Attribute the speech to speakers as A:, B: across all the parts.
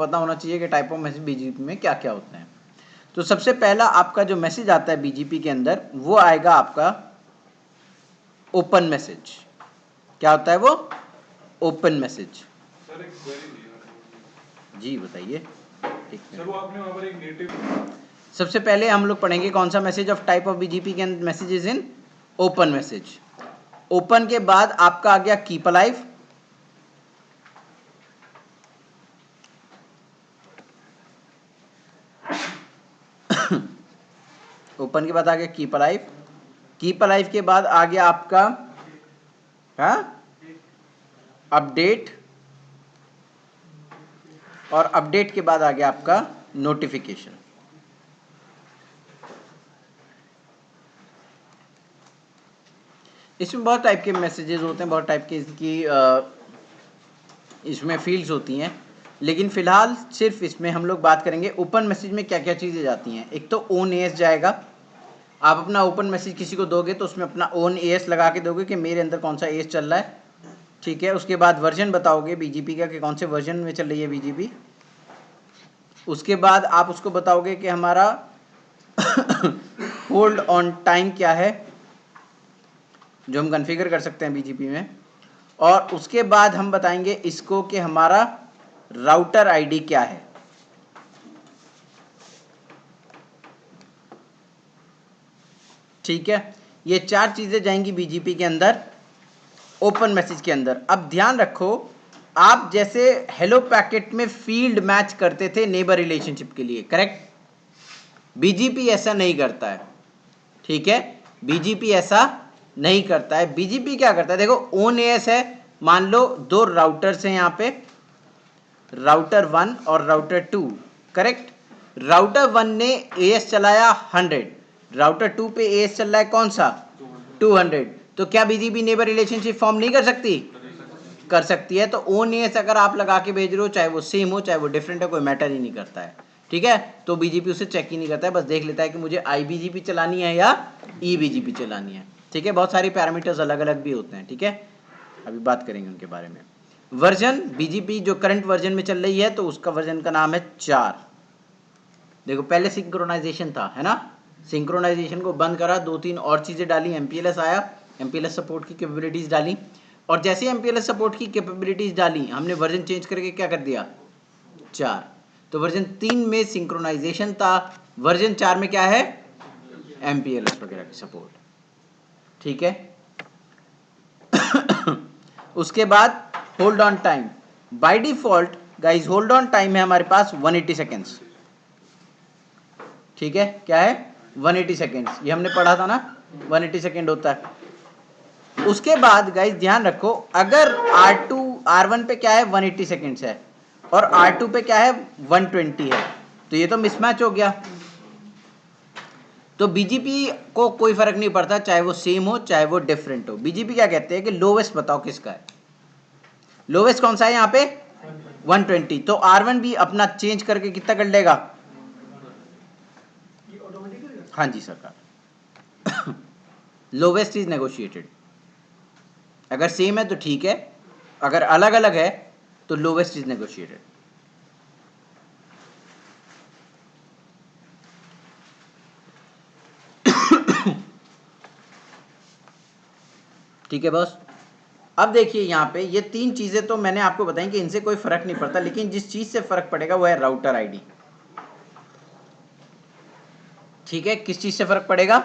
A: पता होना चाहिए कि टाइप ऑफ मैसेज बीजीपी में क्या क्या होते हैं। तो सबसे पहला आपका जो मैसेज आता है बीजीपी के अंदर वो आएगा आपका ओपन मैसेज। क्या होता है वो? Open message.
B: सर एक क्वेरी
A: जी बताइए।
B: सर वो आपने वहां पर एक नेटिव
A: सबसे पहले हम लोग पढ़ेंगे कौन सा message of type of BGP के message is in open message. Open के बाद आपका आ गया कीप अलाइव। ओपन के बाद आ गया कीप अलाइव। कीप अलाइव के बाद आ गया आपका अपडेट, और अपडेट के बाद आ गया आपका नोटिफिकेशन। इसमें बहुत टाइप के मैसेजेस होते हैं, बहुत टाइप के इसकी इसमें फील्ड्स होती हैं, लेकिन फिलहाल सिर्फ इसमें हम लोग बात करेंगे ओपन मैसेज में क्या क्या चीज़ें जाती हैं। एक तो ओन एएस जाएगा। आप अपना ओपन मैसेज किसी को दोगे तो उसमें अपना ओन एएस लगा के दोगे कि मेरे अंदर कौन सा एएस चल रहा है, ठीक है। उसके बाद वर्जन बताओगे बीजीपी का कि कौन से वर्जन में चल रही है बीजीपी। उसके बाद आप उसको बताओगे कि हमारा होल्ड ऑन टाइम क्या है, जो हम कॉन्फ़िगर कर सकते हैं बीजीपी में। और उसके बाद हम बताएंगे इसको कि हमारा राउटर आईडी क्या है। ठीक है, ये चार चीजें जाएंगी बीजीपी के अंदर ओपन मैसेज के अंदर। अब ध्यान रखो, आप जैसे हेलो पैकेट में फील्ड मैच करते थे नेबर रिलेशनशिप के लिए, करेक्ट? बीजीपी ऐसा नहीं करता है, ठीक है। बीजीपी ऐसा नहीं करता है। बीजीपी क्या करता है, देखो ओन एएस है, मान लो दो राउटर्स हैं यहाँ पे, राउटर 1 और राउटर 2, करेक्ट। राउटर 1 ने एएस चलाया 100, राउटर 2 पे एएस चल रहा है कौन सा? 200। तो क्या बीजीपी नेबर रिलेशनशिप फॉर्म नहीं कर सकती? कर सकती है। तो ओन एएस अगर आप लगा के भेज रहे हो, चाहे वो सेम हो चाहे वो डिफरेंट है, कोई मैटर ही नहीं करता है, ठीक है। तो बीजीपी उसे चेक ही नहीं करता है, बस देख लेता है कि मुझे आईबीजीपी चलानी है या ईबीजीपी चलानी है, ठीक है। बहुत सारी पैरामीटर्स अलग अलग भी होते हैं, ठीक है, अभी बात करेंगे उनके बारे में। वर्जन, बीजीपी जो करंट वर्जन में चल रही है तो उसका वर्जन का नाम है 4। देखो पहले सिंक्रोनाइजेशन था, है ना, सिंक्रोनाइजेशन को बंद करा, 2-3 और चीजें डाली, एमपीएलएस आया, एमपीएलएस सपोर्ट की कैपेबिलिटीज डाली, और जैसे एमपीएलएस सपोर्ट की कैपेबिलिटीज डाली हमने वर्जन चेंज करके क्या कर दिया? 4। तो वर्जन 3 में सिंक्रोनाइजेशन था, वर्जन 4 में क्या है? एमपीएलएस वगैरह की सपोर्ट, ठीक है। उसके बाद hold on time, by default guys hold on time है हमारे पास 180 सेकेंड्स, ठीक है। क्या है? 180 सेकेंड्स, ये हमने पढ़ा था ना, 180 सेकेंड होता है। उसके बाद गाइस ध्यान रखो, अगर R2 R1 पे क्या है? 180 सेकेंड्स है, और R2 पे क्या है? 120 है, तो ये तो मिसमैच हो गया। तो बीजीपी को कोई फर्क नहीं पड़ता, चाहे वो सेम हो चाहे वो डिफरेंट हो। बीजीपी क्या कहते हैं कि लोवेस्ट बताओ किसका है, लोवेस्ट कौन सा है यहाँ पे? 120। तो R1 भी अपना चेंज करके कितना कर लेगा? हाँ जी सरकार, लोवेस्ट इज नेगोशिएटेड। अगर सेम है तो ठीक है, अगर अलग अलग है तो लोवेस्ट इज नेगोशिएटेड। ठीक है बॉस। अब देखिए यहाँ पे ये 3 चीजें तो मैंने आपको बताई कि इनसे कोई फर्क नहीं पड़ता, लेकिन जिस चीज से फर्क पड़ेगा वो है राउटर आईडी, ठीक है। किस चीज से फर्क पड़ेगा?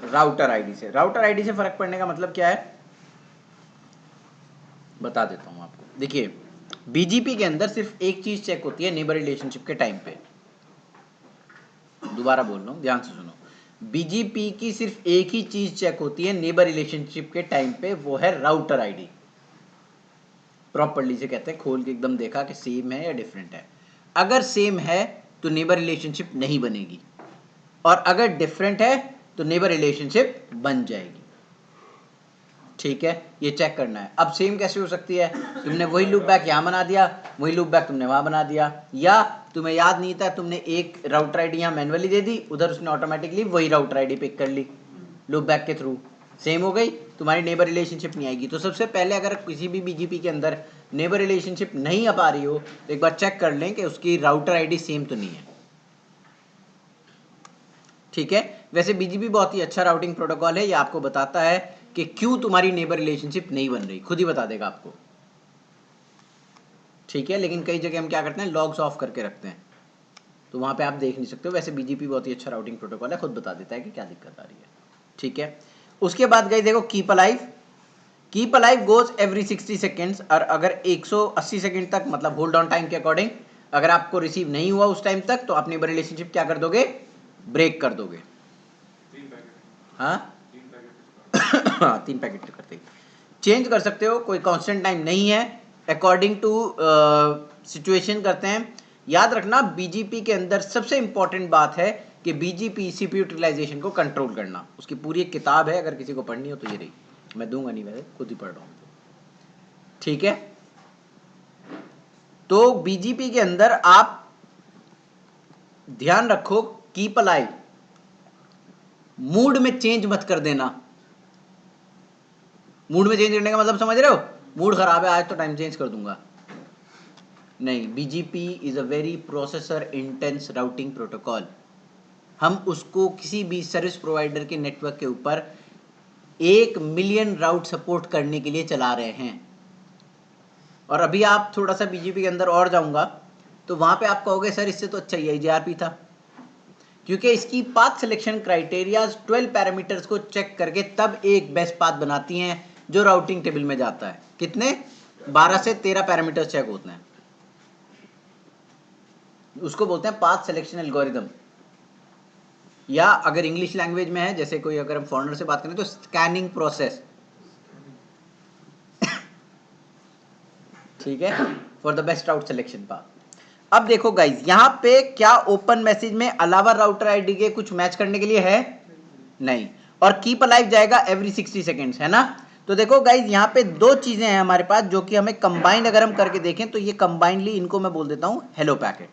A: राउटर आईडी से। राउटर आईडी से फर्क पड़ने का मतलब क्या है, बता देता हूं आपको। देखिए बीजीपी के अंदर सिर्फ एक चीज चेक होती है नेबर रिलेशनशिप के टाइम पे, दोबारा बोल रहा हूं ध्यान से सुनो, बीजीपी की सिर्फ एक ही चीज चेक होती है नेबर रिलेशनशिप के टाइम पे, वो है राउटर आईडी। प्रॉपर्ली से कहते हैं, खोल के एकदम देखा कि सेम है या डिफरेंट है। अगर सेम है तो नेबर रिलेशनशिप नहीं बनेगी, और अगर डिफरेंट है तो नेबर रिलेशनशिप बन जाएगी, ठीक है। ये चेक करना है। अब सेम कैसे हो सकती है? तुमने वही लूप बैक यहाँ बना दिया, वही लूप बैक तुमने वहां बना दिया, या तुम्हें याद नहीं था, तुमने एक राउटर आईडी यहाँ मैनुअली दे दी, उधर उसने ऑटोमेटिकली वही राउटर आईडी पिक कर ली लूप बैक के थ्रू, सेम हो गई, तुम्हारी नेबर रिलेशनशिप नहीं आएगी। तो सबसे पहले अगर किसी भी बीजीपी के अंदर नेबर रिलेशनशिप नहीं आ पा रही हो तो एक बार चेक कर लें कि उसकी राउटर आईडी सेम तो नहीं है। ठीक है, वैसे बीजीपी बहुत ही अच्छा राउटिंग प्रोटोकॉल है, ये आपको बताता है कि क्यों तुम्हारी नेबर रिलेशनशिप नहीं बन रही, खुद ही बता देगा आपको। ठीक है, लेकिन कई जगह हम क्या करते हैं, लॉग्स ऑफ करके रखते हैं, तो वहां पे आप देख नहीं सकते हो। वैसे बीजीपी बहुत ही अच्छा राउटिंग प्रोटोकॉल है, खुद बता देता है कि क्या दिक्कत आ रही है। ठीक है, उसके बाद गई देखो keep alive goes every 60 seconds, और अगर 180 सेकेंड तक, मतलब होल्ड ऑन टाइम के अकॉर्डिंग, अगर आपको रिसीव नहीं हुआ उस टाइम तक तो अपनी रिलेशनशिप क्या कर दोगे, ब्रेक कर दोगे।
B: 3 पैकेट।
A: हाँ
B: 3 पैकेट।
A: हाँ 3 पैकेट करते चेंज कर सकते हो, कोई कांस्टेंट टाइम नहीं है, अकॉर्डिंग टू सिचुएशन करते हैं। याद रखना बीजीपी के अंदर सबसे इंपॉर्टेंट बात है कि बीजीपी सीपीयू यूटिलाइजेशन को कंट्रोल करना। उसकी पूरी एक किताब है, अगर किसी को पढ़नी हो तो ये रही, मैं दूंगा नहीं, वैसे खुद ही पढ़ रहा हूँ। ठीक है, तो बीजीपी के अंदर आप ध्यान रखो, कीप अलाइव, मूड में चेंज मत कर देना। मूड में चेंज करने का मतलब समझ रहे हो, मूड खराब है आज तो टाइम चेंज कर दूंगा, नहीं। BGP is a very processor intense routing protocol. हम उसको किसी भी सर्विस प्रोवाइडर के नेटवर्क के ऊपर 1 मिलियन राउट सपोर्ट करने के लिए चला रहे हैं। और अभी आप थोड़ा सा बीजीपी के अंदर और जाऊंगा तो वहां पे आप कहोगे सर इससे तो अच्छा EIGRP था, क्योंकि इसकी पाथ सिलेक्शन क्राइटेरिया 12 पैरामीटर्स को चेक करके तब एक बेस्ट पाथ बनाती हैं जो राउटिंग टेबल में जाता है। कितने, 12 से 13 पैरामीटर्स चेक होते हैं, उसको बोलते हैं पाथ सिलेक्शन एल्गोरिदम, या अगर इंग्लिश लैंग्वेज में है, जैसे कोई अगर हम फॉरेनर से बात करें तो स्कैनिंग प्रोसेस। ठीक है, for the best route selection path. अब देखो गाइज, यहां पे क्या ओपन मैसेज में अलावा राउटर आईडी के कुछ मैच करने के लिए है, नहीं। और कीप अलाइव जाएगा एवरी 60 सेकेंड्स, है ना। तो देखो गाइज, यहाँ पे 2 चीजें हैं हमारे पास जो कि हमें कंबाइंड अगर हम करके देखें तो ये कंबाइंडली, इनको मैं बोल देता हूं हेलो पैकेट।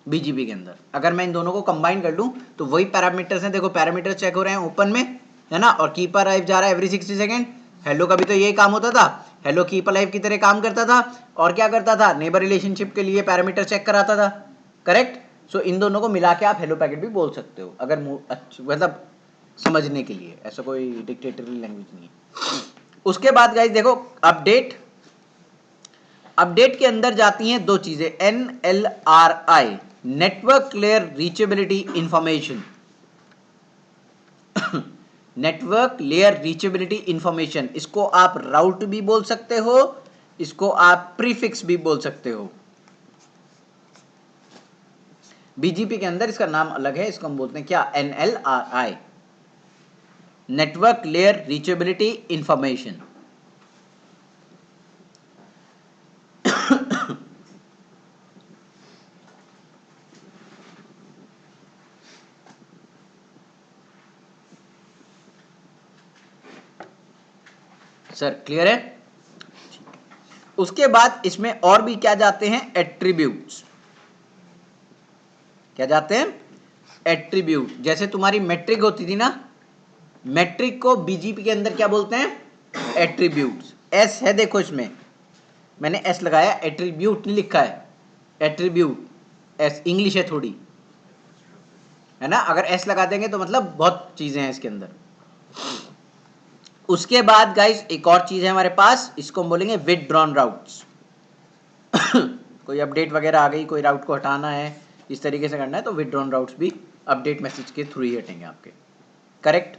A: बीजीपी के अंदर अगर मैं इन दोनों को कंबाइन कर लूं तो वही पैरामीटर्स हैं, देखो पैरामीटर चेक हो रहे हैं ओपन में, है ना, और कीप अलाइव जा रहा है एवरी 60 सेकेंड। हेलो का भी तो यही काम होता था, हेलो कीप अलाइव की तरह काम करता था, और क्या करता था, नेबर रिलेशनशिप के लिए पैरामीटर चेक कराता था, करेक्ट। सो इन दोनों को मिला के आप हेलो पैकेट भी बोल सकते हो, अगर मतलब समझने के लिए, ऐसा कोई डिक्टेटरी लैंग्वेज नहीं है। उसके बाद गाइस देखो अपडेट के अंदर जाती हैं 2 चीजें, NLRI, network layer reachability information. Network layer reachability information, इसको आप राउट भी बोल सकते हो, इसको आप प्रीफिक्स भी बोल सकते हो। बीजीपी के अंदर इसका नाम अलग है, इसको हम बोलते हैं क्या, NLRI, network layer reachability information. Sir clear है। उसके बाद इसमें और भी क्या जाते हैं, एट्रीब्यूट्स। क्या जाते हैं, एट्रीब्यूट। जैसे तुम्हारी मैट्रिक होती थी ना, मैट्रिक को बीजीपी के अंदर क्या बोलते हैं, एट्रीब्यूट्स। एस है, देखो इसमें मैंने एस लगाया, एट्रीब्यूट नहीं लिखा है, एट्रीब्यूट, एस इंग्लिश है थोड़ी, है ना। अगर एस लगा देंगे तो मतलब बहुत चीजें हैं इसके अंदर। उसके बाद गाइस एक और चीज है हमारे पास, इसको हम बोलेंगे विथड्रॉन राउट्स। कोई अपडेट वगैरह आ गई, कोई राउट को हटाना है, इस तरीके से करना है, तो विथड्रॉन राउट्स भी अपडेट मैसेज के थ्रू ही हटेंगे आपके, correct.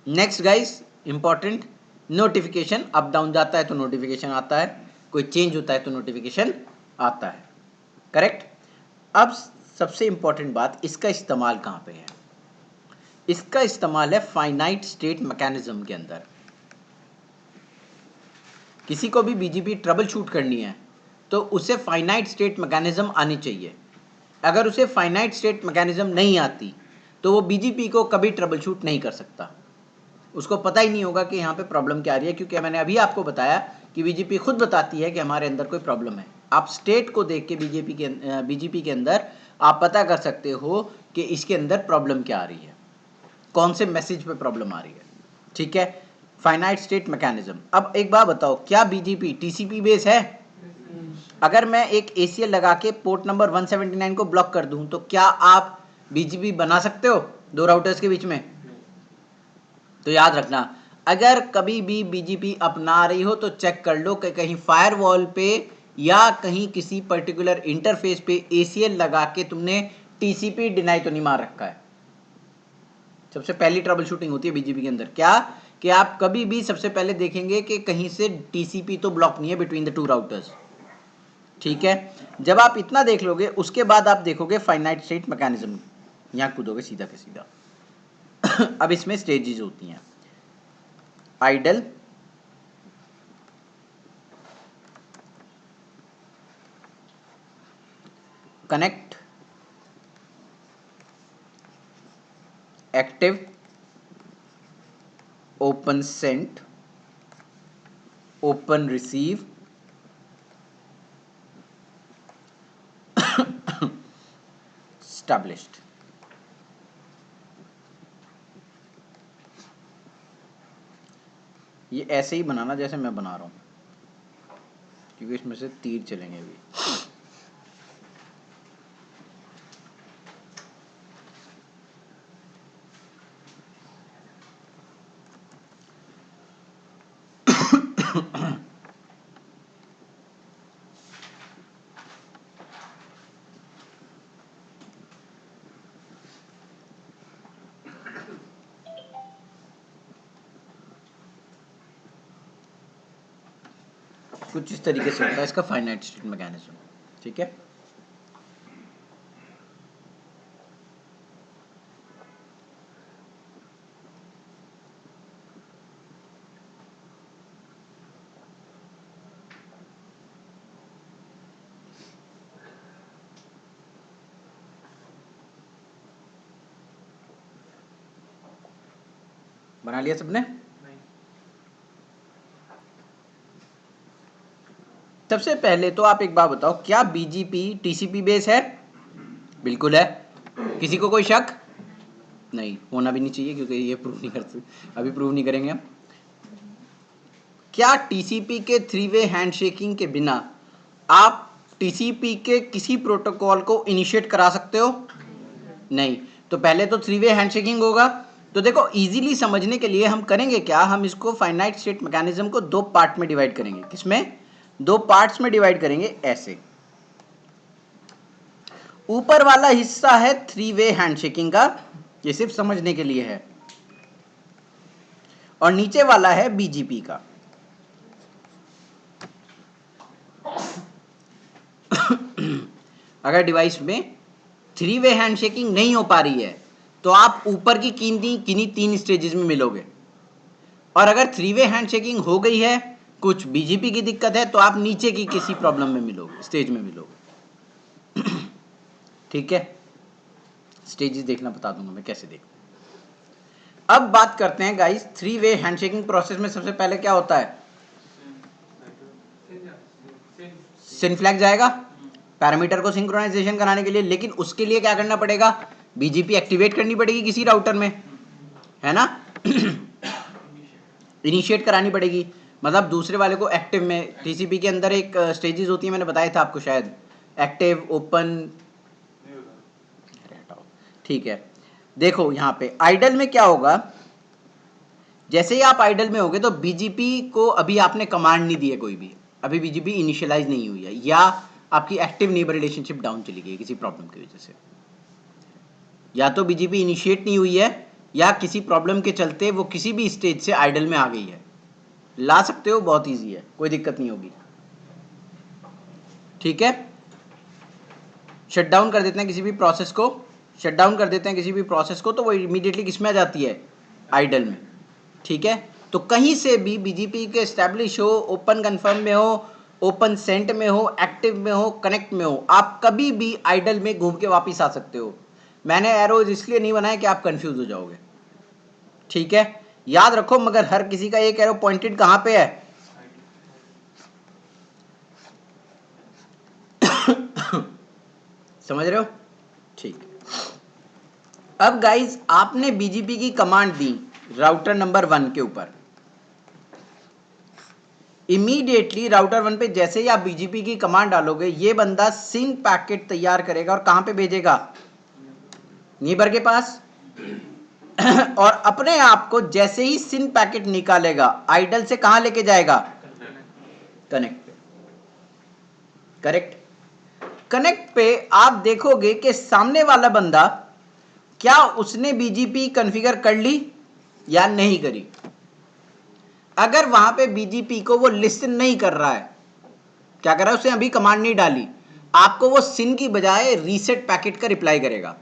A: Next guys important, notification. Up down जाता है तो नोटिफिकेशन आता है, कोई चेंज होता है तो नोटिफिकेशन आता है, करेक्ट। अब सबसे इंपॉर्टेंट बात, इसका इस्तेमाल कहां पे है, इसका इस्तेमाल है फाइनाइट स्टेट मैकेनिज्म के अंदर। किसी को भी बीजीपी ट्रबल शूट करनी है तो उसे फाइनाइट स्टेट मैकेनिज्म आनी चाहिए। अगर उसे फाइनाइट स्टेट मैकेनिज्म नहीं आती तो वो बीजीपी को कभी ट्रबल शूट नहीं कर सकता, उसको पता ही नहीं होगा कि यहाँ पे प्रॉब्लम क्या आ रही है, क्योंकि मैंने अभी आपको बताया कि बीजेपी खुद बताती है कि हमारे अंदर कोई प्रॉब्लम है। आप स्टेट को देख के बीजेपी के अंदर आप पता कर सकते हो कि इसके अंदर प्रॉब्लम क्या आ रही है, कौन से मैसेज पे प्रॉब्लम आ रही है। ठीक है, फाइनाइट स्टेट मैकेनिज्म। अब एक बात बताओ, क्या बीजेपी टीसीपी बेस है? अगर मैं एक एसीएल लगा के पोर्ट नंबर 179 को ब्लॉक कर दूं तो क्या आप बीजीपी बना सकते हो दो राउटर्स के बीच में? तो याद रखना, अगर कभी भी बीजीपी अपना रही हो तो चेक कर लो कि कहीं फायरवॉल पे या कहीं किसी पर्टिकुलर इंटरफेस पे एसीएल लगा के तुमने टीसीपी डिनाई तो नहीं मार रखा है। सबसे पहली ट्रबल शूटिंग होती है बीजीपी के अंदर क्या, कि आप कभी भी सबसे पहले देखेंगे कि कहीं से टीसीपी तो ब्लॉक नहीं है बिटवीन द टू राउटर्स। ठीक है, जब आप इतना देख लोगे उसके बाद आप देखोगे फाइनाइट स्टेट मैकेनिज्म, यहां कूदोगे सीधा के सीधा। अब इसमें स्टेजेस होती हैं, idle, connect, active, open sent, open receive, established। ये ऐसे ही बनाना जैसे मैं बना रहा हूं, क्योंकि इसमें से तीर चलेंगे अभी। कुछ इस तरीके से होता है इसका फाइनाइट स्टेट मैकेनिज्म। ठीक है, बना लिया सबने?
B: नहीं।
A: सबसे पहले तो आप एक बात बताओ, क्या बीजीपी टीसीपी बेस है? बिल्कुल है। किसी को कोई शक? नहीं, होना भी नहीं चाहिए क्योंकि ये प्रूव नहीं कर सकते, अभी प्रूव नहीं करेंगे हम। क्या टीसीपी के 3-वे हैंडशेकिंग के बिना आप टीसीपी के किसी प्रोटोकॉल को इनिशिएट करा सकते हो? नहीं। तो पहले तो 3-वे हैंडशेकिंग होगा। तो देखो, इजीली समझने के लिए हम करेंगे क्या, हम इसको फाइनाइट स्टेट मैकेनिज्म को दो पार्ट में डिवाइड करेंगे। किसमें? दो पार्ट्स में डिवाइड करेंगे ऐसे। ऊपर वाला हिस्सा है 3-वे हैंडशेकिंग का, ये सिर्फ समझने के लिए है, और नीचे वाला है बीजीपी का। अगर डिवाइस में 3-वे हैंडशेकिंग नहीं हो पा रही है तो आप ऊपर की किन्हीं 3 स्टेजेस में मिलोगे, और अगर 3-वे हैंडशेकिंग हो गई है, कुछ बीजीपी की दिक्कत है, तो आप नीचे की किसी प्रॉब्लम में मिलोगे, स्टेज में मिलोगे। ठीक है, स्टेजेस देखना बता दूंगा मैं कैसे देखते हैं। अब बात करते हैं गाइस, 3-वे हैंडशेकिंग प्रोसेस में सबसे पहले क्या होता है? सिन फ्लैग जाएगा पैरामीटर को सिंक्रोनाइजेशन कराने के लिए, लेकिन उसके लिए क्या करना पड़ेगा? बीजीपी एक्टिवेट करनी पड़ेगी किसी राउटर में, है ना? इनिशिएट करानी पड़ेगी, मतलब दूसरे वाले को एक्टिव में। टीसीपी के अंदर एक स्टेजेस होती है, मैंने बताया था आपको शायद, एक्टिव, ओपन। ठीक है, देखो यहाँ पे आइडल में क्या होगा, जैसे ही आप आइडल में होगे तो बीजीपी को अभी आपने कमांड नहीं दी है कोई भी, अभी बीजीपी इनिशियलाइज नहीं हुई है, या आपकी एक्टिव नेबर रिलेशनशिप डाउन चली गई किसी प्रॉब्लम की वजह से, या तो बीजीपी इनिशिएट नहीं हुई है या किसी प्रॉब्लम के चलते वो किसी भी स्टेज से आइडल में आ गई है। ला सकते हो, बहुत इजी है, कोई दिक्कत नहीं होगी। ठीक है, शट डाउन कर देते हैं किसी भी प्रोसेस को, शट डाउन कर देते हैं किसी भी प्रोसेस को, तो वो इमीडिएटली किस में आ जाती है? आइडल में। ठीक है, तो कहीं से भी बीजीपी के एस्टैब्लिश हो, ओपन कन्फर्म में हो, ओपन सेंट में हो, एक्टिव में हो, कनेक्ट में हो, आप कभी भी आइडल में घूम के वापस आ सकते हो। मैंने एरोज इसलिए नहीं बनाया कि आप कंफ्यूज हो जाओगे। ठीक है, याद रखो, मगर हर किसी का एक एरो पॉइंटेड कहां पे है? समझ रहे हो? ठीक। अब गाइस आपने बीजीपी की कमांड दी राउटर नंबर 1 के ऊपर, इमीडिएटली राउटर 1 पे जैसे ही आप बीजीपी की कमांड डालोगे ये बंदा सिन पैकेट तैयार करेगा और कहां पे भेजेगा? नीबर के पास। और अपने आप को जैसे ही सिन पैकेट निकालेगा आइडल से कहां लेके जाएगा? कनेक्ट पे। करेक्ट। कनेक्ट पे आप देखोगे कि सामने वाला बंदा क्या उसने बीजीपी कॉन्फ़िगर कर ली या नहीं करी। अगर वहां पे बीजीपी को वो लिसन नहीं कर रहा है, क्या कर रहा है, उसने अभी कमांड नहीं डाली, आपको वो सिन की बजाय रीसेट पैकेट का रिप्लाई करेगा,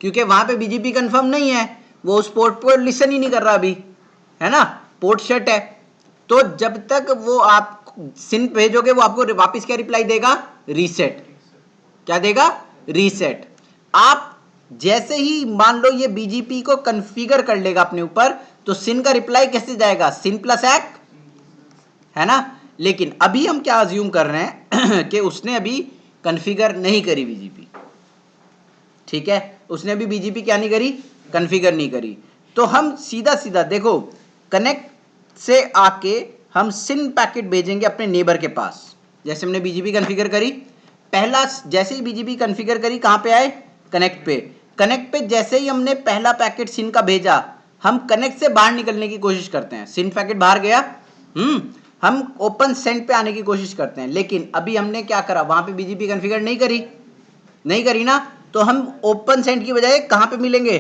A: क्योंकि वहां पे बीजीपी कंफर्म नहीं है, वो उस पोर्ट पर लिसन ही नहीं कर रहा अभी, है ना, पोर्ट शट है। तो जब तक वो आप सिन भेजोगे वो आपको वापस क्या रिप्लाई देगा? रीसेट। क्या देगा? रीसेट। आप जैसे ही मान लो ये बीजीपी को कॉन्फ़िगर कर लेगा अपने ऊपर, तो सिन का रिप्लाई कैसे जाएगा? सिन प्लस एक्ट, है ना। लेकिन अभी हम क्या अज्यूम कर रहे हैं कि उसने अभी कॉन्फ़िगर नहीं करी बीजीपी, ठीक है, उसने अभी बीजीपी क्या नहीं करी? कॉन्फ़िगर नहीं करी। तो हम सीधा सीधा देखो कनेक्ट से आके हम सिन पैकेट भेजेंगे अपने नेबर के पास। जैसे हमने बीजीपी कॉन्फ़िगर करी, पहला जैसे ही बीजीपी कॉन्फ़िगर करी कहां पे आए? कनेक्ट पे। कनेक्ट पे जैसे ही हमने पहला पैकेट सिन का भेजा, हम कनेक्ट से बाहर निकलने की कोशिश करते हैं। सिन पैकेट बाहर गया, हम ओपन सेंड पे आने की कोशिश करते हैं, लेकिन अभी हमने क्या करा? वहां पे बीजीपी कॉन्फ़िगर नहीं करी ना, तो हम ओपन सेंड की बजाय कहां पे मिलेंगे?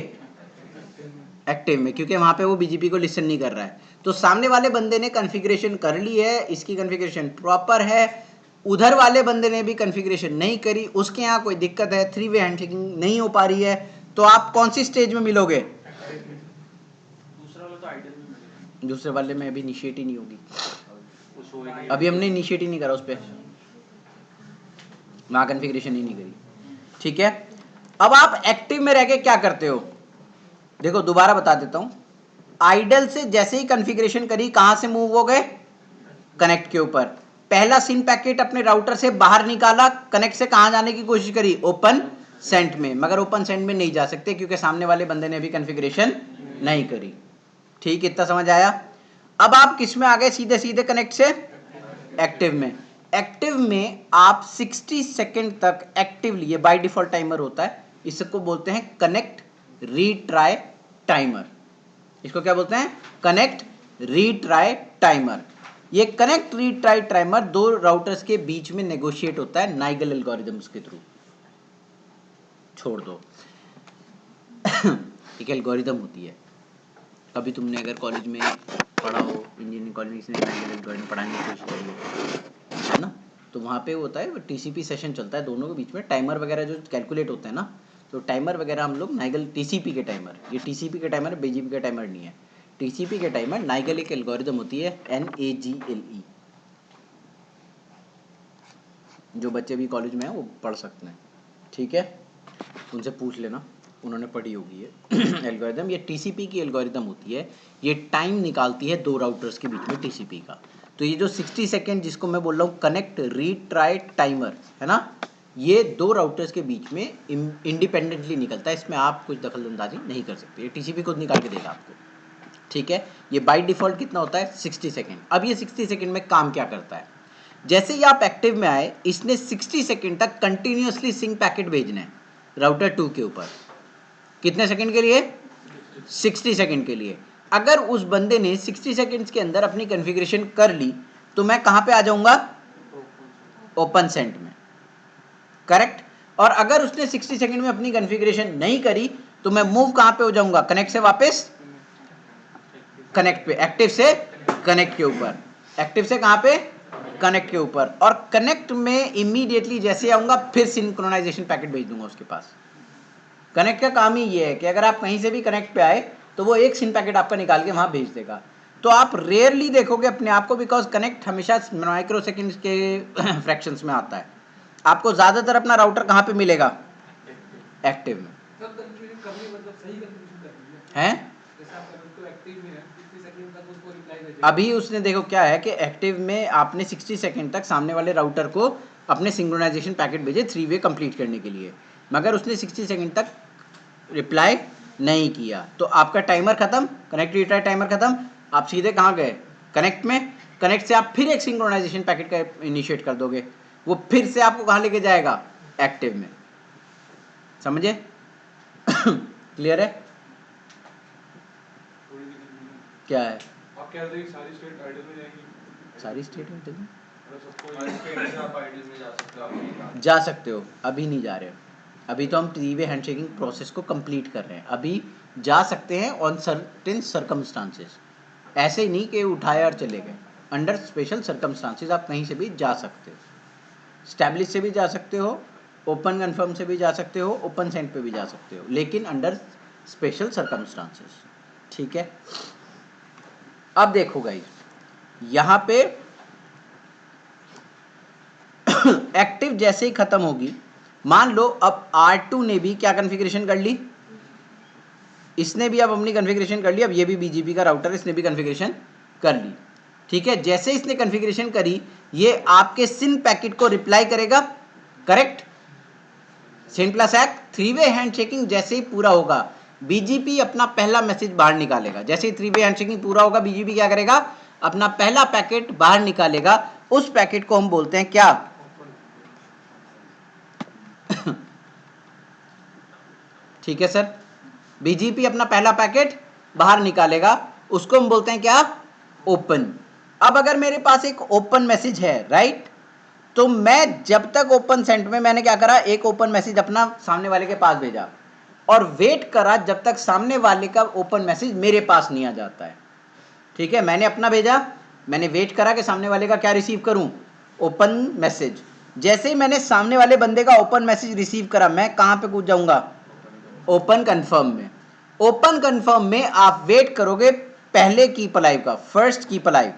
A: एक्टिव में, क्योंकि वहां पे वो बीजीपी को लिसन नहीं कर रहा है। तो सामने वाले बंदे ने कॉन्फ़िगरेशन कर ली है, इसकी कॉन्फ़िगरेशन प्रॉपर है, उधर वाले बंदे ने भी कॉन्फ़िगरेशन नहीं करी, उसके यहाँ कोई दिक्कत है, 3 वे हैंडशेकिंग नहीं हो पा रही है, तो आप कौन सी स्टेज में मिलोगे?
B: दूसरा वाला तो आइडल में मिलेगा,
A: दूसरे वाले में अभी इनिशिएट ही नहीं होगी,
B: कुछ होएगा ही
A: अभी हमने इनिशिएट ही नहीं करा उस पर, वहां कॉन्फ़िगरेशन ही नहीं करी, ठीक है। अब आप एक्टिव में रह के क्या करते हो? देखो दोबारा बता देता हूं, आइडल से जैसे ही कॉन्फ़िगरेशन करी कहां से मूव हो गए? कनेक्ट के ऊपर। पहला सिन पैकेट अपने राउटर से बाहर निकाला, कनेक्ट से कहां जाने की कोशिश करी? ओपन सेंट में, मगर ओपन सेंट में नहीं जा सकते क्योंकि सामने वाले बंदे ने अभी कॉन्फ़िगरेशन नहीं करी। ठीक, इतना समझ आया? अब आप किस में आ गए? सीधे सीधे कनेक्ट से एक्टिव में। एक्टिव में आप 60 सेकंड तक एक्टिवली, ये बाय डिफॉल्ट टाइमर होता है, इसको बोलते हैं कनेक्ट रीट्राई टाइमर। इसको क्या बोलते हैं? Connect retry timer. ये कनेक्ट रीट्राई टाइमर दो राउटर्स के बीच में नेगोशिएट होता है नाइगल एल्गोरिथम्स के थ्रू। छोड़ दो एक एल्गोरिथम होती है, कभी तुमने अगर कॉलेज में पढ़ा हो, इंजीनियरिंग कॉलेज में इसने नाइगल एल्गोरिथम पढ़ाने की कोशिश करी हो, है ना, तो वहाँ पे होता है टीसीपी सेशन चलता है, दोनों के बीच में टाइमर वगैरह जो कैलकुलेट होते हैं ना, तो टाइमर वगैरह हम लोग नाइगल टीसीपी के टाइमर, ये टीसीपी के टाइमर बीजीपी के टाइमर नहीं है, टीसीपी के टाइमर नाइगल एक एल्गोरिथम होती है NAGLE, जो बच्चे भी कॉलेज में हैं वो पढ़ सकते हैं, ठीक है, उनसे पूछ लेना, उन्होंने पढ़ी होगी ये एल्गोरिथम। ये टीसीपी की एल्गोरिथम होती है, ये टाइम निकालती है दो राउटर्स के बीच में टीसीपी का। तो ये जो 60 सेकेंड जिसको मैं बोल रहा हूँ कनेक्ट रीट्राई टाइमर है ना, ये दो राउटर्स के बीच में इंडिपेंडेंटली निकलता है, इसमें आप कुछ दखलंदाजी नहीं कर सकते, ये टीसीपी खुद निकाल के देगा आपको, ठीक है। ये बाय डिफॉल्ट कितना होता है? 60 सेकेंड। अब ये 60 सेकेंड में काम क्या करता है? जैसे ही आप एक्टिव में आए, इसने 60 सेकेंड तक कंटिन्यूअसली सिंक पैकेट भेजना है राउटर 2 के ऊपर। कितने सेकंड के लिए? 60 सेकंड के लिए। अगर उस बंदे ने 60 सेकंड्स के अंदर अपनी कॉन्फ़िगरेशन कर ली, तो मैं कहां पे आ जाऊंगा? ओपन सेंट में, करेक्ट। और अगर उसने 60 सेकंड में अपनी कॉन्फ़िगरेशन नहीं करी, तो मैं मूव कहां पे हो जाऊंगा? कनेक्ट से वापस कनेक्ट पे, एक्टिव से कनेक्ट के ऊपर, एक्टिव से कहां पे? कनेक्ट के ऊपर। और कनेक्ट में इमीडिएटली जैसे आऊंगा फिर सिंक्रोनाइजेशन पैकेट भेज दूंगा उसके पास। कनेक्ट का काम ही ये है कि अगर आप कहीं से भी कनेक्ट पे आए तो वो एक सिन पैकेट आपका निकाल के वहां भेज देगा। तो आप रेयरली देखोगे अपने आप को, बिकॉज कनेक्ट हमेशा माइक्रो सेकेंड्स के फ्रैक्शंस में आता है। आपको ज्यादातर अपना राउटर कहाँ पे मिलेगा? एक्टिव में है। अभी उसने देखो क्या है कि एक्टिव में आपने 60 सेकंड तक सामने वाले राउटर को अपने सिंक्रोनाइजेशन पैकेट भेजे 3 वे कंप्लीट करने के लिए, मगर उसने 60 सेकंड तक रिप्लाई नहीं किया, तो आपका टाइमर खत्म, कनेक्ट रिट्राई टाइमर खत्म, आप सीधे कहाँ गए, कनेक्ट में। कनेक्ट से आप फिर एक सिंक्रोनाइजेशन पैकेट का इनिशिएट कर दोगे, वो फिर से आपको कहाँ लेके जाएगा, एक्टिव में। समझे? क्लियर है? क्या है?
C: आप कह रहे हैं सारी स्टेट आइडल में जाएंगी,
A: सारी स्टेट में चलिए
C: आप आइडल में जा सकते हो, आप
A: जा सकते हो, अभी नहीं जा रहे हो, अभी तो हम 3 वे हैंडशेकिंग प्रोसेस को कंप्लीट कर रहे हैं, अभी जा सकते हैं ऑन सर्टेन सर्कमस्टांसेस, ऐसे ही नहीं कि उठाए और चले गए, अंडर स्पेशल सर्कमस्टांसेस आप कहीं से भी जा सकते हो, स्टैब्लिश से भी जा सकते हो, ओपन कन्फर्म से भी जा सकते हो, ओपन सेंड पे भी जा सकते हो, लेकिन अंडर स्पेशल सर्कमस्टांसेस। ठीक है, अब देखो गाइस, यहाँ पे एक्टिव जैसे ही खत्म होगी, मान लो अब R2 ने भी क्या कॉन्फ़िगरेशन कर ली, इसने भी अब अपनी कॉन्फ़िगरेशन कर ली, अब ये भी BGP का राउटर, इसने भी कॉन्फ़िगरेशन कर ली। ठीक है, जैसे इसने कॉन्फ़िगरेशन करी, ये आपके सिन पैकेट को रिप्लाई करेगा, करेक्ट। सिन प्लस एक्ट 3 वे हैंडशेकिंग जैसे ही पूरा होगा, BGP अपना पहला मैसेज बाहर निकालेगा, जैसे ही 3 वे हैंडशेकिंग पूरा होगा, BGP क्या करेगा, अपना पहला पैकेट बाहर निकालेगा, उस पैकेट को हम बोलते हैं क्या, ठीक है सर, BGP अपना पहला पैकेट बाहर निकालेगा, उसको हम बोलते हैं क्या, ओपन। अब अगर मेरे पास एक ओपन मैसेज है, राइट, तो मैं जब तक ओपन सेंट में, मैंने क्या करा, एक ओपन मैसेज अपना सामने वाले के पास भेजा और वेट करा जब तक सामने वाले का ओपन मैसेज मेरे पास नहीं आ जाता है। ठीक है, मैंने अपना भेजा, मैंने वेट करा कि सामने वाले का क्या रिसीव करूं, ओपन मैसेज। जैसे ही मैंने सामने वाले बंदे का ओपन मैसेज रिसीव करा, मैं कहां पे कूद जाऊंगा, ओपन कन्फर्म में। ओपन कन्फर्म में आप वेट करोगे पहले की पलाइव का, फर्स्ट की पलाइव।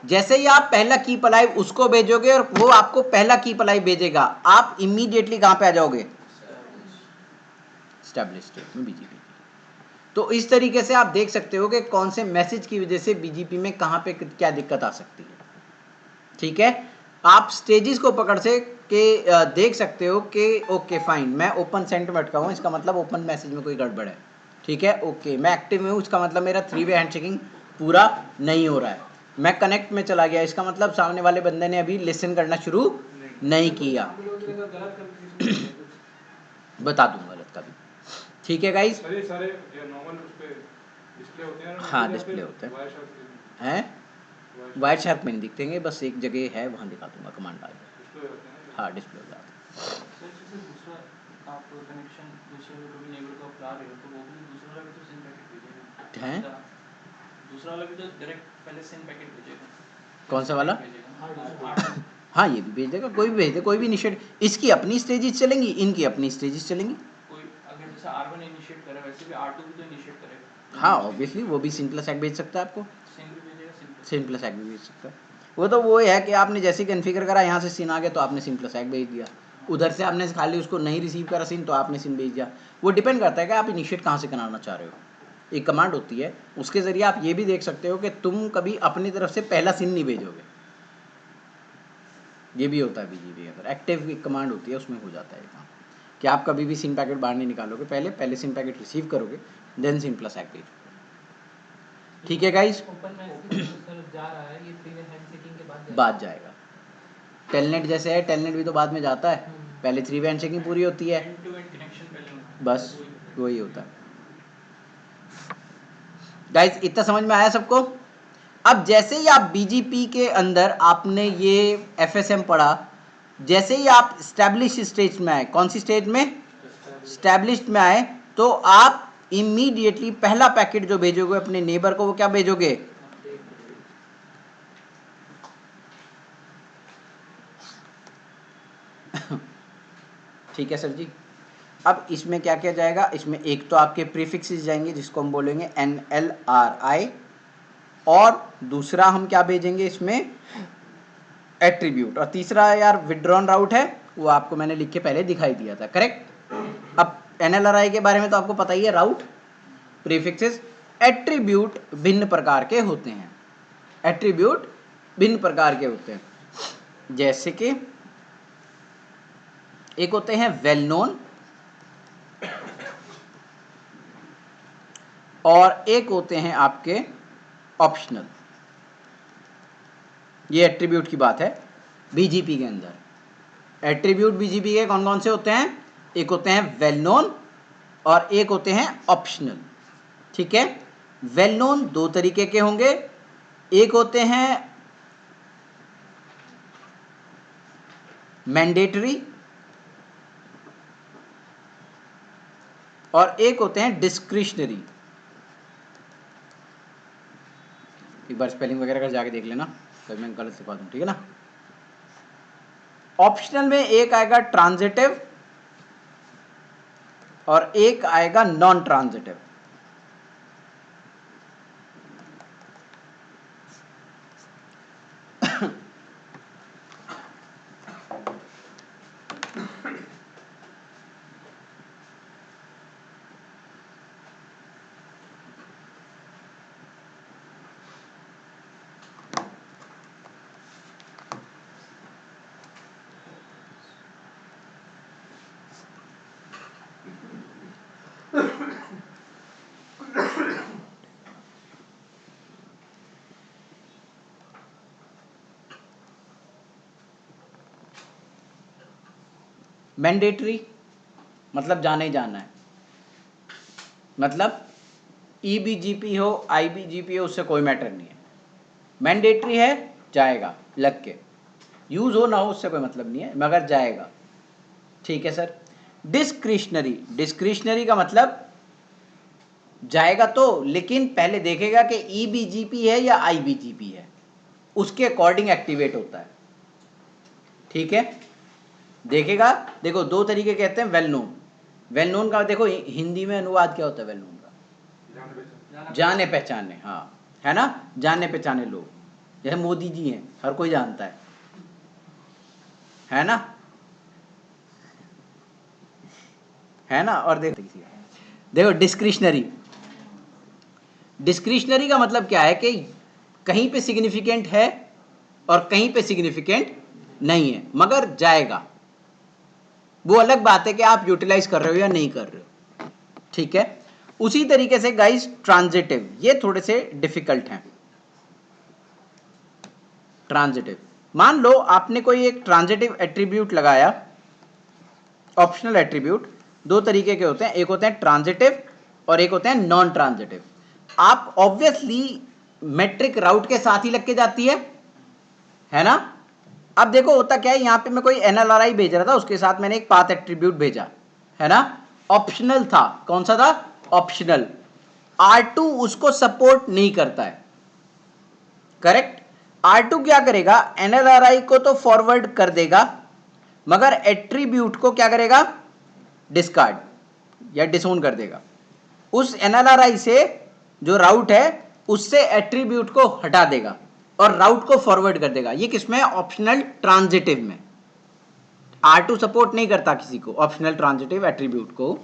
A: जैसे ही आप पहला की पलाइव उसको भेजोगे और वो आपको पहला की पलाइव भेजेगा, आप इमीडिएटली कहां पे आ जाओगे, स्टैब्लिश स्टेट में, BGP। तो इस तरीके से आप देख सकते हो कि कौन से मैसेज की वजह से BGP में कहां पे क्या दिक्कत आ सकती है। ठीक है, आप स्टेजेस को पकड़ से के देख सकते हो कि ओके फाइन, मैं ओपन सेंट में अटका हूं, इसका मतलब ओपन मैसेज में कोई गड़बड़ है। ठीक है, ओके, मैं एक्टिव में हूं, इसका मतलब मेरा 3 वे हैंडशेकिंग पूरा नहीं हो रहा है। मैं कनेक्ट में चला गया, इसका मतलब सामने वाले बंदे ने अभी लिसन करना शुरू नहीं किया। बता दूंगा गलत का भी। ठीक है गाइस,
C: सारे नॉर्मल उस पे डिस्प्ले होते हैं ना,
A: हाँ डिस्प्ले होते हैं, वाइट शार्प में नहीं दिखतेंगे, बस एक जगह है वहाँ दिखा दूंगा, कमांड डाल के, हाँ डिस्प्ले हो जाता है।
B: सर जैसे दूसरा आप कनेक्शन दूसरे लोग नेबर को अपना रहे हो, तो वो भी दूसरा वाला भी तो सिम पैकेट भेजेगा
A: हैं?
B: दूसरा वाला भी तो डायरेक्ट पहले सिम पैकेट भेजेगा।
A: कौन सा वाला?
B: भेजेगा
A: हाँ ये भी भेज देगा, कोई भी भेज दे, कोई भी इनिशिएट, इसकी अपनी स्टेजेस चलेंगी, इनकी अपनी स्टेजेस चलेंगी।
B: कोई अगर जैसे R1 इनिशिएट करे वैसे भी R2 भी तो इनिशिएट करेगा।
A: हाँ ऑब्वियसली वो भी सिम प्लस एक्ट भेज सकता है आपको,
B: सिम भी भेजेगा,
A: सिम प्लस एक्ट भी भेज सकता है। वो तो वो है कि आपने जैसे कॉन्फ़िगर करा, यहाँ से सिन आ गया तो आपने सिम प्लस एक्ट भेज दिया, उधर से आपने खाली उसको नहीं रिसीव करा सिन तो आपने सिन भेज दिया। वो डिपेंड करता है कि आप इनिशिएट कहाँ से कराना चाह रहे हो। एक कमांड होती है, उसके ज़रिए आप ये भी देख सकते हो कि तुम कभी अपनी तरफ से पहला सिन नहीं भेजोगे, ये भी होता है BGP अगर एक्टिव एक कमांड होती है उसमें हो जाता है काम कि आप कभी भी सिम पैकेट बाहर नहीं निकालोगे, पहले सिम पैकेट रिसीव करोगे देन सिम प्लस एक्ट भेजोगे। ठीक है गाइस,
D: ओपन मैसेज सर जा रहा है, ये 3 वे हैंडशेकिंग के
A: बाद जाएगा। टेलनेट जैसे है, टेलनेट भी तो बाद में जाता है, पहले 3 वे हैंडशेकिंग पूरी होती है,
B: एंड टू एंड कनेक्शन पहले होता है।
A: बस वही होता है। गाइस इतना समझ में आया सबको? अब जैसे ही आप BGP के अंदर आपने ये FSM पढ़ा, जैसे ही आप स्टैब्लिश स्टेज में आए, कौन सी स्टेज में, स्टैब्लिश्ड में आए, तो आप इमीडिएटली पहला पैकेट जो भेजोगे अपने नेबर को, वो क्या भेजोगे, ठीक है सर जी। अब इसमें क्या क्या जाएगा, इसमें एक तो आपके प्रीफिक्सेस जाएंगे जिसको हम बोलेंगे NLRI, और दूसरा हम क्या भेजेंगे इसमें, एट्रीब्यूट, और तीसरा यार विड्रॉन राउट है, वो आपको मैंने लिख के पहले दिखाई दिया था, करेक्ट। अब NLRI के बारे में तो आपको पता ही है, राउट, प्रीफिक्सेस, एट्रीब्यूट भिन्न प्रकार के होते हैं। एट्रीब्यूट भिन्न प्रकार के होते हैं, जैसे कि एक होते हैं वेल नोन और एक होते हैं आपके ऑप्शनल। ये एट्रीब्यूट की बात है बीजीपी के अंदर। एट्रीब्यूट बीजीपी के कौन कौन से होते हैं? एक होते हैं वेल नोन और एक होते हैं ऑप्शनल। ठीक है, वेल नोन दो तरीके के होंगे, एक होते हैं मैंडेटरी और एक होते हैं डिस्क्रिशनरी। एक बार स्पेलिंग वगैरह कर जाके देख लेना, कभी मैं गलत सिखा दूं, ठीक है ना। ऑप्शनल में एक आएगा ट्रांजिटिव और एक आएगा नॉन ट्रांजिटिव। मैंडेटरी मतलब जाने जाना है, मतलब ईबीजीपी हो आईबीजीपी हो उससे कोई मैटर नहीं है। मैंडेटरी है, जाएगा लग के, यूज हो ना हो उससे कोई मतलब नहीं है, मगर जाएगा। ठीक है सर। डिस्क्रिशनरी, डिस्क्रिशनरी का मतलब जाएगा तो, लेकिन पहले देखेगा कि ईबीजीपी है या आईबीजीपी है, उसके अकॉर्डिंग एक्टिवेट होता है। ठीक है, देखेगा। देखो दो तरीके कहते हैं वेल नोन। वेल नोन का देखो हिंदी में अनुवाद क्या होता है वेल नोन का? जाने पहचाने, हाँ, है ना, जाने पहचाने लोग। जैसे मोदी जी हैं, हर कोई जानता है ना, है ना। और देखो डिस्क्रिशनरी, डिस्क्रिशनरी का मतलब क्या है कि कहीं पे सिग्निफिकेंट है और कहीं पे सिग्निफिकेंट नहीं है, मगर जाएगा। वो अलग बात है कि आप यूटिलाइज कर रहे हो या नहीं कर रहे हो। ठीक है, उसी तरीके से गाइस ट्रांजिटिव, ये थोड़े से डिफिकल्ट हैं। ट्रांजिटिव, मान लो आपने कोई एक ट्रांजिटिव एट्रीब्यूट लगाया, ऑप्शनल एट्रीब्यूट दो तरीके के होते हैं, एक होते हैं ट्रांजिटिव और एक होते हैं नॉन ट्रांजिटिव। आप ऑब्वियसली मेट्रिक राउट के साथ ही लग के जाती है ना। अब देखो होता क्या है, यहां पे मैं कोई एनएलआरआई भेज रहा था, उसके साथ मैंने एक पाथ एट्रीब्यूट भेजा, है ना, ऑप्शनल था। कौन सा था? ऑप्शनल। R2 उसको सपोर्ट नहीं करता है, करेक्ट। R2 क्या करेगा? एनएलआरआई को तो फॉरवर्ड कर देगा, मगर एट्रीब्यूट को क्या करेगा? डिस्कार्ड या डिसोन कर देगा। उस एनएलआरआई से जो राउट है उससे एट्रीब्यूट को हटा देगा और राउट को फॉरवर्ड कर देगा। ये किसमें? ऑप्शनल ट्रांजिटिव में। R2 सपोर्ट नहीं करता किसी को, ऑप्शनल ट्रांजिटिव एट्रीब्यूट को।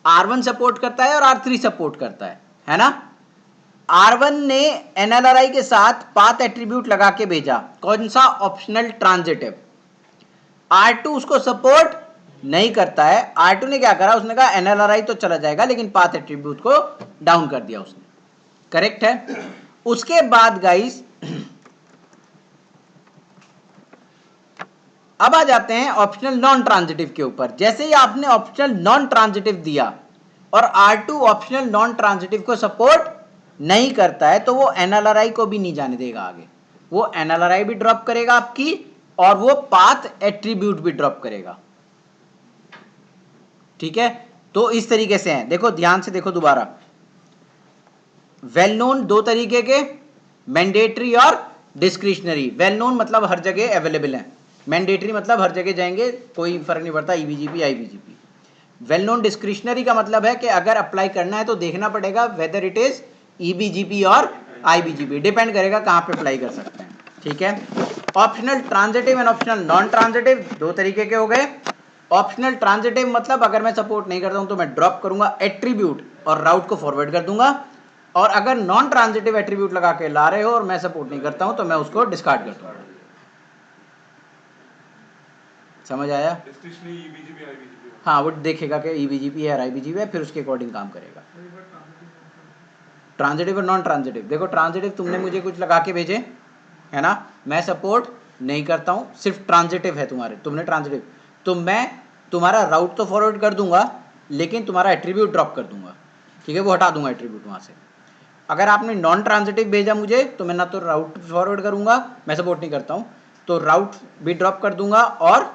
A: R1 सपोर्ट करता है और R3 सपोर्ट करता है ना। R1 ने एनएलआरआई के साथ पाथ एट्रीब्यूट लगा के भेजा, कौन सा? Optional transitive. R2 उसको सपोर्ट नहीं करता है। R2 ने क्या करा? उसने कहा एनएलआरआई तो चला जाएगा, लेकिन पाथ एट्रीब्यूट को डाउन कर दिया उसने, करेक्ट है। उसके बाद गाइस अब आ जाते हैं ऑप्शनल नॉन ट्रांजिटिव के ऊपर। जैसे ही आपने ऑप्शनल नॉन ट्रांजिटिव दिया और R2 ऑप्शनल नॉन ट्रांजिटिव को सपोर्ट नहीं करता है, तो वो एनएलआरआई को भी नहीं जाने देगा आगे। वो एनएलआरआई भी ड्रॉप करेगा आपकी और वो पाथ एट्रीब्यूट भी ड्रॉप करेगा। ठीक है, तो इस तरीके से है। देखो ध्यान से देखो दोबारा, वेल नोन दो तरीके के, मैंडेटरी और डिस्क्रिशनरी। वेल नोन मतलब हर जगह अवेलेबल है, मैंडेटरी मतलब हर जगह जाएंगे, कोई फर्क नहीं पड़ता, ईबीजीपी आईबीजीपी। वेल नोन डिस्क्रिशनरी का मतलब है कि अगर अप्लाई करना है तो देखना पड़ेगा वेदर इट इज ईबीजीपी और आईबीजीपी, डिपेंड करेगा कहां पे अप्लाई कर सकते हैं। ठीक है, optional transitive and optional non transitive दो तरीके के हो गए। ऑप्शनल ट्रांजिटिव मतलब अगर मैं सपोर्ट नहीं करता हूं तो मैं ड्रॉप करूंगा एट्रीब्यूट और राउट को फॉरवर्ड कर दूंगा। और अगर नॉन ट्रांजिटिव एट्रीब्यूट लगा के ला रहे हो और मैं सपोर्ट नहीं करता हूं तो मैं उसको डिस्कार्ड करता हूं। समझ आया? हाँ, वो देखेगा कि ईबीजीपी है आईबीजीपी है, फिर उसके अकॉर्डिंग काम करेगा। ट्रांजिटिव और नॉन ट्रांजिटिव, देखो ट्रांजिटिव तुमने मुझे कुछ लगा के भेजे है ना, मैं सपोर्ट नहीं करता हूं, सिर्फ ट्रांजिटिव है तुम्हारे, तुमने ट्रांजिटिव, तो मैं तुम्हारा राउट तो फॉरवर्ड कर दूंगा लेकिन तुम्हारा एट्रीब्यूट ड्रॉप कर दूंगा, ठीक है, वो हटा दूंगा एट्रीब्यूट वहां से। अगर आपने नॉन ट्रांजिटिव भेजा मुझे तो मैं ना तो राउट फॉरवर्ड करूंगा, मैं सपोर्ट नहीं करता हूं, तो राउट भी ड्रॉप कर दूंगा और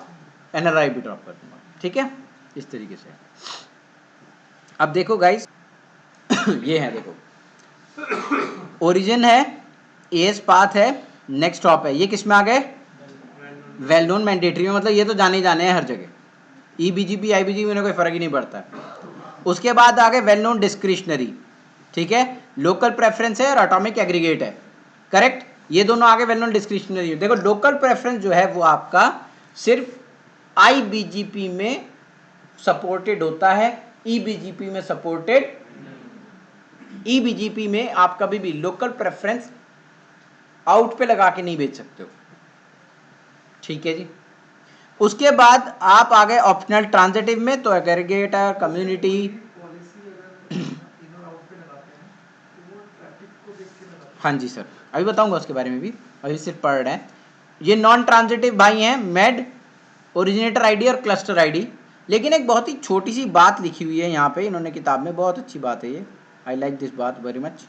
A: एनआरआई भी ड्रॉप कर दूंगा, ठीक है, इस तरीके से। अब देखो गाइस ये है, देखो ओरिजिन है, एएस पाथ है, नेक्स्ट हॉप है, ये किस में आ गए? वेल नोन मैंडेटरी में, मतलब ये तो जाने ही जाने हैं हर जगह, ईबीजीपी आईबीजीपी में कोई फर्क ही नहीं पड़ता है। उसके बाद आ गए वेल नोन डिस्क्रिशनरी, ठीक है, लोकल प्रेफरेंस है और एटॉमिक एग्रीगेट है, करेक्ट, ये दोनों आगे वेल नोन डिस्क्रिशनरी। देखो लोकल प्रेफरेंस जो है वो आपका सिर्फ आईबीजीपी में सपोर्टेड होता है, ईबीजीपी में सपोर्टेड, ईबीजीपी में आप कभी भी लोकल प्रेफरेंस आउट पे लगा के नहीं बेच सकते हो, ठीक है जी। उसके बाद आप आ गए ऑप्शनल ट्रांजिटिव में, तो एग्रीगेटर, कम्युनिटी, हाँ जी सर, अभी बताऊंगा उसके बारे में भी, अभी सिर्फ पढ़ रहे हैं। ये नॉन ट्रांजिटिव भाई हैं मेड, ओरिजिनेटर आईडी और क्लस्टर आईडी। लेकिन एक बहुत ही छोटी सी बात लिखी हुई है यहाँ पे इन्होंने किताब में, बहुत अच्छी बात है ये, आई लाइक दिस बात very much.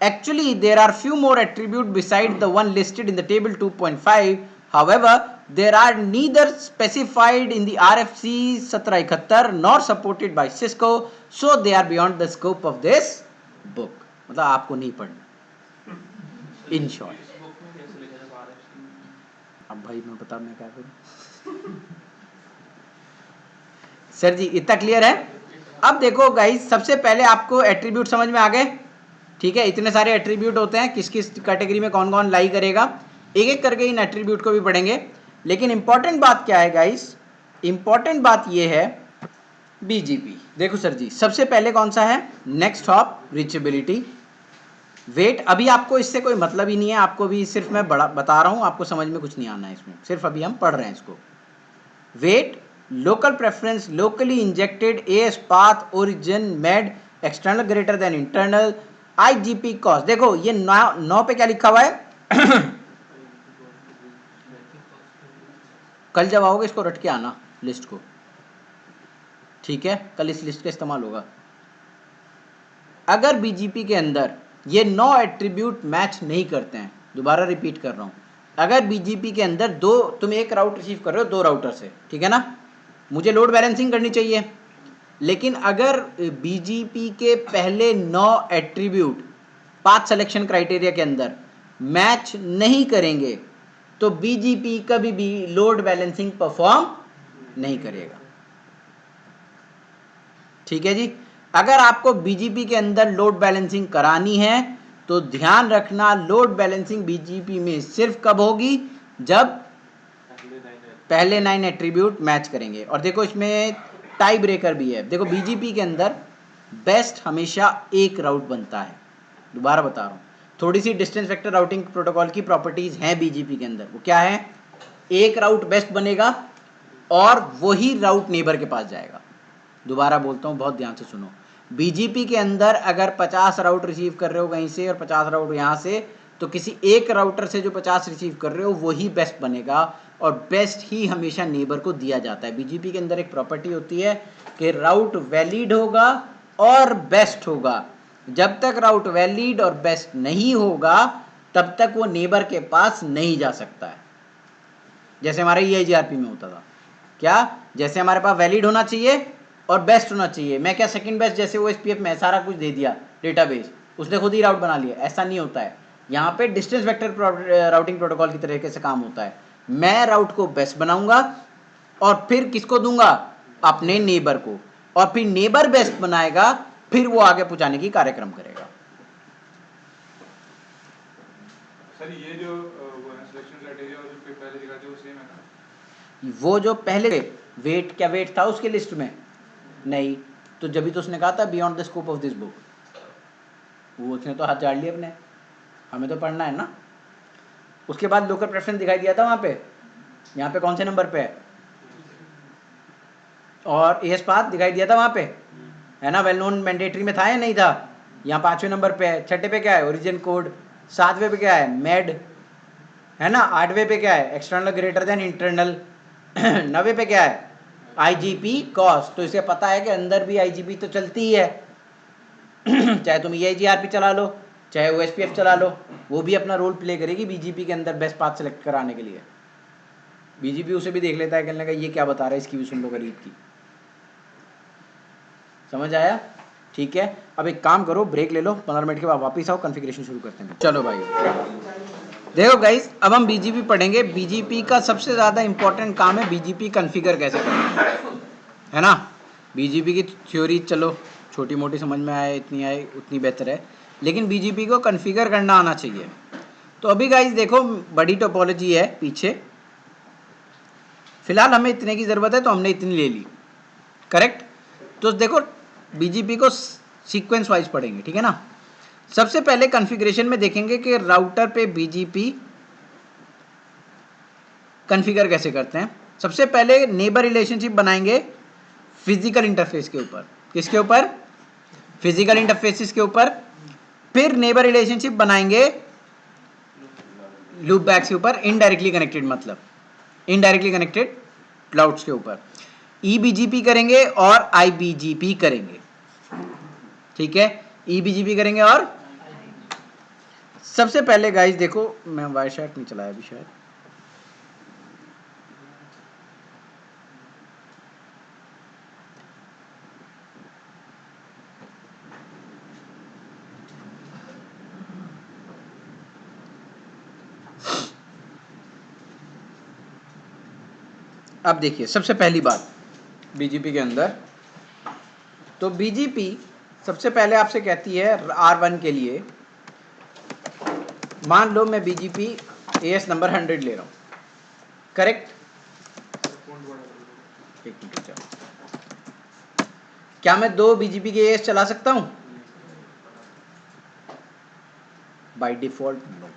A: Actually, there are few more attributes beside the one listed in the table 2.5. However, there are neither specified in the RFC 1771 nor supported by Cisco, so they are beyond the scope of this book. मतलब आपको नहीं पढ़ना, in short. अब भाई मैं बता मैं क्या करूं सर जी, इतना क्लियर है? अब देखो गाइस, सबसे पहले आपको एट्रीब्यूट समझ में आ गए, ठीक है, इतने सारे एट्रीब्यूट होते हैं, किस किस कैटेगरी में कौन कौन लाई करेगा, एक एक करके इन एट्रीब्यूट को भी पढ़ेंगे। लेकिन इंपॉर्टेंट बात क्या है गाइस, इंपॉर्टेंट बात ये है बीजीपी। देखो सर जी, सबसे पहले कौन सा है? Next hop, reachability, weight. अभी आपको इससे कोई मतलब ही नहीं है, आपको भी सिर्फ मैं बड़ा बता रहा हूं, आपको समझ में कुछ नहीं आना है इसमें, सिर्फ अभी हम पढ़ रहे हैं इसको। Weight, local preference, locally injected, AS path, origin, MED, external greater than internal, IGP cost. देखो ये 9 पे क्या लिखा हुआ है कल जब आओगे इसको रट के आना, लिस्ट को, ठीक है, कल इस लिस्ट का इस्तेमाल होगा। अगर बीजीपी के अंदर ये 9 एट्रीब्यूट मैच नहीं करते हैं, दोबारा रिपीट कर रहा हूं, अगर बीजीपी के अंदर तुम एक राउट रिसीव कर रहे हो 2 राउटर से, ठीक है ना, मुझे लोड बैलेंसिंग करनी चाहिए, लेकिन अगर बीजीपी के पहले 9 एट्रीब्यूट पाथ सिलेक्शन क्राइटेरिया के अंदर मैच नहीं करेंगे तो बीजीपी कभी भी लोड बैलेंसिंग परफॉर्म नहीं करेगा, ठीक है जी। अगर आपको बीजीपी के अंदर लोड बैलेंसिंग करानी है तो ध्यान रखना, लोड बैलेंसिंग बीजीपी में सिर्फ कब होगी? जब पहले 9 एट्रीब्यूट मैच करेंगे। और देखो इसमें टाई ब्रेकर भी है, देखो बीजीपी के अंदर बेस्ट हमेशा एक राउट बनता है, दोबारा बता रहा हूं, थोड़ी सी डिस्टेंस वेक्टर राउटिंग प्रोटोकॉल की प्रॉपर्टीज हैं बीजीपी के अंदर, वो क्या है? एक राउट बेस्ट बनेगा और वही राउट नेबर के पास जाएगा। दोबारा बोलता हूं, बहुत ध्यान से सुनो, बीजीपी के अंदर अगर 50 राउट रिसीव कर रहे हो कहीं से और 50 राउट यहां से, तो किसी एक राउटर से जो 50 रिसीव कर रहे हो वही बेस्ट बनेगा, और बेस्ट ही हमेशा नेबर को दिया जाता है। बीजीपी के अंदर एक प्रॉपर्टी होती है कि राउट वैलिड होगा और बेस्ट होगा, जब तक राउट वैलिड और बेस्ट नहीं होगा तब तक वो नेबर के पास नहीं जा सकता है। जैसे हमारे ईआईजीआरपी में होता था, क्या? जैसे हमारे पास वैलिड होना चाहिए और बेस्ट होना चाहिए, मैं क्या सेकंड बेस्ट, जैसे वो एसपीएफ में सारा कुछ दे दिया डेटाबेस, उसने खुद ही राउट बना लिया, ऐसा नहीं होता है। यहाँ पे डिस्टेंस वेक्टर राउटिंग प्रोटोकॉल की तरीके से काम होता है, मैं राउट को बेस्ट बनाऊंगा और फिर किसको दूंगा? अपने नेबर को, और फिर नेबर बेस्ट बनाएगा, फिर वो आगे पहुंचाने की कार्यक्रम करेगा।
C: सर ये जो सिलेक्शन क्राइटेरिया और जो पहले दिखा थे वो सेम है ना?
A: वो जो पहले वेट, क्या वेट था उसके लिस्ट में? नहीं, तो जब भी तो उसने कहा था beyond the scope of this book, वो उसने तो हाथ झाड़ लिए अपने, हमें तो पढ़ना है ना। उसके बाद लोकल प्रेफरेंस दिखाई दिया था वहाँ पे, यहाँ पे कौन से नंबर पे है, और एएस पाथ दिखाई दिया था वहाँ पे, है ना। वेल नोन मैंडेटरी में था या नहीं था, यहाँ 5वें नंबर पे है। 6ठे पे क्या है, ओरिजिन कोड। 7वें पे क्या है, मेड, है ना। 8वें पे क्या है, एक्सटर्नल ग्रेटर देन इंटरनल। 9वें पे क्या है, आईजीपी कॉस्ट। तो इसे पता है कि अंदर भी आईजीपी तो चलती ही है। चाहे तुम EIGRP चला लो, चाहे OSPF चला लो, वो भी अपना रोल प्ले करेगी बीजीपी के अंदर बेस्ट पाथ सेलेक्ट कराने के लिए। बीजीपी उसे भी देख लेता है, कहने का ये क्या बता रहा है, इसकी भी सुन लो गरीब की। समझ आया, ठीक है। अब एक काम करो, ब्रेक ले लो, 15 मिनट के बाद वापस आओ, कॉन्फ़िगरेशन शुरू करते हैं। चलो भाई, देखो गाइस, अब हम बीजीपी पढ़ेंगे। बीजीपी का सबसे ज़्यादा इंपॉर्टेंट काम है बीजीपी कॉन्फ़िगर कैसे करना है ना। बीजीपी की थ्योरी चलो छोटी मोटी समझ में आए, इतनी आए उतनी बेहतर है, लेकिन बीजीपी को कॉन्फ़िगर करना आना चाहिए। तो अभी गाइस देखो, बड़ी टोपोलॉजी है पीछे, फिलहाल हमें इतने की ज़रूरत है तो हमने इतनी ले ली, करेक्ट। तो देखो बीजीपी को सीक्वेंस वाइज पढ़ेंगे, ठीक है ना। सबसे पहले कॉन्फ़िगरेशन में देखेंगे कि राउटर पे बीजीपी कॉन्फ़िगर कैसे करते हैं। सबसे पहले नेबर रिलेशनशिप बनाएंगे फिजिकल इंटरफेस के ऊपर। किसके ऊपर, फिजिकल इंटरफेसिस के ऊपर। फिर नेबर रिलेशनशिप बनाएंगे लूप बैक्स के ऊपर, इनडायरेक्टली कनेक्टेड, मतलब इनडायरेक्टली कनेक्टेड क्लाउड्स के ऊपर। EBGP करेंगे और IBGP करेंगे, ठीक है। EBGP करेंगे और सबसे पहले गाइस देखो, मैं वायर शॉट नहीं चलाया अभी शायद, अब देखिए सबसे पहली बात बीजीपी के अंदर, तो बीजीपी सबसे पहले आपसे कहती है R1 के लिए, मान लो मैं बीजीपी AS नंबर 100 ले रहा हूँ, करेक्ट। एक मिनट चलो, क्या मैं 2 बीजीपी के AS चला सकता हूँ बाय डिफॉल्ट? नो।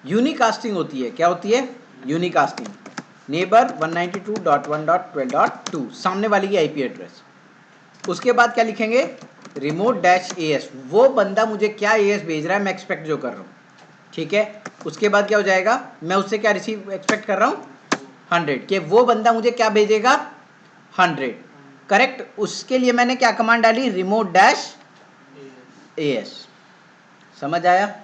A: यूनिकास्टिंग होती है, क्या होती है, यूनिकास्टिंग। नेबर 192.1.12.2 सामने वाली की आईपी एड्रेस। उसके बाद क्या लिखेंगे, रिमोट डैश AS, वो बंदा मुझे क्या AS भेज रहा है, मैं एक्सपेक्ट जो कर रहा हूँ, ठीक है। उसके बाद क्या हो जाएगा, मैं उससे क्या रिसीव एक्सपेक्ट कर रहा हूँ 100, कि वो बंदा मुझे क्या भेजेगा 100, करेक्ट। उसके लिए मैंने क्या कमांड डाली, रिमोट डैश AS। समझ आया,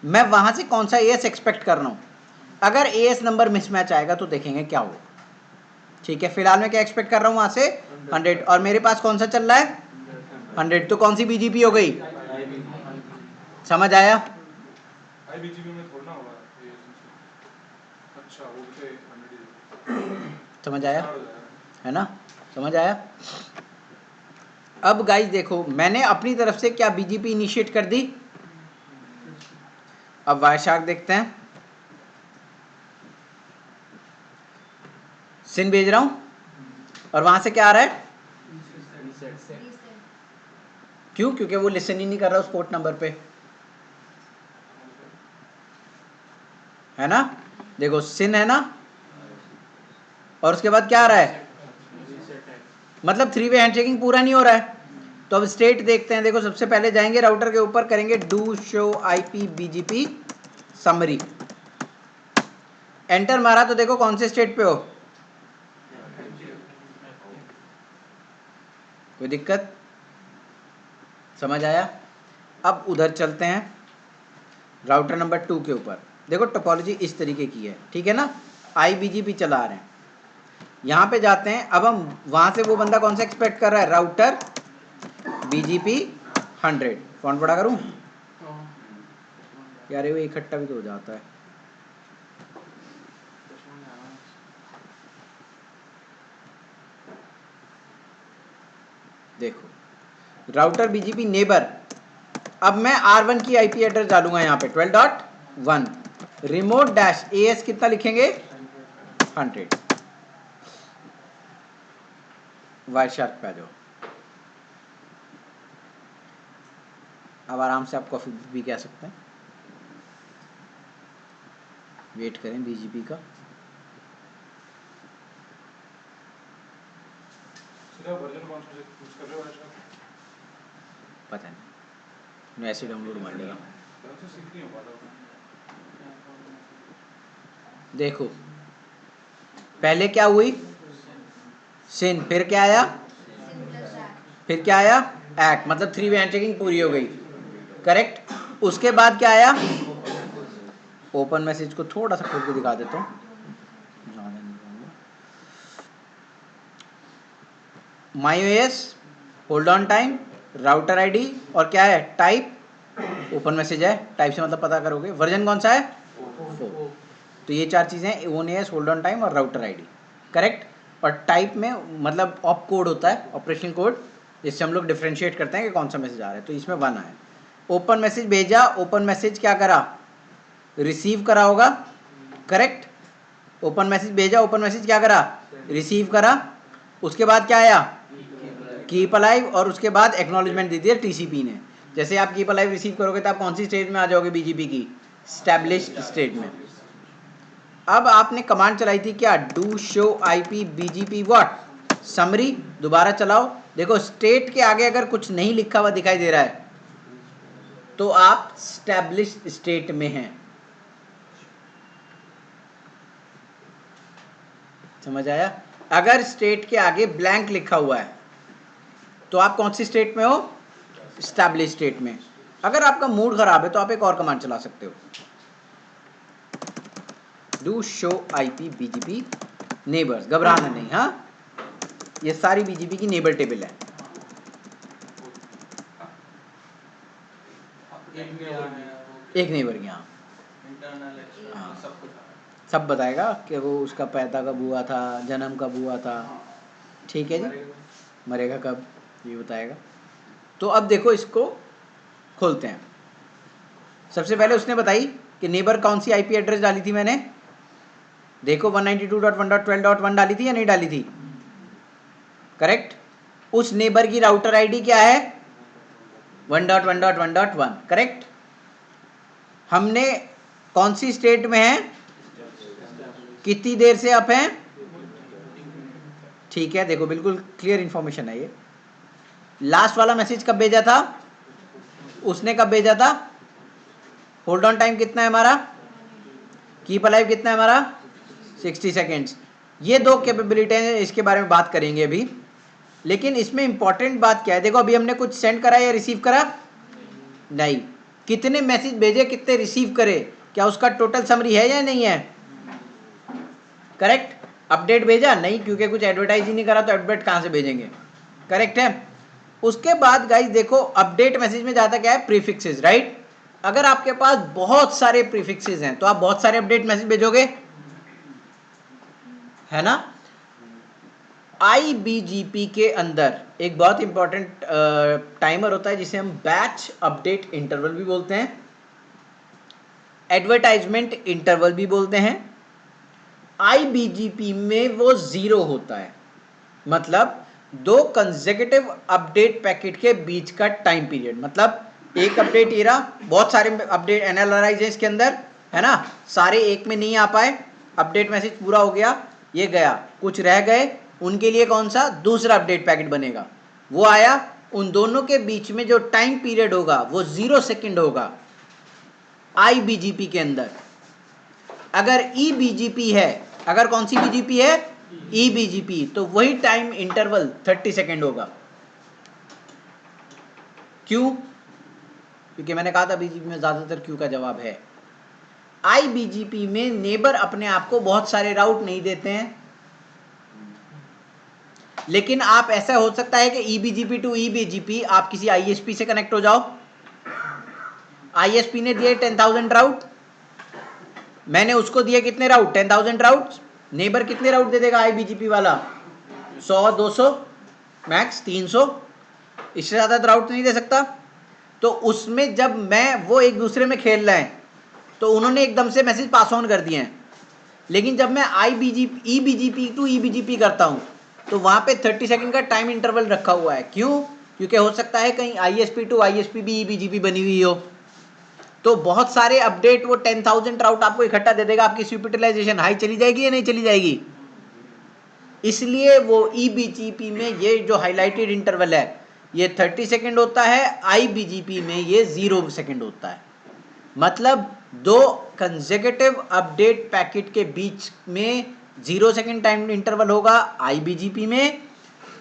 A: मैं वहां से कौन सा AS एक्सपेक्ट कर रहा हूं। अगर AS नंबर मिसमैच आएगा तो देखेंगे क्या होगा, ठीक है। फिलहाल मैं क्या एक्सपेक्ट कर रहा हूं वहां से 100, और मेरे पास कौन सा चल रहा है 100, तो कौन सी बीजीपी हो गई, समझ आया।
C: IBGP में थोड़ा ना होगा ये सिस्टम। अच्छा वो तो 100
A: समझ आया,
C: स्टार्ट हो जाएगा।
A: है ना, समझ आया। अब गाइस देखो, मैंने अपनी तरफ से क्या बीजीपी इनिशिएट कर दी। अब वायरशार्क देखते हैं, सिन भेज रहा हूं और वहां से क्या आ रहा है, क्यों, क्योंकि वो लिसन ही नहीं कर रहा उस पोर्ट नंबर पे, है ना। देखो सिन है ना, और उसके बाद क्या आ रहा है, मतलब 3 वे हैंडशेकिंग पूरा नहीं हो रहा है। तो अब स्टेट देखते हैं, देखो सबसे पहले जाएंगे राउटर के ऊपर, करेंगे do show IP BGP summary, enter मारा तो देखो कौन से स्टेट पे हो, कोई दिक्कत, समझ आया। अब उधर चलते हैं राउटर नंबर 2 के ऊपर, देखो टोपोलॉजी इस तरीके की है, ठीक है ना। IBGP चला रहे हैं, यहाँ पे जाते हैं। अब हम वहाँ से वो बंदा कौन सा एक्सपेक्ट कर रहा है, राउटर BGP 100, फॉन्ट बड़ा करूँ यार, वो इकट्ठा भी तो हो जाता है। देखो राउटर बीजीपी नेबर, अब मैं R1 की आईपी एड्रेस डालूंगा यहाँ पे 12.1, रिमोट डैश AS कितना लिखेंगे 100। वायरशार्क पे आ जाओ, अब आराम से आप कॉफी भी कह सकते हैं। वेट करें बीजीपी का।
C: सीधा वर्जन कौन सा यूज कर रहे हो आज?
A: पता नहीं, मैं ऐसे डाउनलोड मार लेगा।
C: ढंग से सीख नहीं हो पाता।
A: देखो पहले क्या हुई सिन, फिर क्या आया, फिर क्या आया एक्ट, मतलब 3 वे हैंडशेकिंग पूरी हो गई, करेक्ट। उसके बाद क्या आया ओपन मैसेज को थोड़ा सा खोल के दिखा देता हूँ, MyOS, hold on time, router ID और क्या है टाइप, ओपन मैसेज है, टाइप से मतलब पता करोगे वर्जन कौन सा है 4। तो ये 4 चीज़ें ONAS, होल्ड ऑन टाइम और राउटर आईडी, करेक्ट। और टाइप में मतलब ऑप कोड होता है, ऑपरेशन कोड, जिससे हम लोग डिफ्रेंशिएट करते हैं कि कौन सा मैसेज आ रहा है। तो इसमें 1 आया, ओपन मैसेज भेजा, ओपन मैसेज क्या करा रिसीव करा होगा, करेक्ट। ओपन मैसेज भेजा, ओपन मैसेज क्या करा रिसीव करा। उसके बाद क्या आया कीप अलाइव, और उसके बाद एक्नॉलेजमेंट दी थी TCP ने। जैसे आप कीप अलाइव रिसीव करोगे तो आप कौन सी स्टेज में आ जाओगे बीजीपी की, स्टैब्लिश्ड स्टेट में। अब आपने कमांड चलाई थी क्या do show IP BGP what summary, दोबारा चलाओ। देखो स्टेट के आगे अगर कुछ नहीं लिखा हुआ दिखाई दे रहा है तो आप स्टैब्लिश्ड स्टेट में हैं, समझ आया। अगर स्टेट के आगे ब्लैंक लिखा हुआ है तो आप कौन सी स्टेट में हो, स्टैब्लिश्ड स्टेट में। अगर आपका मूड खराब है तो आप एक और कमांड चला सकते हो, do show IP BGP neighbours, घबराना नहीं, हाँ ये सारी बीजीपी की नेबर टेबल है। एक नेबर की, हाँ सब बताएगा कि वो उसका पैदा कब हुआ था, जन्म कब हुआ था, ठीक है जी, मरेगा कब ये बताएगा। तो अब देखो इसको खोलते हैं। सबसे पहले उसने बताई कि नेबर कौन सी आईपी एड्रेस डाली थी मैंने, देखो 192.1.12.1 डाली थी या नहीं डाली थी, करेक्ट। उस नेबर की राउटर आईडी क्या है 1.1.1.1, करेक्ट। हमने कौन सी स्टेट में है, कितनी देर से अप हैं, ठीक है। देखो बिल्कुल क्लियर इंफॉर्मेशन है ये। लास्ट वाला मैसेज कब भेजा था, उसने कब भेजा था, होल्ड ऑन टाइम कितना है हमारा, कीप अलाइव कितना है हमारा 60 सेकेंड्स। ये 2 कैपेबिलिटी हैं, इसके बारे में बात करेंगे अभी। लेकिन इसमें इंपॉर्टेंट बात क्या है, देखो अभी हमने कुछ सेंड करा या रिसीव करा, नहीं। कितने मैसेज भेजे, कितने रिसीव करे, क्या उसका टोटल समरी है या नहीं है, करेक्ट। अपडेट भेजा नहीं, क्योंकि कुछ एडवर्टाइज ही नहीं करा तो अपडेट कहां से भेजेंगे, करेक्ट है। उसके बाद गाइस देखो अपडेट मैसेज में जाता क्या है प्रीफिक्सेस, राइट। अगर आपके पास बहुत सारे प्रीफिक्सेस हैं तो आप बहुत सारे अपडेट मैसेज भेजोगे, है ना। IBGP के अंदर एक बहुत इंपॉर्टेंट टाइमर होता है जिसे हम बैच अपडेट इंटरवल भी बोलते हैं, एडवर्टाइजमेंट इंटरवल भी बोलते हैं। IBGP में वो 0 होता है, मतलब 2 कंसेक्यूटिव अपडेट पैकेट के बीच का टाइम पीरियड। मतलब एक अपडेट ये रहा, बहुत सारे अपडेट एनालाइज है इसके अंदर, है ना, सारे एक में नहीं आ पाए, अपडेट मैसेज पूरा हो गया, ये गया, कुछ रह गए, उनके लिए कौन सा दूसरा अपडेट पैकेट बनेगा, वो आया। उन दोनों के बीच में जो टाइम पीरियड होगा वो 0 सेकेंड होगा IBGP के अंदर। अगर EBGP है, अगर कौन सी BGP है EBGP, तो वही टाइम इंटरवल 30 सेकेंड होगा। क्यों, क्योंकि मैंने कहा था BGP में ज्यादातर क्यों का जवाब है। IBGP में नेबर अपने आप को बहुत सारे राउट नहीं देते हैं, लेकिन आप ऐसा हो सकता है कि EBGP टू EBGP आप किसी ISP से कनेक्ट हो जाओ, ISP ने दिए 10,000 राउट, मैंने उसको दिए कितने राउट 10,000 राउट, नेबर कितने राउट दे देगा IBGP वाला 100 200 मैक्स 300, इससे ज़्यादा तो राउट नहीं दे सकता। तो उसमें जब मैं वो एक दूसरे में खेल रहे हैं तो उन्होंने एकदम से मैसेज पास ऑन कर दिए हैं, लेकिन जब मैं EBGP टू EBGP करता हूं तो वहां पे 30 सेकंड का टाइम इंटरवल रखा हुआ है। क्यों? क्योंकि हो सकता है कहीं ISP टू ISP भी EBGP बनी हुई हो, तो बहुत सारे अपडेट वो 10,000 राउट आपको इकट्ठा दे देगा, आपकी स्विप यूटिलाइजेशन हाई चली जाएगी या नहीं चली जाएगी। इसलिए वो EBGP में ये जो हाईलाइटेड इंटरवल है ये 30 सेकंड होता है, IBGP में ये 0 सेकंड होता है। मतलब दो कंसेक्यूटिव अपडेट पैकेट के बीच में 0 सेकंड टाइम इंटरवल होगा IBGP में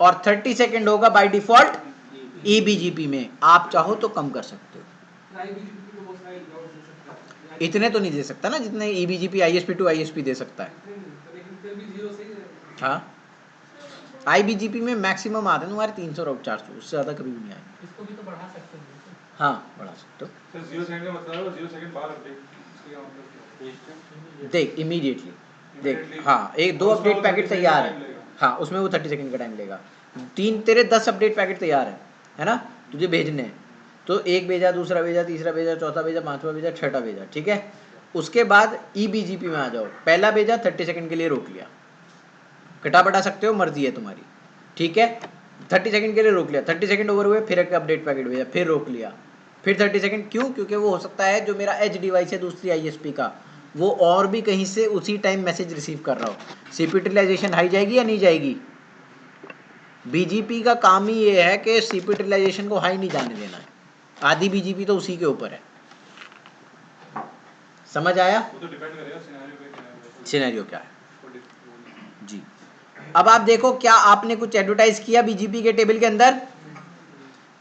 A: और 30 सेकंड होगा बाय डिफॉल्ट EBGP में। आप चाहो तो कम कर सकते हो, इतने तो नहीं दे सकता ना जितने EBGP ISP टू ISP दे सकता है। हाँ, IBGP में मैक्सिमम आते हैं तुम्हारे 300 राउट 400, उससे ज़्यादा कभी भी नहीं आएंगे।
D: इसको भी तो बढ़ा सकते हैं।
A: हाँ बढ़ा सकते हो।
C: सर 0 सेकंड का मतलब है वो 0 सेकंड बाद अपडेट, इसका क्या मतलब क्या है?
A: देख इमीडिएटली देख,
C: Immediately?
A: हाँ एक दो
C: और उसमें
A: अपडेट
C: वो
A: पैकेट
C: 30
A: तैयार
C: सेकंड
A: है,
C: टाइम
A: हाँ उसमें वो 30 सेकंड का टाइम लेगा। तेरे 10 अपडेट पैकेट तैयार है ना, तुझे भेजने हैं, तो एक भेजा, दूसरा भेजा, तीसरा भेजा, चौथा भेजा, पांचवा भेजा, छठा भेजा, ठीक है। उसके बाद EBGP में आ जाओ, पहला भेजा 30 सेकंड के लिए रोक लिया, कटा बटा सकते हो, मर्जी है तुम्हारी, ठीक है। 30 सेकंड के लिए रोक लिया, 30 सेकंड ओवर हुए, फिर एक अपडेट पैकेट भेजा, फिर रोक लिया, फिर 30 सेकंड। क्यों? क्योंकि वो हो सकता है जो मेरा एज डिवाइस है दूसरी ISP का, वो और भी कहीं से उसी टाइम मैसेज रिसीव कर रहा हो। सीपी यूटिलाइजेशन हाई जाएगी या नहीं जाएगी? BGP का काम ही ये है कि सीपी यूटिलाइजेशन को हाई नहीं जाने देना है, आधी BGP तो उसी के ऊपर है। समझ आया?
C: वो तो डिपेंड करेगा सिनेरियो पे क्या है।
A: सिनेरियो क्या है जी। अब आप देखो, क्या आपने कुछ एडवर्टाइज किया BGP के टेबल के अंदर?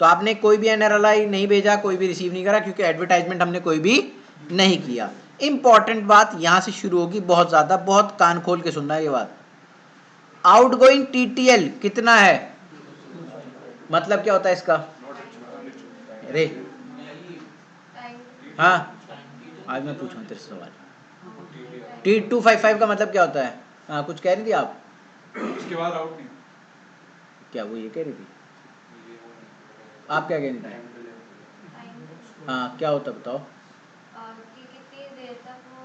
A: तो आपने कोई भी NRLI नहीं भेजा, कोई भी रिसीव नहीं करा, क्योंकि एडवर्टाइजमेंट हमने कोई भी नहीं किया। इंपॉर्टेंट बात यहां से शुरू होगी, बहुत ज्यादा, बहुत कान खोल के सुनना ये बात। आउटगोइंग TTL कितना है? मतलब क्या होता है इसका? अरे हाँ, आज मैं पूछूं तेरे से सवाल। T255 का मतलब क्या होता है? हाँ कुछ कह रही थी आप?
C: उसके बाद आउट नहीं,
A: क्या वो ये कह रही थी?
C: ये वो नहीं।
A: आप क्या कह रही थी? हाँ क्या होता है बताओ?
E: कि कितनी देर तक वो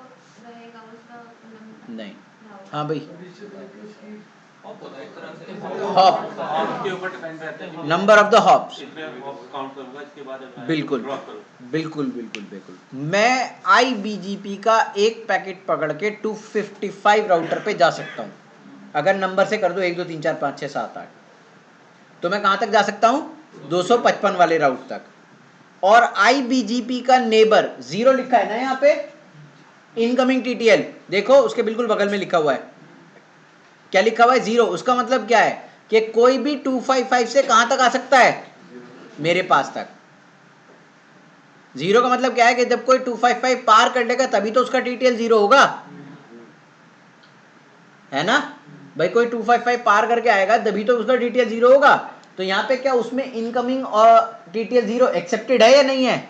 E: रहेगा उसका
A: नहीं, हाँ भाई,
B: हॉप
A: हॉप,
B: के ऊपर डिपेंड रहता है।
A: Number of the hops.
B: इतने हॉप काउंट करूंगा, इसके बाद
A: बिल्कुल
B: ड्रॉप करो।
A: बिल्कुल बिल्कुल बिल्कुल। मैं IBGP का एक पैकेट पकड़ के 255 राउटर पे जा सकता हूँ, अगर नंबर से कर दो 1 2 3 4 5 6 7 8, तो मैं कहाँ तक जा सकता हूँ? 255 वाले राउट तक। और IBGP का नेबर 0 लिखा है ना यहाँ पे, इनकमिंग TTL देखो उसके बिल्कुल बगल में लिखा हुआ है, क्या लिखा हुआ है? 0। उसका मतलब क्या है कि कोई भी 255 से कहां तक आ सकता है? मेरे पास तक। 0 का मतलब क्या है कि जब कोई 255 पार कर लेगा तभी तो उसका TTL 0 होगा, है ना भाई? कोई 255 पार करके आएगा तभी तो उसका TTL 0 होगा। तो यहाँ पे क्या उसमें इनकमिंग और TTL 0 एक्सेप्टेड है या नहीं है?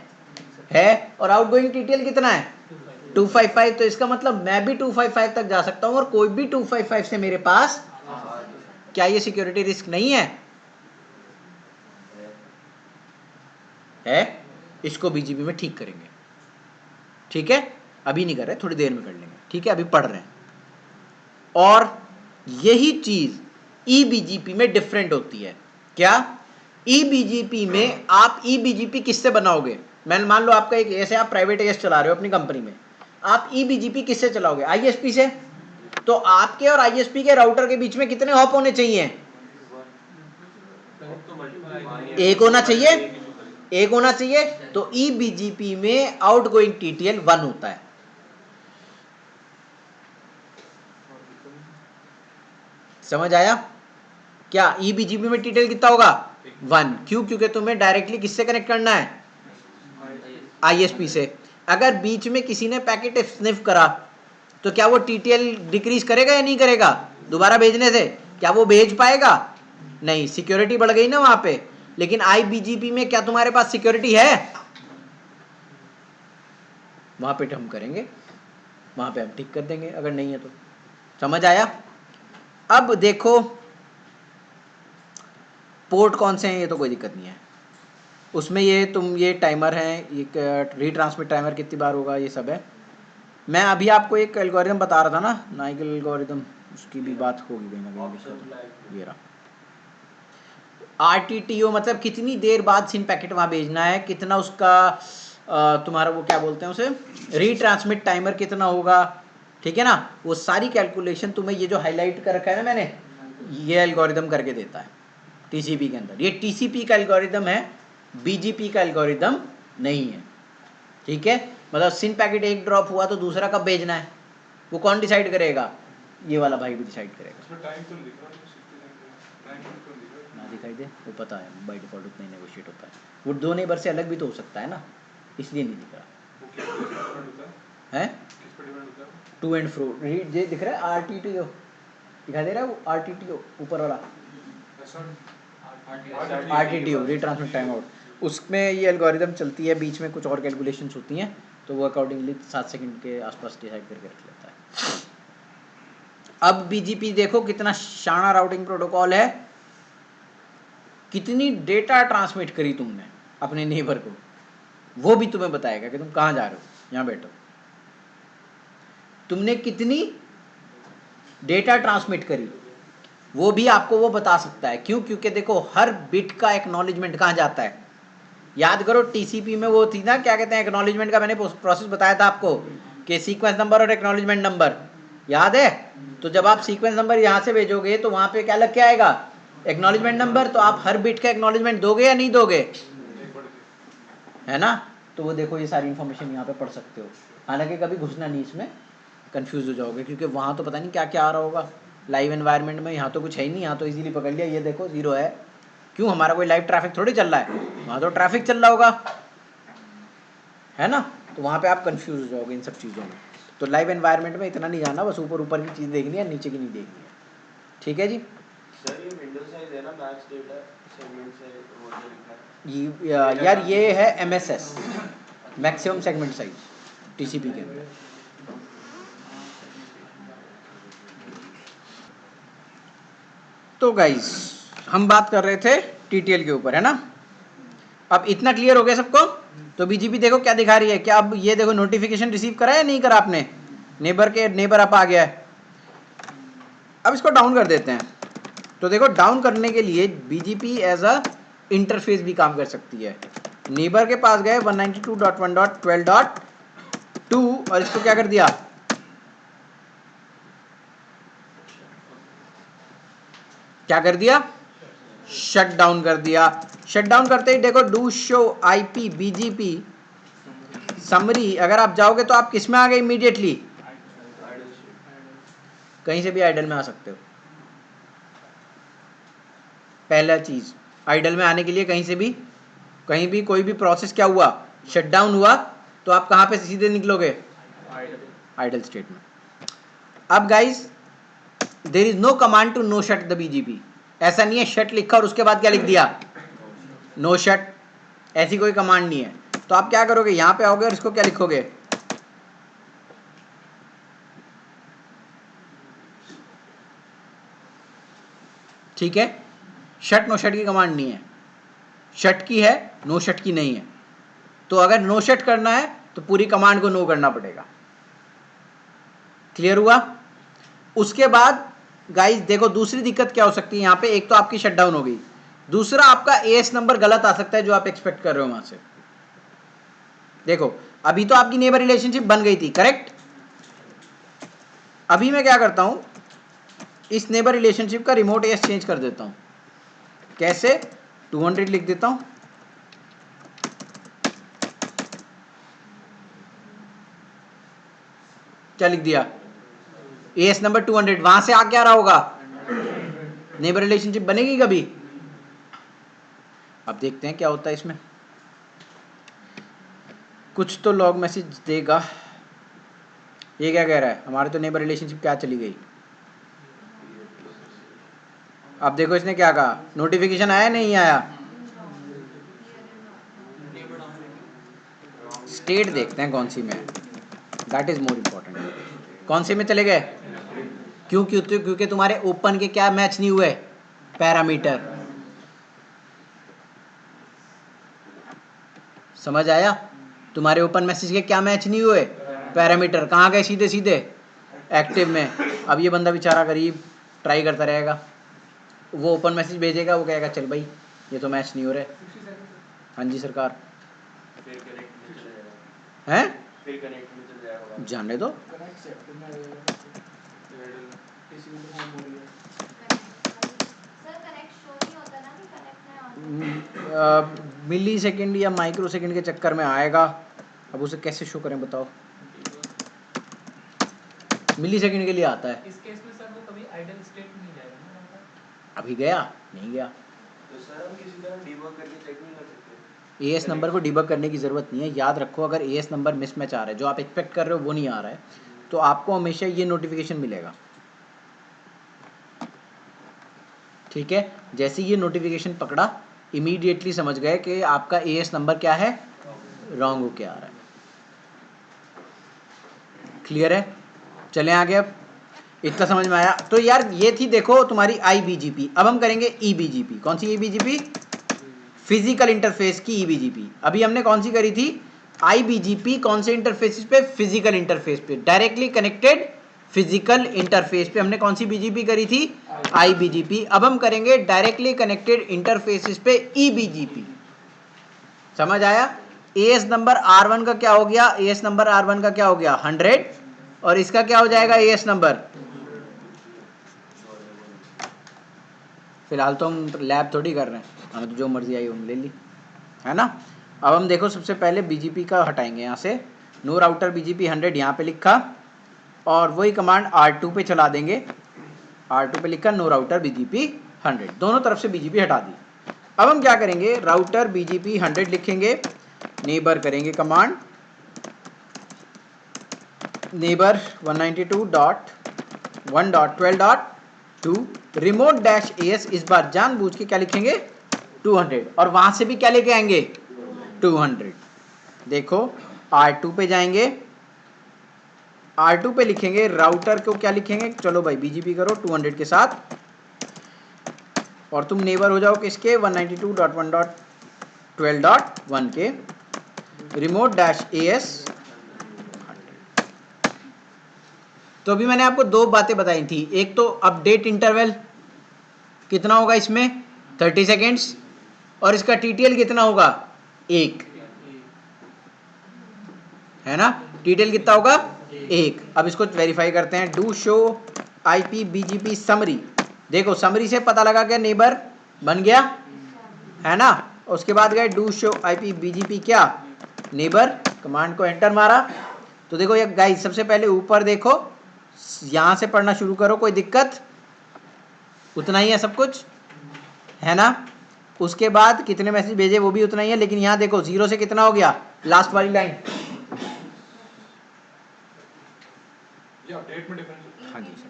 A: है। और आउटगोइंग TTL कितना है? 255। तो इसका मतलब मैं भी 255 तक जा सकता हूं और कोई भी 255 से मेरे पास, क्या ये सिक्योरिटी रिस्क नहीं है? है। इसको BGP में ठीक करेंगे, ठीक है। अभी नहीं कर रहे, थोड़ी देर में कर लेंगे, ठीक है, अभी पढ़ रहे हैं। और यही चीज EBGP में डिफरेंट होती है। क्या? EBGP में आप EBGP किससे बनाओगे? मैं मान लो आपका एक ऐसे आप प्राइवेट AS चला रहे हो अपनी कंपनी में, आप EBGP किससे चलाओगे? ISP से। तो आपके और ISP के राउटर के बीच में कितने हॉप होने चाहिए? एक होना चाहिए, एक होना चाहिए। तो EBGP में आउटगोइंग TTL 1 होता है। समझ आया? क्या EBGP में TTL कितना होगा? 1। क्यों? क्योंकि तुम्हें डायरेक्टली किससे कनेक्ट करना है? ISP से। अगर बीच में किसी ने पैकेट स्निफ करा तो क्या वो TTL डिक्रीज करेगा या नहीं करेगा? दोबारा भेजने से क्या वो भेज पाएगा? नहीं, सिक्योरिटी बढ़ गई ना वहां पे। लेकिन IBGP में क्या तुम्हारे पास सिक्योरिटी है? वहां पे हम करेंगे, वहां पे हम ठीक कर देंगे अगर नहीं है तो। समझ आया? अब देखो पोर्ट कौन से हैं ये तो कोई दिक्कत नहीं है, उसमें ये तुम ये टाइमर है, ये रीट्रांसमिट टाइमर कितनी बार होगा, ये सब है। मैं अभी आपको एक एल्गोरिदम बता रहा था ना, नाइगल एल्गोरिदम, उसकी भी बात होगी कहीं ना कहीं लिखा था। ये रहा RTTO, मतलब कितनी देर बाद सिन पैकेट वहाँ भेजना है, कितना उसका तुम्हारा वो क्या बोलते हैं उसे, रीट्रांसमिट टाइमर कितना होगा, ठीक है ना। वो सारी कैलकुलेशन तुम्हें ये जो हाईलाइट कर रखा है ना मैंने, ये एल्गोरिदम करके देता है TCP के अंदर। ये TCP का एल्गोरिदम है, BGP का एल्गोरिदम नहीं है, ठीक है। मतलब सिन पैकेट एक ड्रॉप हुआ तो दूसरा कब भेजना है, वो कौन डिसाइड करेगा, ये वाला भाई भी डिसाइड करेगा।
C: इसमें टाइम तो लिख रहा है, टाइम तो लिख रहा है
A: ना दिखाई दे, वो पता है बाई डिफॉल्ट उतना ही नेगोशिएट होता है। वो दो नेबर से अलग भी तो हो सकता है ना, इसलिए नहीं दिख रहा
C: वो किस पे डिपेंड होता है,
A: है।
C: किस पे डिपेंड होता है?
A: टू एंड फ्रो रीड ये दिख रहा है, RTTO दिखाई दे रहा है, वो RTTO ऊपर वाला
C: ऐसा
A: RTTO रीट्रांसमिट टाइम आउट, उसमें ये एल्गोरिदम चलती है, बीच में कुछ और कैलकुलेशंस होती हैं, तो वो अकॉर्डिंगली 7 सेकंड के आसपास डिसाइड करके रख लेता है। अब BGP देखो कितना शाना राउटिंग प्रोटोकॉल है, कितनी डेटा ट्रांसमिट करी तुमने अपने नेबर को, वो भी तुम्हें बताएगा कि तुम कहाँ जा रहे हो, यहाँ बैठो, तुमने कितनी डेटा ट्रांसमिट करी वो भी आपको वो बता सकता है। क्यों? क्योंकि देखो हर बिट का एक्नॉलेजमेंट कहाँ जाता है, याद करो TCP में वो थी ना, क्या कहते हैं एक्नॉलेजमेंट का, मैंने प्रोसेस बताया था आपको कि सीक्वेंस नंबर और एक्नॉलेजमेंट नंबर, याद है। तो जब आप सीक्वेंस नंबर यहाँ से भेजोगे तो वहाँ पे क्या लग के आएगा, एक्नॉलेजमेंट नंबर, तो आप हर बिट का एक्नॉलेजमेंट दोगे या नहीं दोगे, है ना। तो वो देखो ये सारी इन्फॉर्मेशन यहाँ पे पढ़ सकते हो, हालांकि कभी घुसना नहीं इसमें, कंफ्यूज हो जाओगे, क्योंकि वहाँ तो पता नहीं क्या क्या आ रहा होगा लाइव एनवायरनमेंट में, यहाँ तो कुछ है ही नहीं, यहाँ तो इजीली पकड़ लिया, ये देखो 0 है। क्यों? हमारा कोई लाइव ट्रैफिक थोड़ी चल रहा है, वहाँ तो ट्रैफिक चल रहा होगा, है ना। तो वहाँ पे आप कंफ्यूज हो जाओगे इन सब चीज़ों में। तो लाइव एनवायरनमेंट में इतना नहीं जाना, बस ऊपर ऊपर की चीज़ देखनी है, नीचे की नहीं देखनी है, ठीक है जी।
F: सर ये विंडो साइज है ना, मैच डेटा सेगमेंट से वो जो लिखा है,
A: यार ये है MSS, maximum segment size TCP के अंदर। तो गाइस हम बात कर रहे थे TTL के ऊपर, है ना। अब इतना क्लियर हो गया सबको। तो BGP देखो क्या दिखा रही है, क्या अब ये देखो नोटिफिकेशन रिसीव करा या नहीं करा आपने, नेबर अप आ गया है। अब इसको डाउन कर देते हैं। तो देखो डाउन करने के लिए BGP एज अ इंटरफेस भी काम कर सकती है। नेबर के पास गए 192.1.12.2 और इसको क्या कर दिया, क्या कर दिया, शट डाउन कर दिया। शट डाउन करते ही देखो do show IP BGP summary, अगर आप जाओगे तो आप किस में आ गए इमीडिएटली, कहीं से भी आइडल में आ सकते हो। पहला चीज आइडल में आने के लिए कहीं से भी, कहीं भी कोई भी प्रोसेस क्या हुआ, शट डाउन हुआ, तो आप कहां पे सीधे निकलोगे, आइडल स्टेट में। अब guys there is no command to no shut the BGP, ऐसा नहीं है शट लिखा और उसके बाद क्या लिख दिया, नो शट, ऐसी कोई कमांड नहीं है। तो आप क्या करोगे, यहां पे आओगे और इसको क्या लिखोगे, ठीक है। शट नो शट की कमांड नहीं है, शट की है, नो शट की नहीं है। तो अगर नो शट करना है तो पूरी कमांड को नो करना पड़ेगा। क्लियर हुआ? उसके बाद गाइस देखो दूसरी दिक्कत क्या हो सकती है, यहां पे एक तो आपकी शट डाउन हो गई, दूसरा आपका AS नंबर गलत आ सकता है जो आप एक्सपेक्ट कर रहे हो वहां से। देखो अभी तो आपकी नेबर रिलेशनशिप बन गई थी, करेक्ट। अभी मैं क्या करता हूं, इस नेबर रिलेशनशिप का रिमोट AS चेंज कर देता हूं। कैसे, 200 लिख देता हूं, क्या लिख दिया, AS नंबर 200, वहां से आ क्या रहा होगा, नेबर रिलेशनशिप बनेगी कभी। अब देखते हैं क्या होता है इसमें, कुछ तो लॉग मैसेज देगा। ये क्या कह रहा है, हमारे तो नेबर रिलेशनशिप क्या चली गई। अब देखो इसने क्या कहा, नोटिफिकेशन आया नहीं आया, स्टेट देखते हैं कौन सी में है, दैट इज मोर इम्पोर्टेंट। कौन सी में चले गए, क्यों क्यों, क्योंकि तुम्हारे ओपन के क्या मैच नहीं हुए, पैरामीटर। समझ आया? तुम्हारे ओपन मैसेज के क्या मैच नहीं हुए? पैरामीटर कहाँ गए? सीधे सीधे एक्टिव में। अब ये बंदा बेचारा गरीब ट्राई करता रहेगा, वो ओपन मैसेज भेजेगा, वो कहेगा चल भाई ये तो मैच नहीं हो रहे। हाँ जी सरकार।
F: फिर कनेक्ट में चला जाएगा।
A: हैं?
F: फिर कनेक्ट में चला जाएगा।
A: जाने दो।
B: कनेक्ट से फिर मैं किसी को फोन बोल दिया
E: सर कनेक्ट शो नहीं होता ना कि कनेक्ट में ऑन
A: मिली सेकेंड या माइक्रो सेकेंड के चक्कर में आएगा। अब उसे कैसे शो करें बताओ? मिली सेकेंड के लिए आता है।
D: इस केस में सर वो कभी आइडल स्टेट में नहीं जाएगा ना मतलब?
A: अभी गया नहीं गया।
F: तो सर हम किसी तरह डिबग करके चेक नहीं कर सकते?
A: एएस नंबर को डिबग करने की ज़रूरत नहीं है। याद रखो, अगर एएस नंबर मिसमैच आ रहा है, जो आप एक्सपेक्ट कर रहे हो वो नहीं आ रहा है, तो आपको हमेशा ये नोटिफिकेशन मिलेगा। ठीक है, जैसे ये नोटिफिकेशन पकड़ा, इमीडिएटली समझ गए कि आपका एएस नंबर क्या है, रॉन्ग होके आ रहा है। क्लियर है? चलें आगे। अब इतना समझ में आया? तो यार ये थी देखो तुम्हारी IBGP। अब हम करेंगे EBGP। कौन सी EBGP? फिजिकल इंटरफेस की EBGP। अभी हमने कौन सी करी थी? IBGP। कौन से इंटरफेस पे? फिजिकल इंटरफेस पे, डायरेक्टली कनेक्टेड फिजिकल इंटरफेस पे हमने कौन सी BGP करी थी? IBGP। अब हम करेंगे डायरेक्टली कनेक्टेड इंटरफेसेस पे EBGP। समझ आया? AS नंबर R1 का क्या हो गया? AS नंबर R1 का क्या हो गया? 100। और इसका क्या हो जाएगा AS नंबर? फिलहाल तो हम लैब थोड़ी कर रहे हैं, हमें तो जो मर्जी आई हम ले ली, है ना? अब हम देखो सबसे पहले BGP का हटाएंगे यहाँ से। नो राउटर BGP 100 यहाँ पे लिखा, और वही कमांड R2 पे चला देंगे। R2 पे लिखा नो राउटर BGP 100, दोनों तरफ से BGP हटा दी। अब हम क्या करेंगे? राउटर BGP 100 लिखेंगे, नेबर करेंगे command, neighbour 192.1.12.2 remote dash AS। इस बार जानबूझ के क्या लिखेंगे? 200, और वहां से भी क्या लेके आएंगे? 200। देखो R2 पे जाएंगे, R2 पे लिखेंगे राउटर को क्या लिखेंगे? चलो भाई BGP करो 200 के साथ, और तुम नेबर हो जाओ किसके? 192.1.12.1 के। Remote dash AS। तो अभी मैंने आपको दो बातें बताई थी। एक तो अपडेट इंटरवल कितना होगा इसमें? 30 सेकेंड्स, और इसका TTL कितना होगा? 1, है ना? TTL कितना होगा? 1। अब इसको वेरीफाई करते हैं। Do show IP BGP summary. देखो समरी से पता लगा क्या? नेबर बन गया, है ना? उसके बाद गए डू शो IP BGP क्या? नेबर। कमांड को एंटर मारा। तो देखो ये गाइस, सबसे पहले ऊपर देखो, यहां से पढ़ना शुरू करो, कोई दिक्कत? उतना ही है सब कुछ, है ना? उसके बाद कितने मैसेज भेजे वो भी उतना ही है, लेकिन यहां देखो 0 से कितना हो गया? लास्ट वाली लाइन।
C: ये अपडेट में डिफरेंस।
A: हाँ जी सर,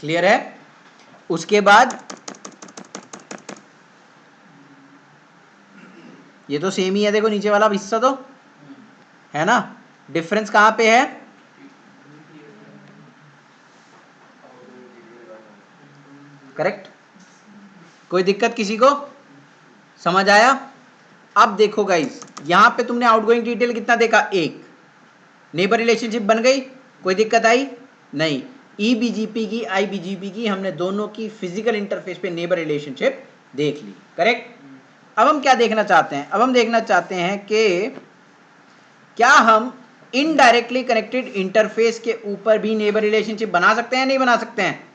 A: क्लियर है? उसके बाद ये तो सेम ही है, देखो नीचे वाला हिस्सा तो, है ना? डिफरेंस कहां पे है? करेक्ट। कोई दिक्कत किसी को? समझ आया? अब देखो गाइस, यहां पे तुमने आउटगोइंग डिटेल कितना देखा? 1। नेबर रिलेशनशिप बन गई, कोई दिक्कत आई? नहीं। EBGP की IBGP की हमने दोनों की फिजिकल इंटरफेस पे नेबर रिलेशनशिप देख ली, करेक्ट। अब हम क्या देखना चाहते हैं? अब हम देखना चाहते हैं कि क्या हम इनडायरेक्टली कनेक्टेड इंटरफेस के ऊपर भी नेबर रिलेशनशिप बना सकते हैं, नहीं बना सकते हैं?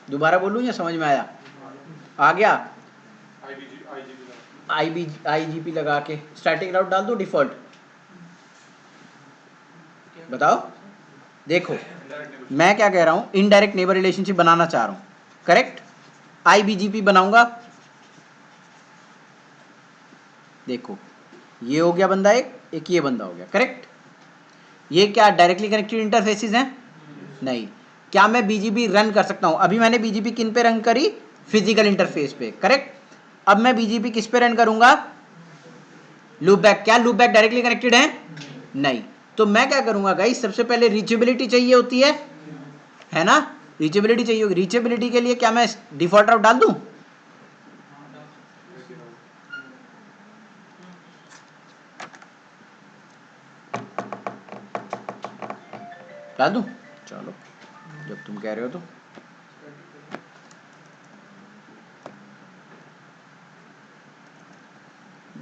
A: दोबारा बोलूं या समझ में आया? आ गया? IGP लगा के स्टैटिक राउट डाल दूं डिफॉल्ट? बताओ। देखो मैं क्या कह रहा हूं, इनडायरेक्ट नेबर रिलेशनशिप बनाना चाह रहा हूं, करेक्ट। IBGP बनाऊंगा, देखो ये हो गया बंदा एक ये बंदा हो गया, करेक्ट। ये क्या डायरेक्टली कनेक्टेड इंटरफेसेस हैं? नहीं। क्या मैं BGP रन कर सकता हूं? अभी मैंने BGP किन पे रन करी? फिजिकल इंटरफेस पे, करेक्ट। अब मैं BGP किस पे रन करूंगा? लूपबैक। क्या लूपबैक डायरेक्टली कनेक्टेड है? नहीं। तो मैं क्या करूंगा गाइस, सबसे पहले रीचेबिलिटी चाहिए होती है ना? रीचेबिलिटी चाहिए होगी। रीचेबिलिटी के लिए क्या मैं डिफॉल्ट राउट डाल दूं? ला दूं? चलो जब तुम कह रहे हो तो।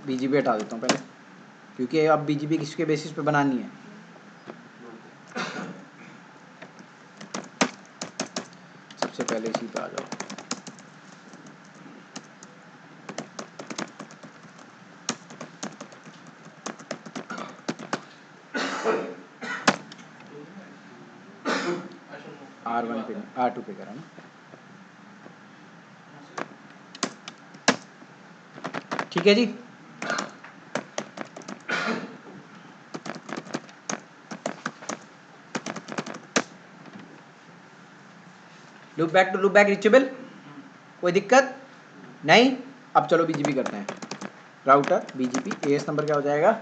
A: बीजीपी हटा देता हूँ पहले, क्योंकि अब बीजीपी किसके बेसिस पे बनानी है? सबसे पहले इसी पे आ जाओ। R1 पे R2 पे करा ना। ठीक है जी। Loop back to loop back reachable, कोई दिक्कत नहीं। अब चलो बीजीपी करते हैं। राउटर बीजीपी एएस नंबर क्या हो जाएगा?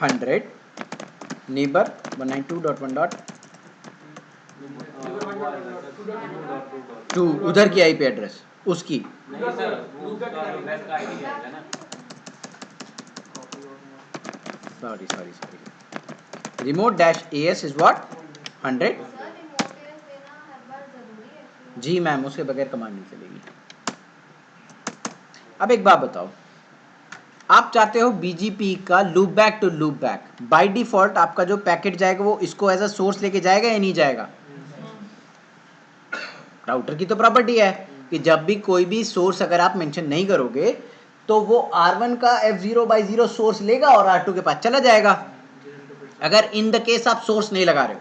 A: 100 नेबर 192.1.2 उधर की आईपी एड्रेस उसकी।
B: नहीं सर, वो उसका वेब का आईडी जाएगा ना।
A: Sorry remote dash as is what 100।
E: Sir remote S देना हर बार जरूरी है कि
A: जी मैम, उसके बगैर कमांड नहीं चलेगी। अब एक बात बताओ, आप चाहते हो बीजीपी का loop back to loop back, by default आपका जो पैकेट जाएगा वो इसको एज अ सोर्स लेके जाएगा या नहीं जाएगा? राउटर की तो प्रॉपर्टी है कि जब भी कोई भी सोर्स अगर आप मेंशन नहीं करोगे तो वो R1 का F0/0 सोर्स लेगा और R2 के पास चला जाएगा, अगर इन द केस आप सोर्स नहीं लगा रहे हो,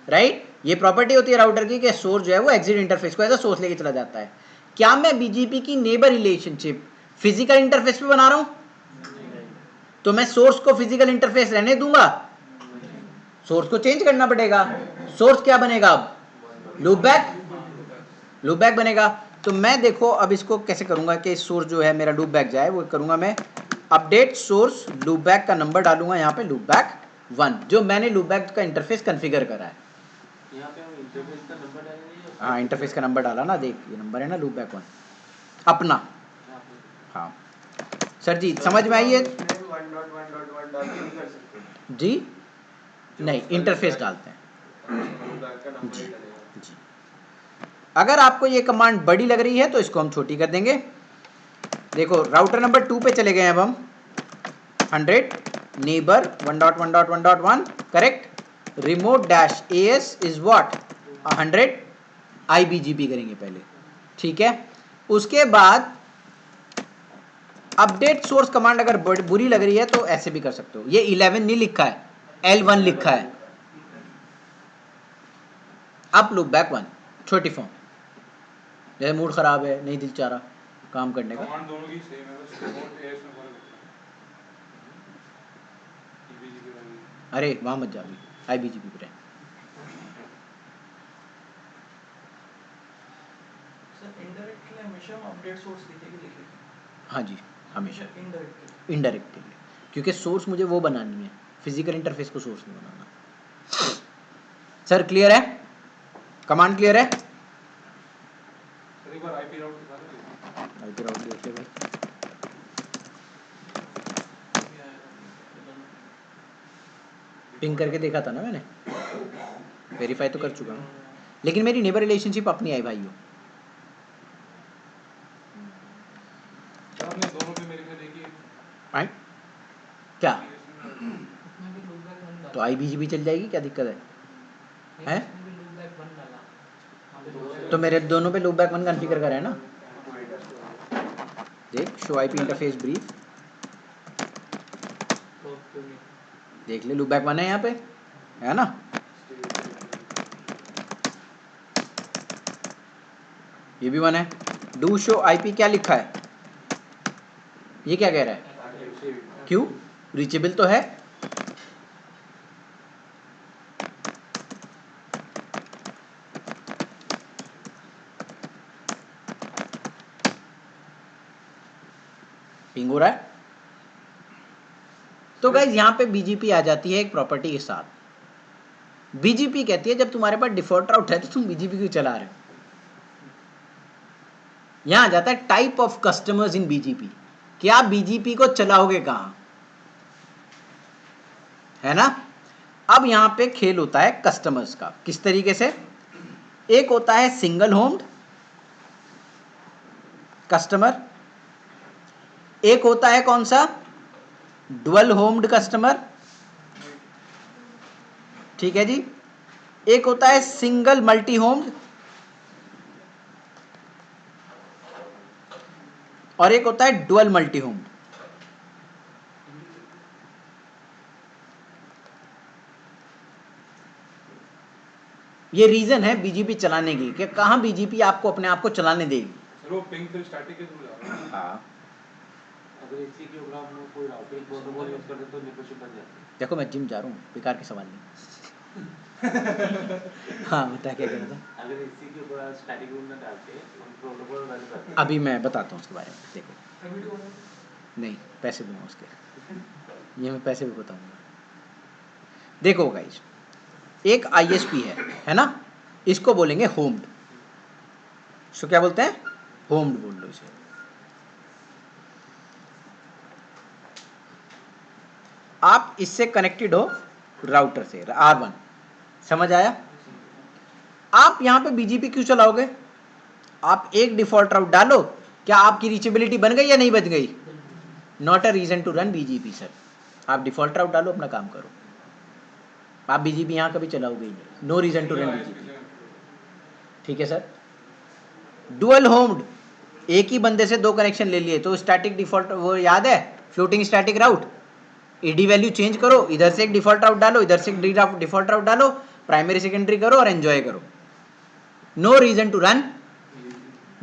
A: राइट? ये प्रॉपर्टी होती है राउटर की कि सोर्स जो है वो एग्जिट इंटरफेस को एज अ सोर्स लेके चला जाता है। क्या मैं बीजीपी की नेबर रिलेशनशिप फिजिकल इंटरफेस पे बना रहा हूं? तो मैं सोर्स को फिजिकल इंटरफेस रहने दूंगा? सोर्स को चेंज करना पड़ेगा। सोर्स क्या बनेगा अब? लूप बैक बनेगा। तो मैं देखो अब इसको कैसे करूंगा कि सोर्स जो है मेरा लूप बैक जाए, वो करूंगा मैं अपडेट सोर्स लूप बैक का नंबर डालूंगा यहाँ पे लूप बैक 1, जो मैंने लूप बैक का इंटरफेस कॉन्फ़िगर करा है।
F: यहाँ पे हम इंटरफेस का नंबर डालेंगे।
A: हाँ, इंटरफेस का नंबर डाला ना, देख ये नंबर है ना लूप बैक 1 अपना। हाँ सर जी, समझ में आई है?
F: 1.1.1 डाल के नहीं कर सकते।
A: जी नहीं, इंटरफेस डालते हैं
F: बैक का नंबर
A: जी
F: ही डलेगा।
A: जी। अगर आपको ये कमांड बड़ी लग रही है तो इसको हम छोटी कर देंगे। देखो राउटर नंबर 2 पे चले गए अब हम। 100 neighbour 1.1.1.1 correct. Remote dash as is what 100 IBGP करेंगे पहले, ठीक है। उसके बाद अपडेट सोर्स कमांड अगर बुरी लग रही है तो ऐसे भी कर सकते हो। ये 11 नहीं लिखा है, L1 लिखा है। अप लूप बैक 1 छोटी फॉर्म, जैसे मूड खराब है, नहीं दिल चाह रहा काम करने का।
C: कमांड दोनों की सेम है, बस रिमोट एएस में फर्क होता है। बीजीपी वाली
A: अरे वहां मत जा, भी IBGP पे रहे।
B: सर इनडायरेक्टली हमेशा हम अपडेट सोर्स लिखेंगे।
A: हाँ जी, हमेशा
B: इनडायरेक्टली।
A: इनडायरेक्ट के लिए, क्योंकि सोर्स मुझे वो बनानी है, फिजिकल इंटरफेस को सोर्स नहीं बनाना। सर क्लियर है? कमांड क्लियर है?
C: सर एक बार आईपी राउट दिखा दो।
A: आईपी राउट देख ले भाई, पिंग करके देखा था ना मैंने, वेरीफाई तो कर चुका हूँ, लेकिन मेरी नेबर रिलेशनशिप अपनी आई भाइयों।
C: सर हमने दोनों पे मेरे ख्याल एक ही
A: आई क्या
D: उसमें भी लूप बैक 1
A: तो IBGP चल जाएगी, क्या दिक्कत है? हैं?
D: उसमें भी लूप बैक 1 डाला।
A: तो मेरे दोनों पे लूप बैक 1 कॉन्फ़िगर करा है ना। देख शो IP इंटरफेस ब्रीफ, देख ले लूप बैक 1 है यहाँ पे, है ना। ये भी 1 है। डू शो IP क्या लिखा है? ये क्या कह रहा है? क्यों? रीचेबल तो है। पिंग हो रहा है। तो गाइज यहां पे बीजीपी आ जाती है एक प्रॉपर्टी के साथ। बीजीपी कहती है जब तुम्हारे पास डिफॉल्ट राउट है तो तुम बीजीपी क्यों चला रहे हो। यहां आ जाता है type of customers in BGP, कि आप बीजीपी को चलाओगे कहां, है ना। अब यहाँ पे खेल होता है कस्टमर्स का। किस तरीके से? एक होता है सिंगल होम्ड कस्टमर, एक होता है कौन सा? डुअल होम्ड कस्टमर, ठीक है जी। एक होता है सिंगल मल्टी होम्ड और एक होता है डुअल मल्टी होम्ड। ये रीजन है बीजीपी चलाने की कि कहां बीजीपी आपको अपने आप को चलाने देगी।
C: सर वो पिंग फिर स्टैटिक के थ्रू जा रहा है।
A: हाँ,
F: अगर इसी के ऊपर हम लोग कोई राउटिंग प्रोटोकॉल यूज करते तो निपट बन जाती।
A: देखो मैं जिम जा रहा हूँ, बेकार के सवाल नहीं। हाँ बता क्या कह रहा था?
F: अगर इसी के ऊपर स्टैटिक रूम में डालते हम प्रोटोकॉल रन करते।
A: अभी मैं बताता हूँ उसके बारे में। देखो नहीं, पैसे दूंगा उसके, ये मैं पैसे भी बताऊंगा। देखो गाइस, एक आईएसपी है ना, इसको बोलेंगे होम्ड। इसको क्या बोलते हैं? होम्ड बोल लो इसे। आप इससे कनेक्टेड हो राउटर से R1, समझ आया? आप यहां पे बीजीपी क्यों चलाओगे? आप एक डिफॉल्ट राउट डालो, क्या आपकी रीचेबिलिटी बन गई या नहीं बन गई? Not a reason to run BGP sir. आप डिफॉल्ट राउट डालो, अपना काम करो। आप बीजीपी यहां कभी चलाओगे ही नहीं। No reason to run BGP, ठीक है सर। डुअल होम्ड, एक ही बंदे से दो कनेक्शन ले लिए तो स्टैटिक डिफॉल्ट, वो याद है फ्लोटिंग स्टैटिक राउट, ईडी वैल्यू चेंज करो, इधर से एक डिफॉल्ट राउट डालो, इधर से एक डिफॉल्ट राउट डालो, प्राइमरी सेकेंडरी करो और एंजॉय करो। No reason to run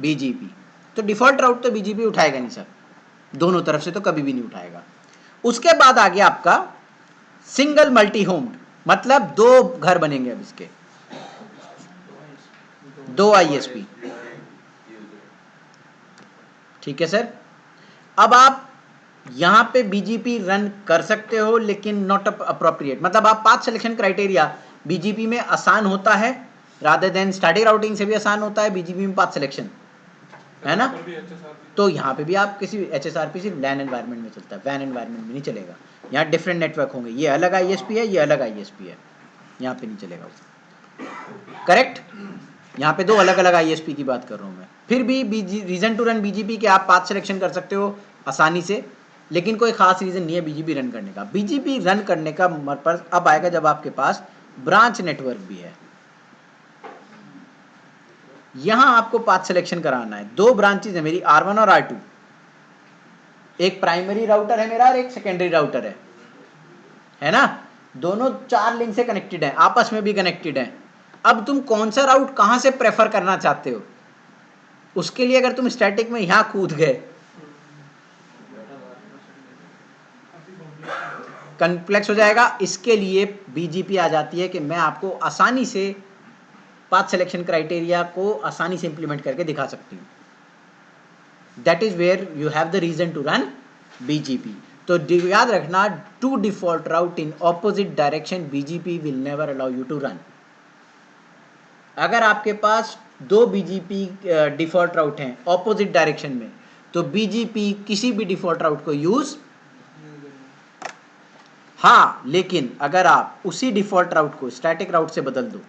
A: BGP. तो डिफॉल्ट राउट तो बीजीपी उठाएगा नहीं सर, दोनों तरफ से तो कभी भी नहीं उठाएगा। उसके बाद आ गया आपका सिंगल मल्टी होम्ड, मतलब दो घर बनेंगे अब इसके, दो आईएसपी, ठीक है सर। अब आप यहां पे बीजीपी रन कर सकते हो लेकिन नॉट अप्रोप्रिएट, मतलब आप पाथ सिलेक्शन क्राइटेरिया बीजीपी में आसान होता है रादर देन स्टैटिक राउटिंग से भी आसान होता है बीजीपी में पाथ सिलेक्शन, है ना? तो यहाँ पे भी आप किसी HSRP सिर्फ लैन एनवायरनमेंट में चलता है, वैन एनवायरनमेंट में नहीं चलेगा। यहाँ डिफरेंट नेटवर्क होंगे, ये अलग आईएसपी है, ये अलग आईएसपी है, यहाँ पे नहीं चलेगा वो, करेक्ट? यहाँ पे दो अलग अलग आईएसपी की बात कर रहा हूँ मैं। फिर भी रीजन टू रन बीजीपी के आप पाथ सिलेक्शन कर सकते हो आसानी से, लेकिन कोई खास रीजन नहीं है बीजीपी रन करने का। बीजीपी रन करने का पर्पस अब आएगा जब आपके पास ब्रांच नेटवर्क भी है। यहां आपको पाथ सिलेक्शन कराना है। दो ब्रांचेज है मेरी, R1 और R2, एक प्राइमरी राउटर है मेरा और एक सेकेंडरी राउटर है ना? दोनों 4 लिंक से कनेक्टेड है, आपस में भी कनेक्टेड है। अब तुम कौन सा राउट कहां से प्रेफर करना चाहते हो, उसके लिए अगर तुम स्टैटिक में यहां कूद गए कॉम्प्लेक्स हो जाएगा। इसके लिए बीजीपी आ जाती है कि मैं आपको आसानी से पाथ सिलेक्शन क्राइटेरिया को आसानी से इंप्लीमेंट करके दिखा सकती हूं। That is where you have the reason to run BGP. तो याद रखना, two default route in opposite direction BGP will never allow you to run. अगर आपके पास दो बीजीपी डिफॉल्ट राउट हैं ऑपोजिट डायरेक्शन में, तो बीजीपी किसी भी डिफॉल्ट राउट को यूज, हाँ, लेकिन अगर आप उसी डिफॉल्ट राउट को स्टैटिक राउट से बदल दो,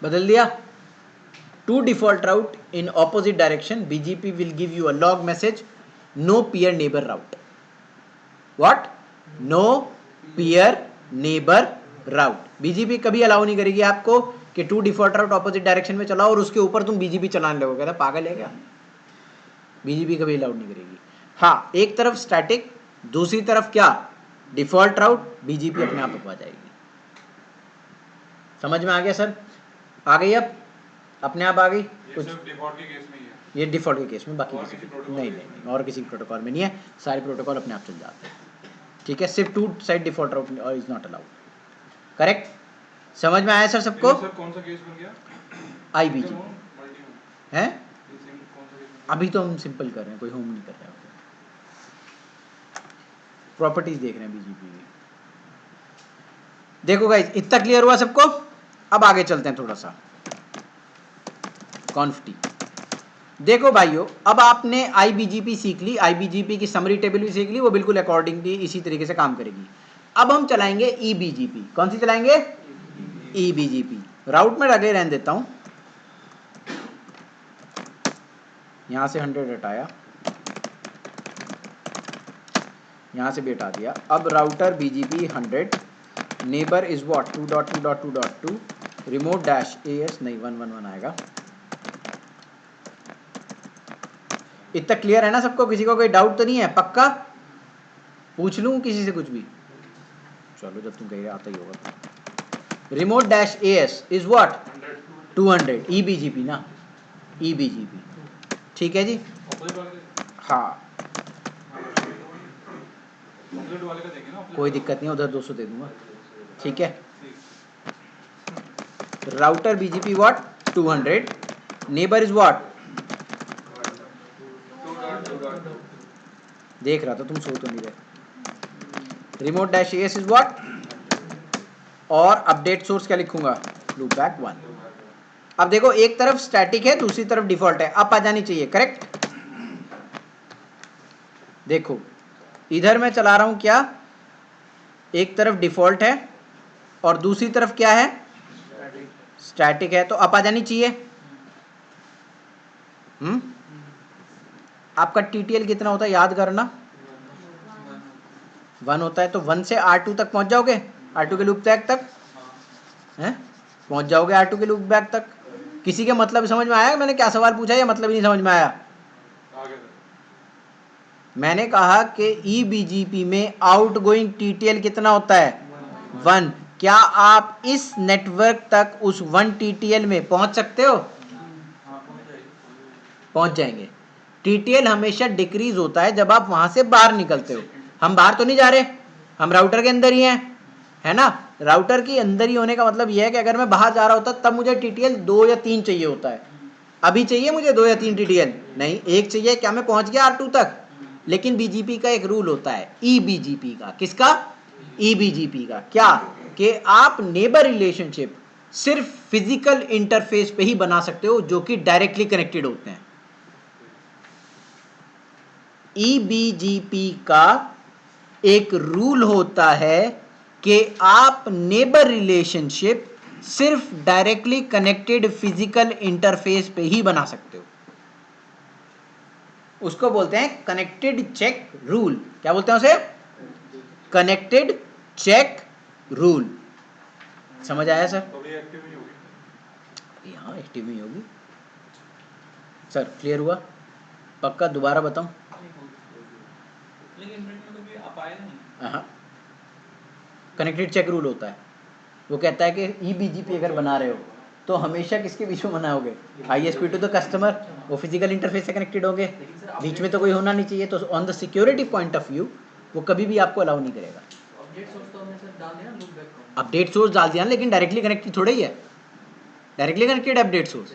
A: बदल दिया, two default route in opposite direction, BGP will give you a log message, no peer neighbour route. What? No peer neighbour route. BGP कभी अलाउ नहीं करेगी आपको कि two default route opposite direction में चलाओ और उसके ऊपर तुम बीजीपी चलाने लगो। कहता पागल है क्या? बीजीपी कभी अलाउड नहीं करेगी। हाँ, एक तरफ स्टैटिक, दूसरी तरफ क्या? डिफॉल्ट राउट, बीजीपी अपने आप आ जाएगी। समझ में आ गया सर? आ गई, अब अपने आप आ गई। कुछ
C: डिफॉल्ट के केस में ही है,
A: ये डिफॉल्ट के केस में, बाकी
C: और
A: किसी
C: किसी
A: नहीं
C: protocol
A: नहीं
C: में
A: नहीं, और किसी प्रोटोकॉल में नहीं है, सारे प्रोटोकॉल अपने आप चल जाते हैं, ठीक है? सिर्फ two side default route is not allowed, correct? समझ में आया सर सबको?
C: सर कौन सा केस बन गया?
A: आईबीजी है,
C: कौन सा केस?
A: अभी तो हम सिंपल कर रहे हैं, कोई होम नहीं कर रहे हैं, प्रॉपर्टीज देख रहे हैं बीजीपी की। देखो गाइस, इतना क्लियर हुआ सबको? अब आगे चलते हैं थोड़ा सा कॉन्फ्टी। देखो भाइयों, अब आपने IBGP सीख ली, IBGP की समरी टेबल भी सीख ली, वो बिल्कुल अकॉर्डिंगली इसी तरीके से काम करेगी। अब हम चलाएंगे EBGP। कौन सी चलाएंगे? EBGP। राउट में आगे रहने देता हूं, यहां से 100 हटाया, यहां से भी हटा दिया। अब router BGP 100, neighbour is what 2.2.2.2, remote dash AS नहीं 111 आएगा। इतना क्लियर है ना सबको? किसी को कोई डाउट तो नहीं है? पक्का? पूछ लूं किसी से कुछ भी? चलो जब तुम कह रहे आता ही होगा। Remote dash AS is what 200, EBGP ना, EBGP। ठीक है जी?
C: ऑपोजिट वाले
A: हाँ,
C: ऑपोजिट वाले का देंगे ना, opposite
A: कोई
C: वाले
A: दिक्कत नहीं, उधर 200 दे दूंगा। ठीक है?
C: ठीक।
A: Router BGP what 200, neighbour is what,
C: 2.2.2
A: देख रहा था तुम सो तो नहीं रहे। Remote dash AS is what, और अपडेट सोर्स क्या लिखूंगा? लूपबैक 1। अब देखो, एक तरफ स्टैटिक है, दूसरी तरफ डिफॉल्ट है, अप आ जानी चाहिए, करेक्ट? देखो इधर मैं चला रहा हूं क्या, एक तरफ डिफॉल्ट है और दूसरी तरफ क्या है? स्टैटिक है, तो अप आ जानी चाहिए। आपका TTL कितना होता है याद करना? 1 होता है, तो 1 से R2 तक पहुंच जाओगे, R2 के लूप बैक तक हैं, पहुंच जाओगे R2 के लूप बैक तक। किसी के मतलब समझ में आया? मैंने क्या सवाल पूछा, या मतलब ही नहीं समझ में आया?
C: आगे सर।
A: मैंने कहा कि EBGP में आउटगोइंग TTL कितना होता है? 1। क्या आप इस नेटवर्क तक उस 1 TTL में पहुंच सकते हो? पहुंच जाएंगे। TTL हमेशा डिक्रीज होता है जब आप वहां से बाहर निकलते हो। हम बाहर तो नहीं जा रहे, हम राउटर के अंदर ही हैं, है ना? राउटर के अंदर ही होने का मतलब यह है कि अगर मैं बाहर जा रहा होता तब मुझे TTL 2 या 3 चाहिए होता है। अभी चाहिए मुझे 2 या 3 TTL? नहीं, एक चाहिए। क्या मैं पहुंच गया R2 तक? लेकिन BGP का एक रूल होता है, EBGP का। किसका? EBGP का। क्या? कि आप नेबर रिलेशनशिप सिर्फ फिजिकल इंटरफेस पे ही बना सकते हो, जो कि डायरेक्टली कनेक्टेड होते हैं। EBGP का एक रूल होता है कि आप नेबर रिलेशनशिप सिर्फ डायरेक्टली कनेक्टेड फिजिकल इंटरफेस पे ही बना सकते हो। उसको बोलते हैं कनेक्टेड चेक रूल। क्या बोलते हैं उसे? Connected check rule. समझ आया सर?
C: तो ये एक्टिव नहीं होगी।
A: यहाँ एक्टिव नहीं होगी सर। क्लियर हुआ? पक्का? दोबारा बताऊं?
B: लेकिन इंटरनेट में कभी आप आए नहीं।
A: हाँ, कनेक्टेड चेक रूल होता है। वो कहता है कि EBGP अगर बना रहे हो तो हमेशा किसके बीच में बनाओगे? ISP to the customer. वो फिजिकल इंटरफेस से कनेक्टेड होंगे, बीच में तो कोई होना नहीं चाहिए। तो on the security point of view वो कभी भी आपको अलाउ नहीं करेगा।
D: अपडेट सोर्स तो हमने सर डाल दिया लूप बैक को।
A: अपडेट सोर्स डाल दिया, लेकिन डायरेक्टली कनेक्टेड थोड़ा ही है। डायरेक्टली कनेक्टेड अपडेट सोर्स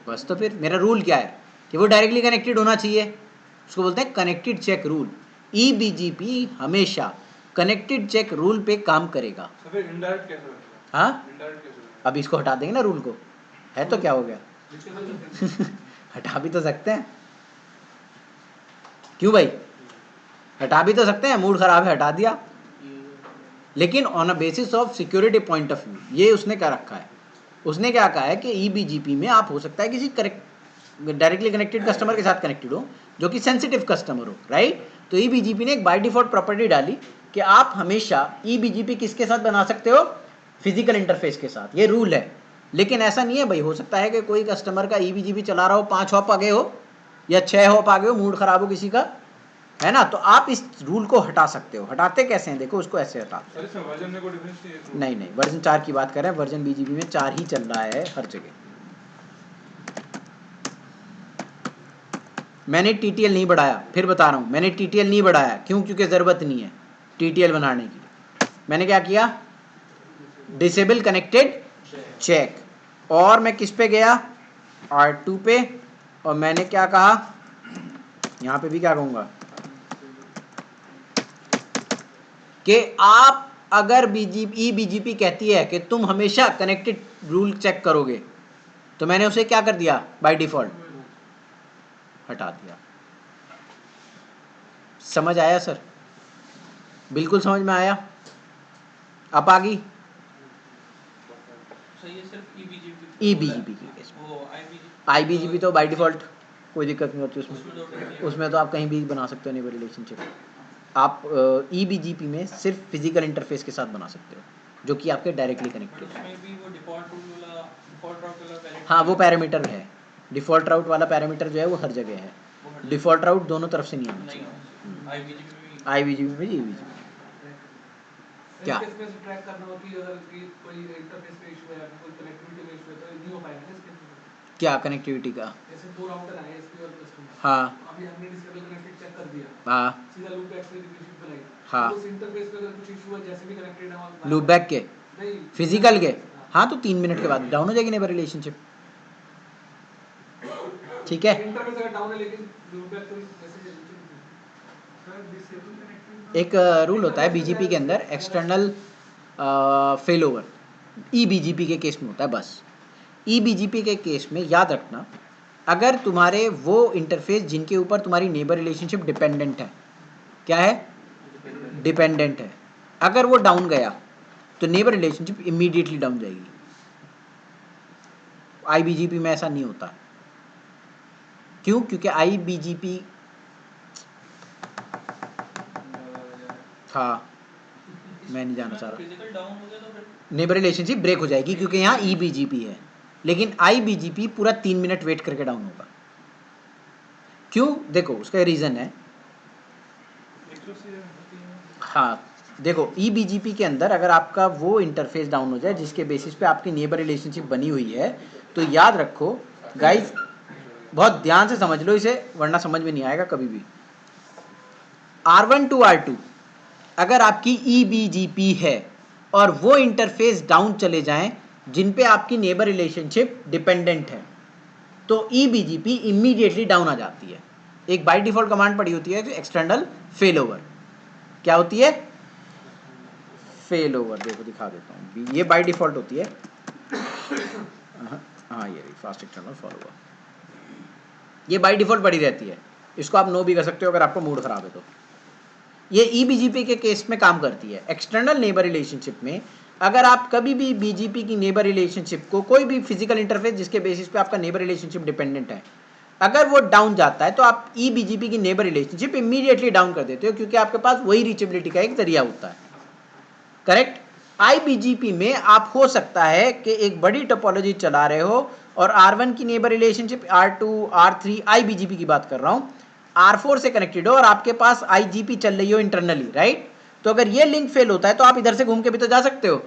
A: बस। तो फिर मेरा रूल क्या है कि वो डायरेक्टली कनेक्टेड होना चाहिए। उसको बोलते हैं कनेक्टेड चेक रूल। EBGP हमेशा कनेक्टेड चेक रूल पे काम करेगा।
C: तो फिर इनडायरेक्ट कैसे बनेगा?
A: हाँ,
C: इनडायरेक्ट कैसे बनेगा?
A: अब इसको हटा देंगे ना रूल को, है तो क्या हो गया?
C: जिसके साथ
A: हटा भी तो सकते हैं। क्यों भाई? हटा भी तो सकते हैं। मूड खराब है, हटा दिया। लेकिन on a basis of security point of view ये उसने क्या रखा है? उसने क्या कहा है कि EBGP में आप हो सकता है किसी डायरेक्टली कनेक्टेड कस्टमर के साथ कनेक्टेड हो, जो कि सेंसिटिव कस्टमर हो, राइट? तो EBGP ने एक बाय डिफॉल्ट प्रॉपर्टी डाली कि आप हमेशा EBGP किसके साथ बना सकते हो? फिजिकल इंटरफेस के साथ। ये रूल है। लेकिन ऐसा नहीं है भाई, हो सकता है कि कोई कस्टमर का EBGP चला रहा हो, 5 हॉप आगे हो या 6 हॉप आगे हो, मूड खराब हो किसी का, है ना? तो आप इस रूल को हटा सकते हो। हटाते कैसे हैं? देखो, उसको ऐसे हटा।
C: सर इसमें वर्जन में कोई डिफरेंस नहीं है?
A: नहीं नहीं, वर्जन 4 की बात कर रहे हैं। वर्जन BGP में 4 ही चल रहा है हर जगह। मैंने TTL नहीं बढ़ाया, फिर बता रहा हूं, मैंने TTL नहीं बढ़ाया। क्यों? क्योंकि जरूरत नहीं है TTL बनाने की। मैंने क्या किया? Disable connected check. और मैं किस पे गया? R2 पे। और मैंने क्या कहा? यहां पे भी क्या कहूंगा कि आप अगर बीजीपी कहती है कि तुम हमेशा कनेक्टेड रूल चेक करोगे, तो मैंने उसे क्या कर दिया, बाय डिफॉल्ट हटा दिया। समझ आया सर? बिल्कुल समझ में आया। अब आ गई
B: सही है, सिर्फ
A: ईबीजीपी की केस में।
B: वो
A: आईबीजीपी तो बाय डिफॉल्ट कोई दिक्कत नहीं होती
B: उसमें तो
A: उसमें। उसमें तो आप कहीं भी बना सकते हो नेबर रिलेशनशिप। आप ईबीजीपी में सिर्फ फिजिकल इंटरफेस के साथ बना सकते हो, जो कि आपके डायरेक्टली
B: बट
A: कनेक्टेड है।
B: उसमें भी वो डिफॉल्ट राउट वाला वैलिड
A: हाँ वो पैरामीटर है, डिफ़ॉल्ट राउट वाला पैरामीटर जो है वो हर जगह है। डिफ़ॉल्ट राउट दोनों तरफ से नहीं आना
B: नहीं
A: चाहिए,
B: आईबीजीपी में भी
A: आईबीजीपी में ईबीजीपी क्या?
D: इसमें से ट्रैक करना हो कि अगर कि कोई इंटरफेस में इशू है, कोई कनेक्टिविटी में इशू है, तो नहीं हो पाएगा ना इसके अंदर।
A: क्या कनेक्टिविटी का?
D: जैसे 2 राउटर आए एसपी और कस्टमर,
A: हाँ
D: अभी हमने डिसेबल कनेक्टेड चेक कर दिया,
A: हाँ
D: सीधा लूप बैक से रिलेशनशिप बनाई।
A: हाँ।
D: तो उस इंटरफेस पे अगर कुछ इशू है, जैसे भी कनेक्टेड है वहाँ
A: लूप बैक के
D: नहीं
A: फिजिकल के, हाँ तो 3 मिनट के बाद डाउन हो जाएगी नेबर रिलेशनशिप। ठीक है,
D: इंटरफेस अगर डाउन है लेकिन लूप बैक तो जैसे
A: एक रूल होता है बीजीपी के अंदर, एक्सटर्नल फेल ओवर, ईबीजीपी के केस में होता है बस। ईबीजीपी के केस में याद रखना, अगर तुम्हारे वो इंटरफेस जिनके ऊपर तुम्हारी नेबर रिलेशनशिप डिपेंडेंट है, क्या है, डिपेंडेंट है, अगर वो डाउन गया तो नेबर रिलेशनशिप इमीडिएटली डाउन जाएगी। आईबीजीपी में ऐसा नहीं होता। क्यों? क्योंकि आईबीजीपी, हाँ मैं नहीं जाना चाह रहा,
B: फिजिकल डाउन हो गया तो फिर
A: नेबर रिलेशनशिप ब्रेक हो जाएगी क्योंकि यहाँ ईबीजीपी है, लेकिन आईबीजीपी पूरा 3 मिनट वेट करके डाउन होगा। क्यों? देखो उसका रीज़न है, हाँ देखो ईबीजीपी के अंदर अगर आपका वो इंटरफेस डाउन हो जाए जिसके बेसिस पे आपकी नेबर रिलेशनशिप बनी हुई है, तो याद रखो गाइस, बहुत ध्यान से समझ लो इसे वरना समझ में नहीं आएगा कभी भी। R1 to R2 अगर आपकी ईबीजीपी है और वो इंटरफेस डाउन चले जाएं जिन पे आपकी नेबर रिलेशनशिप डिपेंडेंट है, तो ईबीजीपी इमीडिएटली डाउन आ जाती है। एक बाय डिफॉल्ट कमांड पड़ी होती है एक्सटर्नल फेल ओवर। क्या होती है? Fail over. देखो दिखा देता हूँ, ये बाय डिफॉल्ट होती है। हाँ ये फास्ट एक्सटर्नल फॉलोअर, ये बाय डिफॉल्ट पड़ी रहती है। इसको आप नो भी कर सकते हो अगर आपको मूड खराब है तो। ये ईबीजीपी के केस में काम करती है। एक्सटर्नल नेबर रिलेशनशिप में अगर आप कभी भी बीजीपी की नेबर रिलेशनशिप को, कोई भी फिजिकल इंटरफेस जिसके बेसिस पे आपका नेबर रिलेशनशिप डिपेंडेंट है, अगर वो डाउन जाता है तो आप ईबीजीपी की नेबर रिलेशनशिप इमीडिएटली डाउन कर देते हो क्योंकि आपके पास वही रीचेबिलिटी का एक जरिया होता है। करेक्ट? आईबीजीपी में आप हो सकता है कि एक बड़ी टोपोलॉजी चला रहे हो और R1 की नेबर रिलेशनशिप, R2, R3, आईबीजीपी की बात कर रहा हूं, R4 से कनेक्टेड हो और आपके पास आईजीपी चल रही हो इंटरनली, राइट? तो अगर ये लिंक फेल होता है तो आप इधर से घूम के भी तो जा सकते हो।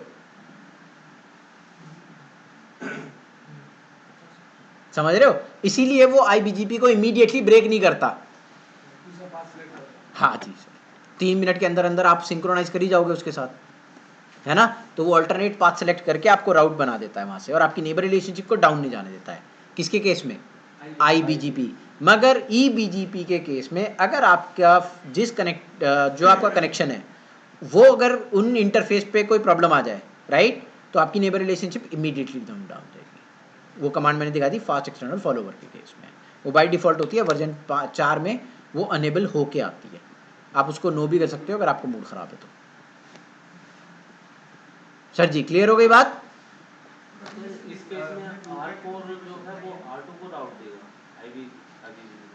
A: समझ रहे हो? इसीलिए वो आईबीजीपी को इमीडिएटली ब्रेक नहीं करता। हाँ जी सर, 3 मिनट के अंदर अंदर आप सिंक्रोनाइज कर ही जाओगे उसके साथ, है ना? तो वो अल्टरनेट पाथ सेलेक्ट करके आपको राउट बना देता है वहां से और आपकी नेबर रिलेशनशिप को डाउन नहीं जाने देता है। किसके केस में? आईबीजीपी। मगर ईबीजीपी के केस में अगर आपका जिस जो आपका कनेक्शन है वो अगर उन इंटरफेस पे कोई प्रॉब्लम आ जाए, राइट, तो आपकी नेबर रिलेशनशिप इमीडिएटली डाउन जाएगी। वो कमांड मैंने दिखा दी फास्ट एक्सटर्नल फॉलोअर के केस में, वो बाय डिफॉल्ट होती है, वर्जन 4 में वो अनेबल होके आती है। आप उसको नो भी कर सकते हो अगर आपको मूड खराब है तो। सर जी क्लियर हो गई बात?
F: इस केस में R4 जो है वो R2 को राउट देगा, आईबी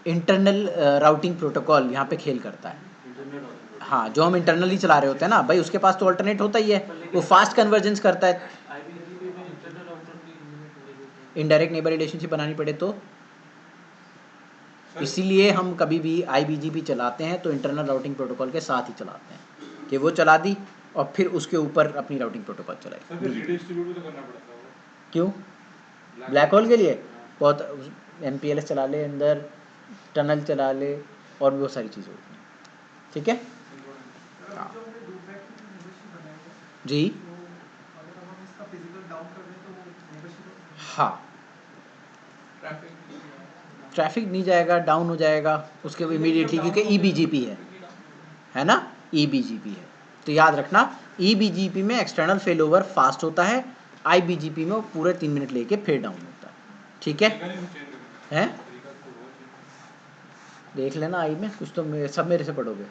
A: इंटरनल राउटिंग प्रोटोकॉल यहाँ पे खेल करता है।
F: Internet routing.
A: हाँ, जो हम इंटरनली चला रहे होते हैं ना भाई, उसके पास तो अल्टरनेट होता ही है, वो फास्ट कन्वर्जेंस करता है।
F: आईबीजीपी में इंटरनेट राउटर की
A: इनडायरेक्ट नेबर रिलेशनशिप बनानी पड़े तो, इसीलिए हम कभी भी आईबीजीपी चलाते हैं तो इंटरनल राउटिंग प्रोटोकॉल के साथ ही चलाते हैं कि वो चला दी और फिर उसके ऊपर अपनी राउटिंग प्रोटोकॉल चलाई।
C: सर फिर रीडिस्ट्रीब्यूट भी तो करना पड़ता होगा।
A: क्यों? ब्लैक होल के लिए बहुत एनपीएलएस चला ले, अंदर टनल चला ले और भी बहुत सारी चीज़ें होती हैं। ठीक है? हाँ जी हाँ, ट्रैफिक नहीं जाएगा, डाउन हो जाएगा उसके इमीडिएटली, क्योंकि ईबीजीपी है ना, ईबीजीपी है। तो याद रखना EBGP में एक्सटर्नल फेल ओवर फास्ट होता है, IBGP में वो पूरे 3 मिनट लेके फिर डाउन होता है। ठीक है, हैं देख लेना आई में कुछ तो सब मेरे से पढ़ोगे।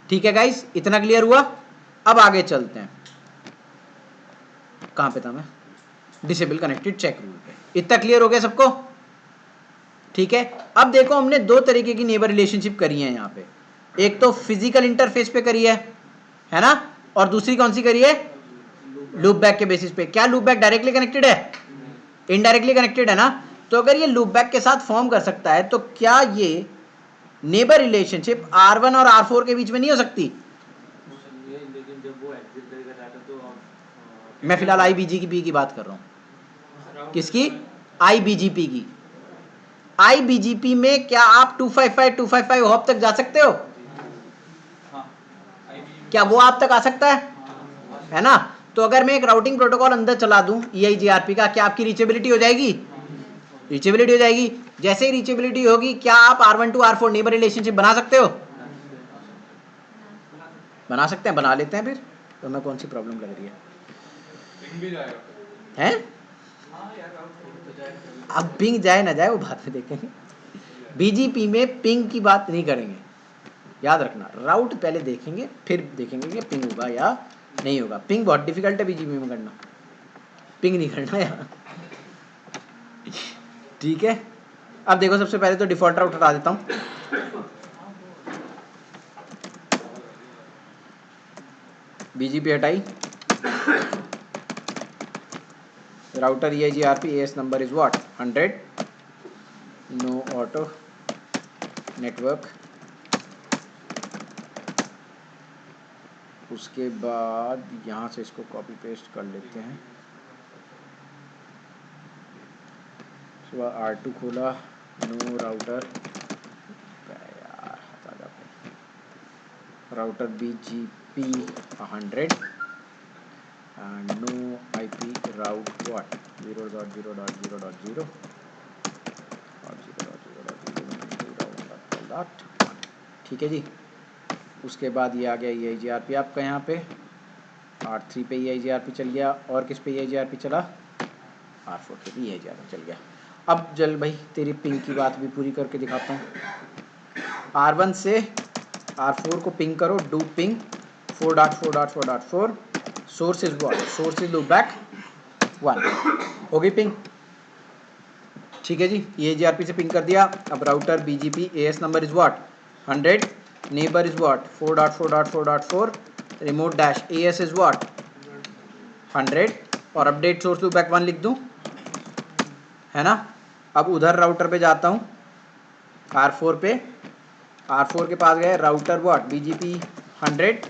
A: ठीक है गाइस, इतना क्लियर हुआ। अब आगे चलते हैं, कहां पे था मैं, डिसेबल कनेक्टेड चेक रूल पे। इतना क्लियर हो गया सबको? ठीक है, अब देखो हमने दो तरीके की नेबर रिलेशनशिप करी है यहाँ पे, एक तो फिजिकल इंटरफेस पे करी है ना, और दूसरी कौन सी करी है, लूप बैक के बेसिस पे। क्या लूप बैक डायरेक्टली कनेक्टेड है, इनडायरेक्टली कनेक्टेड है ना। तो अगर ये लूप बैक के साथ फॉर्म कर सकता है तो क्या ये नेबर रिलेशनशिप R1 और R4 के बीच में नहीं हो सकती?
F: लेकिन जब वो एग्जिट करेगा डाटा तो
A: मैं फिलहाल IBGP की बात कर रहा हूँ। किसकी? IBGP की। IBGP में क्या आप 255 हॉप तक जा सकते हो? क्या वो आप तक आ सकता है ना? तो अगर मैं एक राउटिंग प्रोटोकॉल अंदर चला दूं EIGRP का, क्या आपकी रीचेबिलिटी हो जाएगी? रीचेबिलिटी हो जाएगी। जैसे ही रीचेबिलिटी होगी, क्या आप R1 to R4 neighbour relationship बना सकते हो? बना सकते हैं, बना लेते हैं फिर। तो मैं कौन सी प्रॉब्लम लग रही है?
C: पिंग भी जाएगा
A: हैं? अब पिंग जाए ना जाए वो बात में देखेंगे। BGP में पिंग की बात नहीं करेंगे, याद रखना। राउट पहले देखेंगे, फिर देखेंगे कि पिंग होगा या नहीं होगा। पिंग बहुत डिफिकल्ट है BGP में करना, पिंग नहीं करना यार। ठीक है, अब देखो सबसे पहले तो डिफॉल्ट राउट हटा देता हूं। BGP हटाई, router EIGRP AS number is what 100, no auto network. उसके बाद यहाँ से इसको कॉपी पेस्ट कर लेते हैं। सुबह R2 खोला, नो राउटर यार हटा जाते, router BGP 100 and no IP route what 0.0.0.0 ठीक है जी। उसके बाद ये आ गया EIGRP आपका यहाँ पे, R3 पे EIGRP चल गया, और किस पे EIGRP चला, R4 पे भी EIGRP चल गया। अब जल भाई तेरी पिंग की बात भी पूरी करके दिखाता हूँ। R1 से R4 को पिंग करो, do ping 4.4.4.4, source is what, source is loop back 1, हो गई पिंग। ठीक है जी, EIGRP से पिंग कर दिया। अब router BGP AS number is what 100, neighbour is what 4.4.4.4, remote dash AS is what 100, और अपडेट सोर्स लूप बैक 1 लिख दूं, है ना। अब उधर राउटर पे जाता हूँ, R4 पे, R4 के पास गए, router what BGP 100,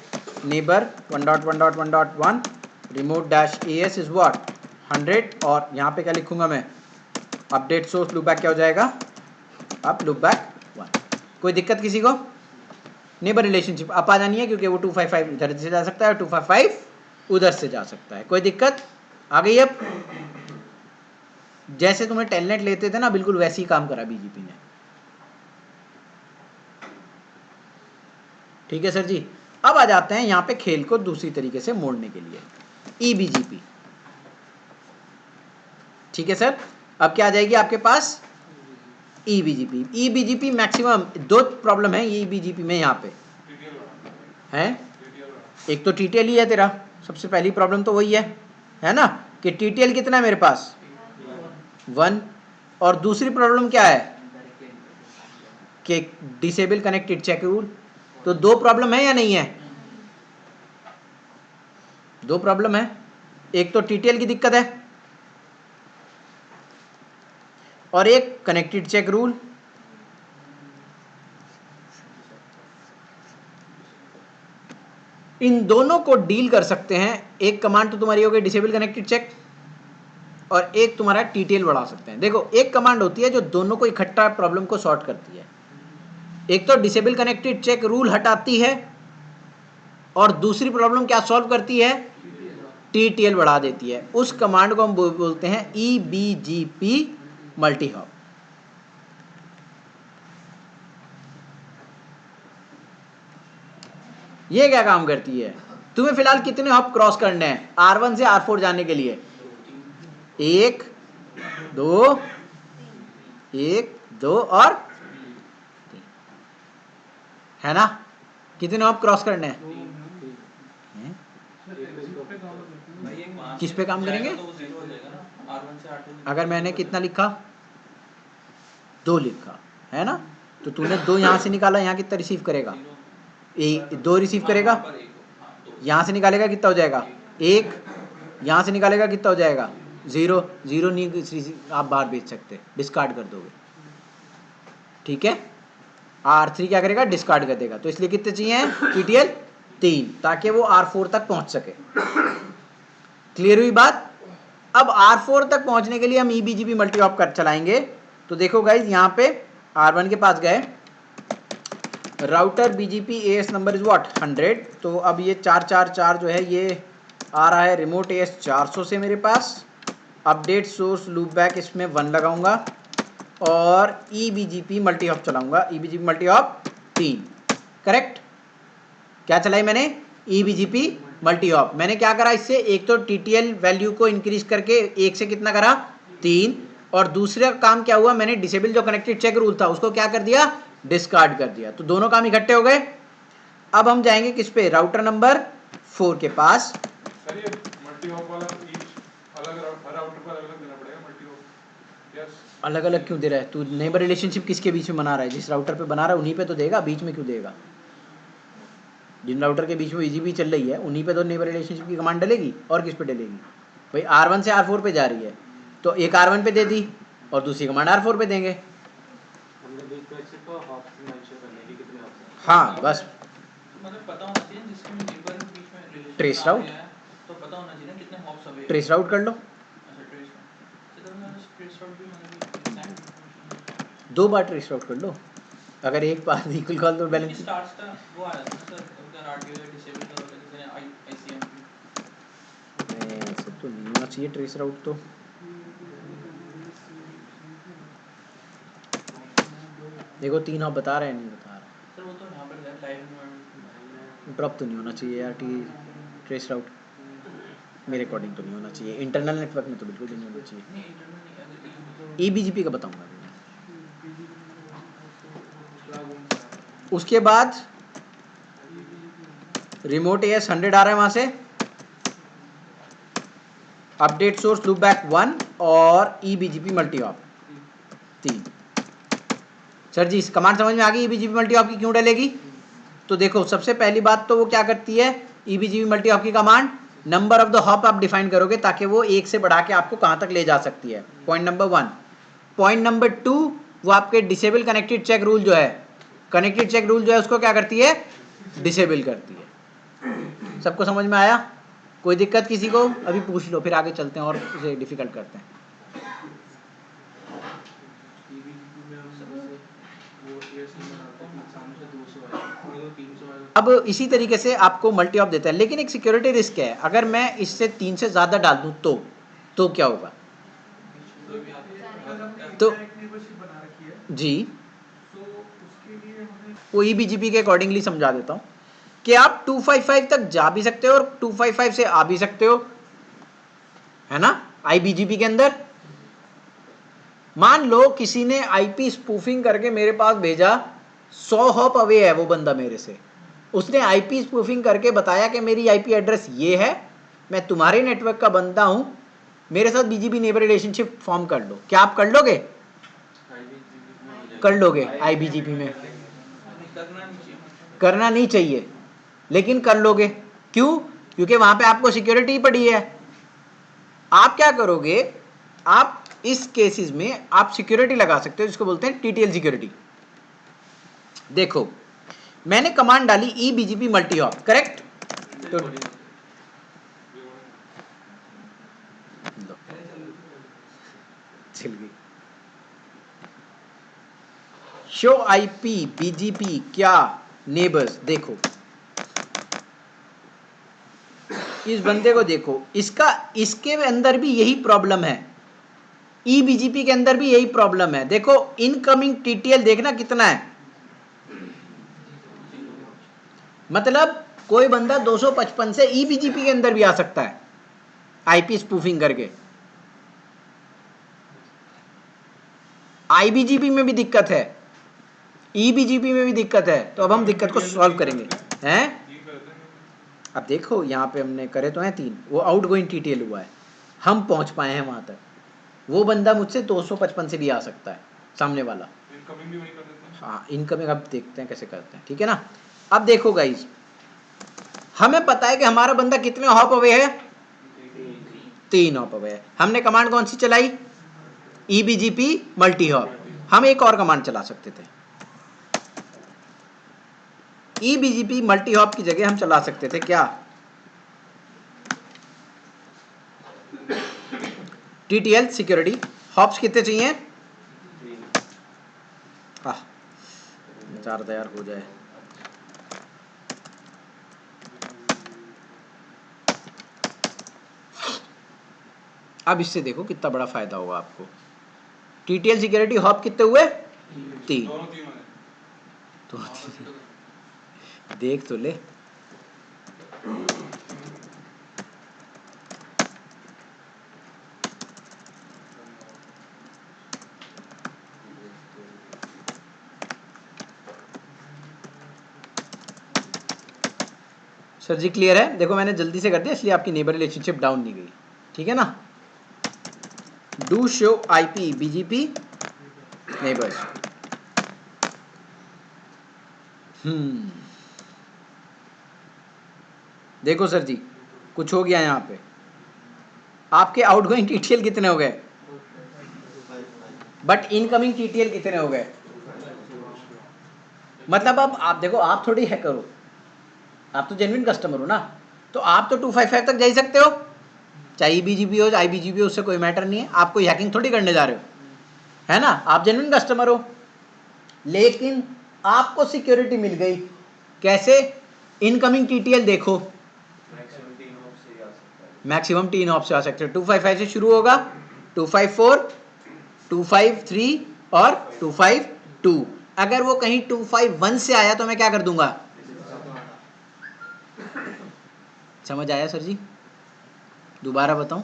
A: neighbour 1.1.1.1, remote dash AS is what 100, और यहाँ पे क्या लिखूंगा मैं, अपडेट सोर्स लूप बैक क्या हो जाएगा, अब लूप बैक 1। कोई दिक्कत किसी को? नेबर रिलेशनशिप अब आ जानी है, क्योंकि वो 255 इधर से जा सकता है, 255 उधर से जा सकता है। कोई दिक्कत आ गई? अब जैसे तुम्हें टेलनेट लेते थे ना, बिल्कुल वैसे ही काम करा BGP ने। ठीक है सर जी। अब आ जाते हैं यहाँ पे खेल को दूसरी तरीके से मोड़ने के लिए, EBGP। ठीक है सर, अब क्या आ जाएगी आपके पास, EBGP। EBGP मैक्सिमम दो प्रॉब्लम है EBGP में यहाँ पे है। एक तो TTL ही है तेरा, सबसे पहली प्रॉब्लम तो वही है ना, कि TTL कितना है मेरे पास 1, और दूसरी प्रॉब्लम क्या है कि डिसेबल कनेक्टेड चेक रूल। तो दो प्रॉब्लम है या नहीं है? दो प्रॉब्लम है। एक तो TTL की दिक्कत है, और एक कनेक्टेड चेक रूल। इन दोनों को डील कर सकते हैं। एक कमांड तो तुम्हारी हो गई डिसेबल कनेक्टेड चेक, और एक तुम्हारा TTL बढ़ा सकते हैं। देखो, एक कमांड होती है जो दोनों को इकट्ठा प्रॉब्लम को सॉर्ट करती है। एक तो डिसेबल कनेक्टेड चेक रूल हटाती है, और दूसरी प्रॉब्लम क्या सॉल्व करती है, TTL बढ़ा देती है। उस कमांड को हम बोलते हैं EBGP मल्टी हॉप। ये क्या काम करती है? तुम्हें फिलहाल कितने हॉप क्रॉस करने हैं R1 से R4 जाने के लिए? 1 2 1 2 और 3, है ना? कितने हॉप क्रॉस करने हैं? किस पे काम करेंगे?
B: तो वो 0 हो जाएगा ना, R1 से R2
A: अगर मैंने कितना लिखा? 2 लिखा, है ना? तो तूने 2 यहाँ से निकाला, यहाँ कितना रिसीव करेगा? 2 रिसीव करेगा, यहाँ से निकालेगा कितना हो जाएगा? 1, यहाँ से निकालेगा कितना हो जाएगा? 0 0 नहीं आप बाहर भेज सकते, डिस्कार्ड कर दोगे, ठीक है? R3 क्या करेगा? डिस्कार्ड कर देगा। तो इसलिए कितने चाहिए TTL? 3, ताकि वो R4 तक पहुंच सके। क्लियर हुई बात? अब R4 तक पहुंचने के लिए हम EBGP मल्टी ऑप कर चलाएंगे। तो देखो गाइज, यहाँ पे R1 के पास गए, router BGP AS number is what 100। तो अब ये 444 जो है ये आ रहा है रिमोट AS 400 से मेरे पास। अपडेट सोर्स लूप बैक इसमें 1 लगाऊंगा और EBGP मल्टी ऑप चलाऊंगा। EBGP multi op 3, correct? क्या चलाई मैंने? EBGP multi op. मैंने क्या करा इससे? एक तो TTL वैल्यू को इंक्रीज करके 1 से कितना करा? 3, और दूसरा काम क्या हुआ? मैंने डिसेबल जो कनेक्टेड चेक रूल था उसको क्या कर दिया? डिस्कार्ड कर दिया। तो दोनों काम इकट्ठे हो गए। अब हम जाएंगे किस पे? राउटर नंबर 4 के पास।
C: सर ये मल्टी हॉप वाला ईच अलग हर राउटर पर अलग देना पड़ेगा मल्टी हॉप? यस।
A: अलग अलग क्यों दे रहा है तू? नेबर रिलेशनशिप किसके बीच में बना रहा है? जिस राउटर पे बना रहा है उन्हीं पे तो देगा, बीच में क्यों देगा? जिन राउटर के बीच में BGP चल रही है उन्हीं पे तो नेबर रिलेशनशिप की कमांड डलेगी, और किस पे डलेगी? भाई R1 से R4 पे जा रही है तो एक R1 पे दे दी और दूसरी कमांड R4 पे देंगे।
F: हमने बीच में सिर्फ हॉप्स मेंशन करने की कितने हॉप्स हैं?
A: हाँ बस
B: मतलब पता होना चाहिए जिसके में नेबर के बीच में रिलेशन
A: Trace route?
B: तो पता होना चाहिए ना कितने हॉप्स अवे।
A: ट्रेस राउट कर लो,
B: अच्छा ट्रेस राउट, तो मैंने ट्रेस राउट भी मैंने
A: 2 बार ट्रेस राउट कर लो। अगर एक बार इक्वल कॉल तो बैलेंस
B: स्टार्ट्स का वो आया था सर, उनका RTO डिसेबल का होता है जैसे ICM।
A: ऐसे तो नहीं होना चाहिए ट्रेस राउट। तो देखो 3 आप बता रहे हैं, नहीं बता रहा।
B: सर वो तो यहाँ पर है लाइव में।
A: ड्रॉप तो नहीं होना चाहिए यार ट्रेस राउट, मेरे अकॉर्डिंग तो नहीं होना चाहिए। इंटरनल नेटवर्क में तो बिल्कुल भी नहीं होना चाहिए।
B: नहीं इंटरनल नहीं, अगर
A: EBGP का बताऊंगा। उसके बाद रिमोट AS 100 आ रहा है वहां से, अपडेट सोर्स लूप बैक 1 और EBGP मल्टी ऑप 3। सर जी इस कमांड समझ में आ गई? EBGP मल्टी ऑप की क्यों डलेगी? तो देखो सबसे पहली बात तो वो क्या करती है, EBGP मल्टी ऑप की command number of the hop आप डिफाइन करोगे ताकि वो 1 से बढ़ा के आपको कहां तक ले जा सकती है। Point number 1। पॉइंट नंबर 2, वो आपके डिसेबल कनेक्टेड चेक रूल जो है, कनेक्टेड चेक रूल जो है उसको क्या करती है? डिसेबल करती है। सबको समझ में आया? कोई दिक्कत किसी को? अभी पूछ लो, फिर आगे चलते हैं और उसे डिफिकल्ट करते हैं। अब इसी तरीके से आपको मल्टी ऑप देता है, लेकिन एक सिक्योरिटी रिस्क है। अगर मैं इससे 3 से ज्यादा डाल दूं तो क्या होगा? तो
D: बना रखी है
A: जी
D: तो उसके लिए हमें
A: वो EBGP के अकॉर्डिंगली समझा देता हूं कि आप 255 तक जा भी सकते हो और 255 से आ भी सकते हो, है ना? IBGP के अंदर मान लो किसी ने IP स्पूफिंग करके मेरे पास भेजा, 100 हॉप अवे है वो बंदा मेरे से, उसने IP स्पूफिंग करके बताया कि मेरी IP एड्रेस ये है, मैं तुम्हारे नेटवर्क का बंदा हूं, मेरे साथ BGP नेबर रिलेशनशिप फॉर्म कर लो। क्या आप कर लोगे? कर लोगे IBGP में?
B: करना नहीं चाहिए।
A: करना नहीं चाहिए, लेकिन कर लोगे। क्यों? क्योंकि वहां पे आपको सिक्योरिटी पड़ी है। आप क्या करोगे? आप इस केसेस में आप सिक्योरिटी लगा सकते हो जिसको बोलते हैं TTL सिक्योरिटी। देखो मैंने कमांड डाली EBGP मल्टी ऑप, करेक्ट? तो चल गई। शो IP BGP क्या नेबर्स। देखो इस बंदे को देखो, इसके अंदर भी यही प्रॉब्लम है, EBGP के अंदर भी यही प्रॉब्लम है। देखो इनकमिंग TTL देखना कितना है, मतलब कोई बंदा 255 से ईबीजीपी के अंदर भी आ सकता है आईपी स्पूफिंग करके। आईबीजीपी में भी दिक्कत है, ईबीजीपी में भी दिक्कत है, तो अब हम दिक्कत को सॉल्व करेंगे हैं। अब देखो यहाँ पे हमने करे तो हैं 3, वो आउट गोइंग टीटीएल हुआ है, हम पहुंच पाए हैं वहां तक। वो बंदा मुझसे 255 से भी आ सकता है सामने वाला।
C: इनकमिंग भी वही कर देते हैं।
A: हाँ इनकमिंग अब देखते हैं कैसे करते हैं, ठीक है ना। अब देखो गाइज, हमें पता है कि हमारा बंदा कितने हॉप अवे है, 3 हॉप अवे है। हमने कमांड कौन सी चलाई, ईबीजीपी मल्टी हॉप। हम एक और कमांड चला सकते थे, ईबीजीपी मल्टी हॉप की जगह हम चला सकते थे क्या, टीटीएल सिक्योरिटी। हॉप्स कितने चाहिए, 4 तैयार हो जाए। अब इससे देखो कितना बड़ा फायदा होगा आपको। टीटीएल सिक्योरिटी हॉप कितने हुए, 3।
C: दोनों 3 वाले।
A: तो देख तो ले। सर जी क्लियर है। देखो मैंने जल्दी से कर दिया इसलिए आपकी नेबर रिलेशनशिप डाउन नहीं गई, ठीक है ना। Do show IP BGP neighbours. देखो सर जी कुछ हो गया यहाँ पे, आपके आउटगोइंग टीटीएल कितने हो गए, बट इनकमिंग टीटीएल कितने हो गए। मतलब अब आप देखो, आप थोड़ी हैकर हो, आप तो जेन्युइन कस्टमर हो ना, तो आप तो 255 तक जा ही सकते हो, चाहे ईबीजीपी हो चाहे आईबीजीपी हो, उससे कोई मैटर नहीं है। आप कोई हैकिंग थोड़ी करने जा रहे हो, है ना, आप जेन्युइन कस्टमर हो। लेकिन आपको सिक्योरिटी मिल गई कैसे, इनकमिंग टीटीएल देखो, मैक्सिमम 3 हॉप से आ सकते हो। 255 से शुरू होगा, 254, 253 और 252। अगर वो कहीं 251 से आया तो मैं क्या कर दूंगा, समझ आया सर जी, दोबारा बताऊं,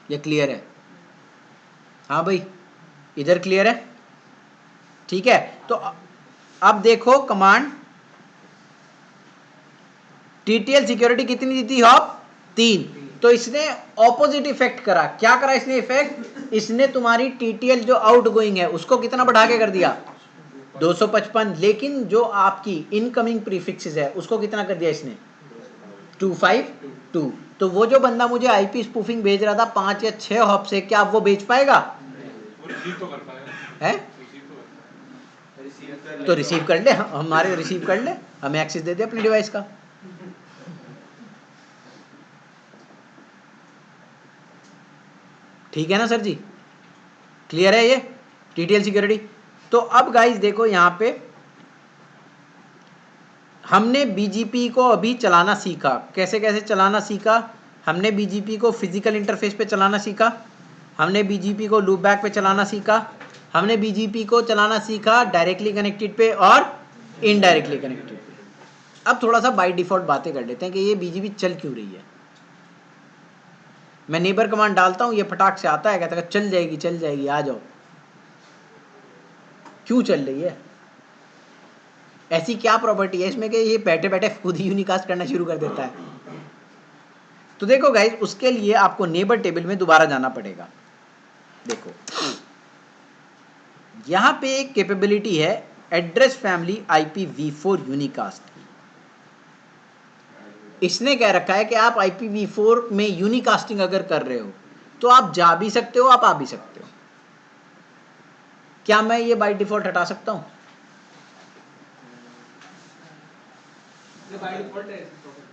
A: ये क्लियर है। हाँ भाई इधर क्लियर है, ठीक है। तो अब देखो कमांड, टीटीएल सिक्योरिटी कितनी दी थी हॉप, 3। तो इसने ऑपोजिट इफेक्ट करा। क्या करा इसने इफेक्ट, इसने तुम्हारी टीटीएल जो आउट गोइंग है उसको कितना बढ़ा के कर दिया, 255। लेकिन जो आपकी इनकमिंग प्रीफिक्सेस है उसको कितना कर दिया इसने, 252। तो वो जो बंदा मुझे आईपी स्पूफिंग भेज रहा था 5 या 6 हॉप से, क्या वो बेच पाएगा,
C: वो रिसीव तो करता
A: है?
C: रिसीव तो करता
A: तो रिसीव कर ले, हमारे रिसीव कर ले, हमें एक्सेस दे दे अपने डिवाइस का। ठीक है ना सर जी, क्लियर है ये टीटीएल सिक्योरिटी। तो अब गाइस देखो यहाँ पे हमने बीजीपी को अभी चलाना सीखा। कैसे कैसे चलाना सीखा, हमने बीजीपी को फिजिकल इंटरफेस पे चलाना सीखा, हमने बीजीपी को लूप बैक पे चलाना सीखा, हमने बीजीपी को चलाना सीखा डायरेक्टली कनेक्टेड पे और इनडायरेक्टली कनेक्टेड पे। अब थोड़ा सा बाय डिफॉल्ट बातें कर लेते हैं कि ये बीजीपी चल क्यों रही है। मैं नेबर कमांड डालता हूँ, ये फटाक से आता है, कहता है चल जाएगी आ जाओ। क्यों चल रही है, ऐसी क्या प्रॉपर्टी है इसमें कि ये बैठे बैठे खुद ही यूनिकास्ट करना शुरू कर देता है। तो देखो गाइस, उसके लिए आपको नेबर टेबल में दोबारा जाना पड़ेगा। देखो यहां पे एक कैपेबिलिटी है एड्रेस फैमिली IPv4 यूनिकास्ट की। इसने कह रखा है कि आप IPv4 में यूनिकास्टिंग अगर कर रहे हो तो आप जा भी सकते हो, आप आ भी सकते हो। क्या मैं ये बाय डिफॉल्ट हटा सकता हूं?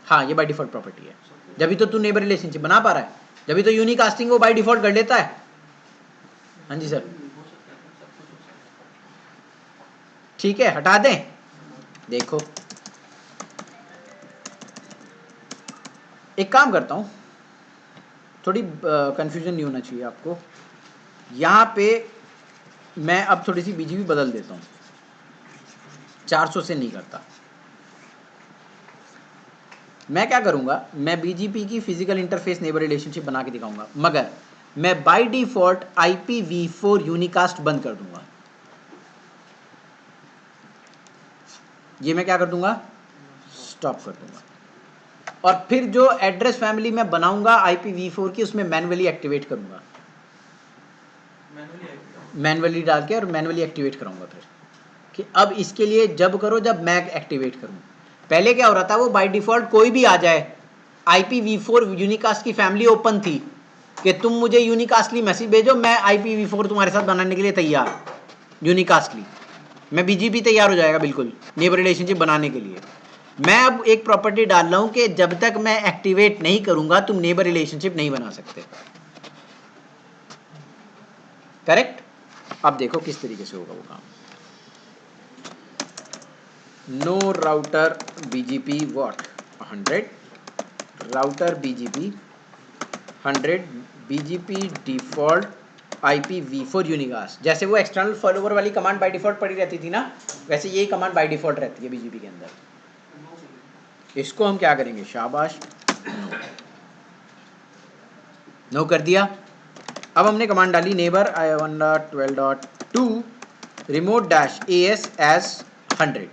A: हाँ ये बाय डिफॉल्ट प्रॉपर्टी है। जब तो तू नेबर रिलेशनशिप बना पा रहा है, जब तो यूनिकास्टिंग वो बाय डिफॉल्ट कर लेता है। हाँ जी सर, ठीक है हटा दें। देखो एक काम करता हूं, थोड़ी कंफ्यूजन नहीं होना चाहिए आपको। यहां पे मैं अब थोड़ी सी बीजीपी बदल देता हूं, 400 से नहीं करता। मैं क्या करूँगा, मैं बीजीपी की फिजिकल इंटरफेस नेबर रिलेशनशिप बना के दिखाऊंगा, मगर मैं बाय डिफॉल्ट IPv4 यूनिकास्ट बंद कर दूंगा। ये मैं क्या कर दूंगा, स्टॉप कर दूंगा। और फिर जो एड्रेस फैमिली मैं बनाऊंगा IPv4 की, उसमें मैन्युअली एक्टिवेट करूंगा, मैन्युअली डाल के और मैन्युअली एक्टिवेट कराऊंगा फिर कि अब इसके लिए जब करो जब मैं एक्टिवेट करूं। पहले क्या हो रहा था, वो बाय डिफॉल्ट कोई भी आ जाए, IPv4 यूनिकास्ट की फैमिली ओपन थी कि तुम मुझे यूनिकास्टली मैसेज भेजो, मैं IPv4 तुम्हारे साथ बनाने के लिए तैयार, यूनिकास्टली मैं BGP तैयार हो जाएगा बिल्कुल नेबर रिलेशनशिप बनाने के लिए। मैं अब एक प्रॉपर्टी डाल रहा हूं कि जब तक मैं एक्टिवेट नहीं करूंगा तुम नेबर रिलेशनशिप नहीं बना सकते। करेक्ट? अब देखो किस तरीके से होगा वो काम। No router BGP what 100 router BGP 100 BGP default IPv4 unicast. जैसे वो एक्सटर्नल फॉलोवर वाली कमांड बाय डिफॉल्ट पड़ी रहती थी ना, वैसे यही कमांड बाय डिफॉल्ट रहती है BGP के अंदर। इसको हम क्या करेंगे, शाबाश, नो कर दिया। अब हमने कमांड डाली neighbour I1.12.2 remote -as as 100।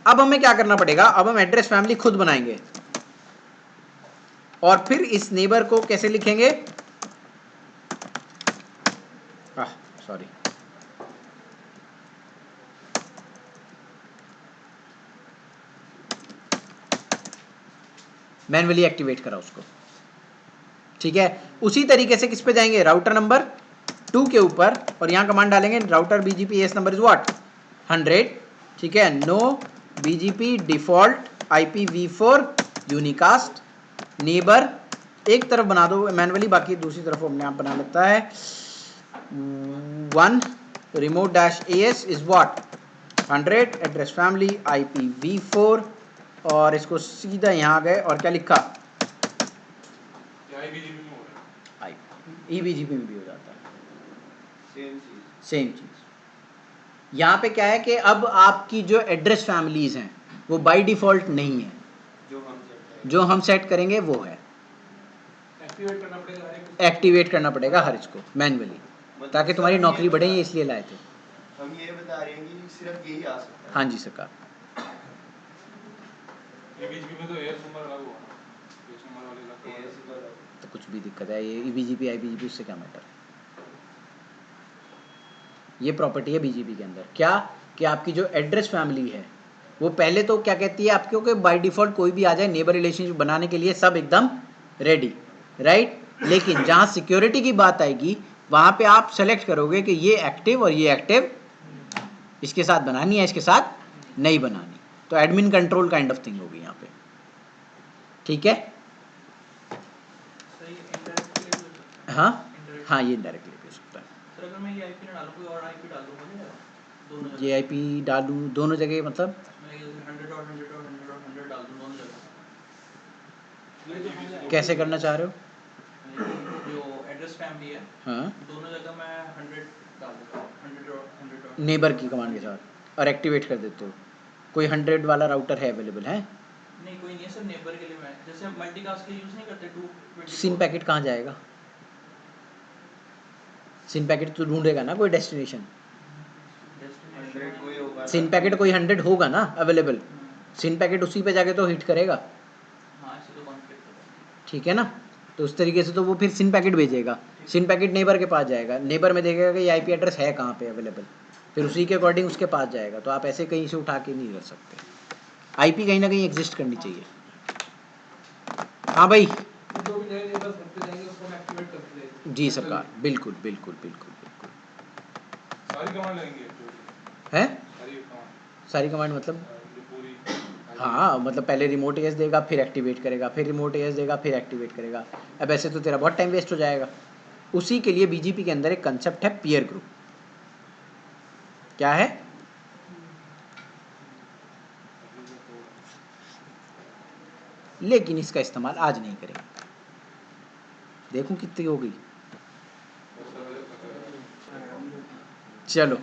A: अब हमें क्या करना पड़ेगा, अब हम एड्रेस फैमिली खुद बनाएंगे और फिर इस नेबर को कैसे लिखेंगे, सॉरी, मैन्युअली एक्टिवेट करा उसको। ठीक है, उसी तरीके से किस पे जाएंगे, राउटर नंबर 2 के ऊपर, और यहां कमांड डालेंगे router BGP AS number is what 100। ठीक है, no BGP default IPv4 unicast neighbour एक तरफ बना दो मैन्युअली, बाकी दूसरी तरफ अपने आप बना लेता है। 1 remote -as is what 100 address family IPv4, और इसको सीधा यहाँ गए और क्या लिखा,
C: IBGP में हो रहा है।
A: EBGP में भी हो जाता है,
F: सेम चीज।
A: सेम चीज। यहाँ पे क्या है कि अब आपकी जो एड्रेस फैमिलीज हैं वो बाय डिफॉल्ट नहीं है, जो हम सेट करेंगे वो है।
D: एक्टिवेट करना पड़ेगा हर एक
A: एक्टिवेट करना पड़ेगा हर इसको मैन्युअली, ताकि तुम्हारी नौकरी बढ़े, ये इसलिए लाए थे।
G: हम ये बता रहे हैं कि सिर्फ यही आ सकता है।
A: हाँ जी सरकार।
C: ABGP में तो एयर नंबर अलग हुआ ना, एयर नंबर वाले अलग कमांड है।
A: तो कुछ भी दिक्कत है, ये EBGP IBGP उससे क्या मैटर है, ये प्रॉपर्टी है BGP के अंदर। क्या कि आपकी जो एड्रेस फैमिली है वो पहले तो क्या कहती है आपको कि बाय डिफॉल्ट कोई भी आ जाए नेबर रिलेशनशिप बनाने के लिए सब एकदम रेडी, राइट। लेकिन जहाँ सिक्योरिटी की बात आएगी वहाँ पे आप सेलेक्ट करोगे कि ये एक्टिव और ये एक्टिव, इसके साथ बनानी है, इसके साथ नहीं बनानी। तो admin control kind of thing होगी यहाँ पे। ठीक है,
B: सही इनडायरेक्टली।
A: हाँ हाँ, ये डायरेक्टली हो सकता है।
B: सर अगर मैं ये IP ना डालूं, कोई और IP डाल दूं, मुझे दोनों जगह,
A: ये IP डालूँ दोनों जगह, मतलब
B: मैं 100 और 100 और 100 और 100 डाल दूं दोनों जगह,
A: कैसे करना चाह रहे हो?
B: जो एड्रेस फैमिली है
A: हाँ,
B: दोनों जगह मैं 100 डाल देता हूँ, 100 और 100 और
A: नेबर की कमांड के साथ, और एक्टिवेट कर देते हो। कोई 100 वाला राउटर है अवेलेबल है?
B: नहीं कोई नहीं है सर, नेबर के लिए मैं जैसे हम मल्टीकास्ट के यूज़ नहीं करते 224।
A: सिन पैकेट कहाँ जाएगा? सिन पैकेट तो ढूंढेगा ना कोई डेस्टिनेशन। सिन पैकेट कोई 100 होगा ना अवेलेबल, सिन पैकेट उसी पे जाके तो हिट करेगा।
B: हाँ ऐसे तो कॉन्फ्लिक्ट होगा।
A: ठीक है ना, तो उस तरीके से तो वो फिर सिन पैकेट भेजेगा, सिन पैकेट नेबर के पास जाएगा, नेबर में देखेगा कि ये IP एड्रेस है कहाँ पे अवेलेबल, फिर उसी के अकॉर्डिंग उसके पास जाएगा। तो आप ऐसे कहीं से उठा के नहीं कर सकते, IP कहीं ना कहीं एग्जिस्ट करनी चाहिए। हाँ भाई,
D: जो भी नए नेबर्स बनते जाएंगे उसको हम एक्टिवेट करते जाएंगे।
A: जी सरकार, बिल्कुल बिल्कुल बिल्कुल बिल्कुल।
C: सारी कमांड लगेंगी
A: है
C: सारी कमांड,
A: सारी कमांड मतलब,
C: जो पूरी
A: हाँ मतलब पहले रिमोट AS देगा, फिर एक्टिवेट करेगा, फिर रिमोट AS देगा, फिर एक्टिवेट करेगा। अब ऐसे तो तेरा बहुत टाइम वेस्ट हो जाएगा। उसी के लिए BGP के अंदर एक कंसेप्ट है पीयर ग्रुप। क्या है? लेकिन इसका इस्तेमाल आज नहीं करेंगे। देखूं कितनी हो गई। चलो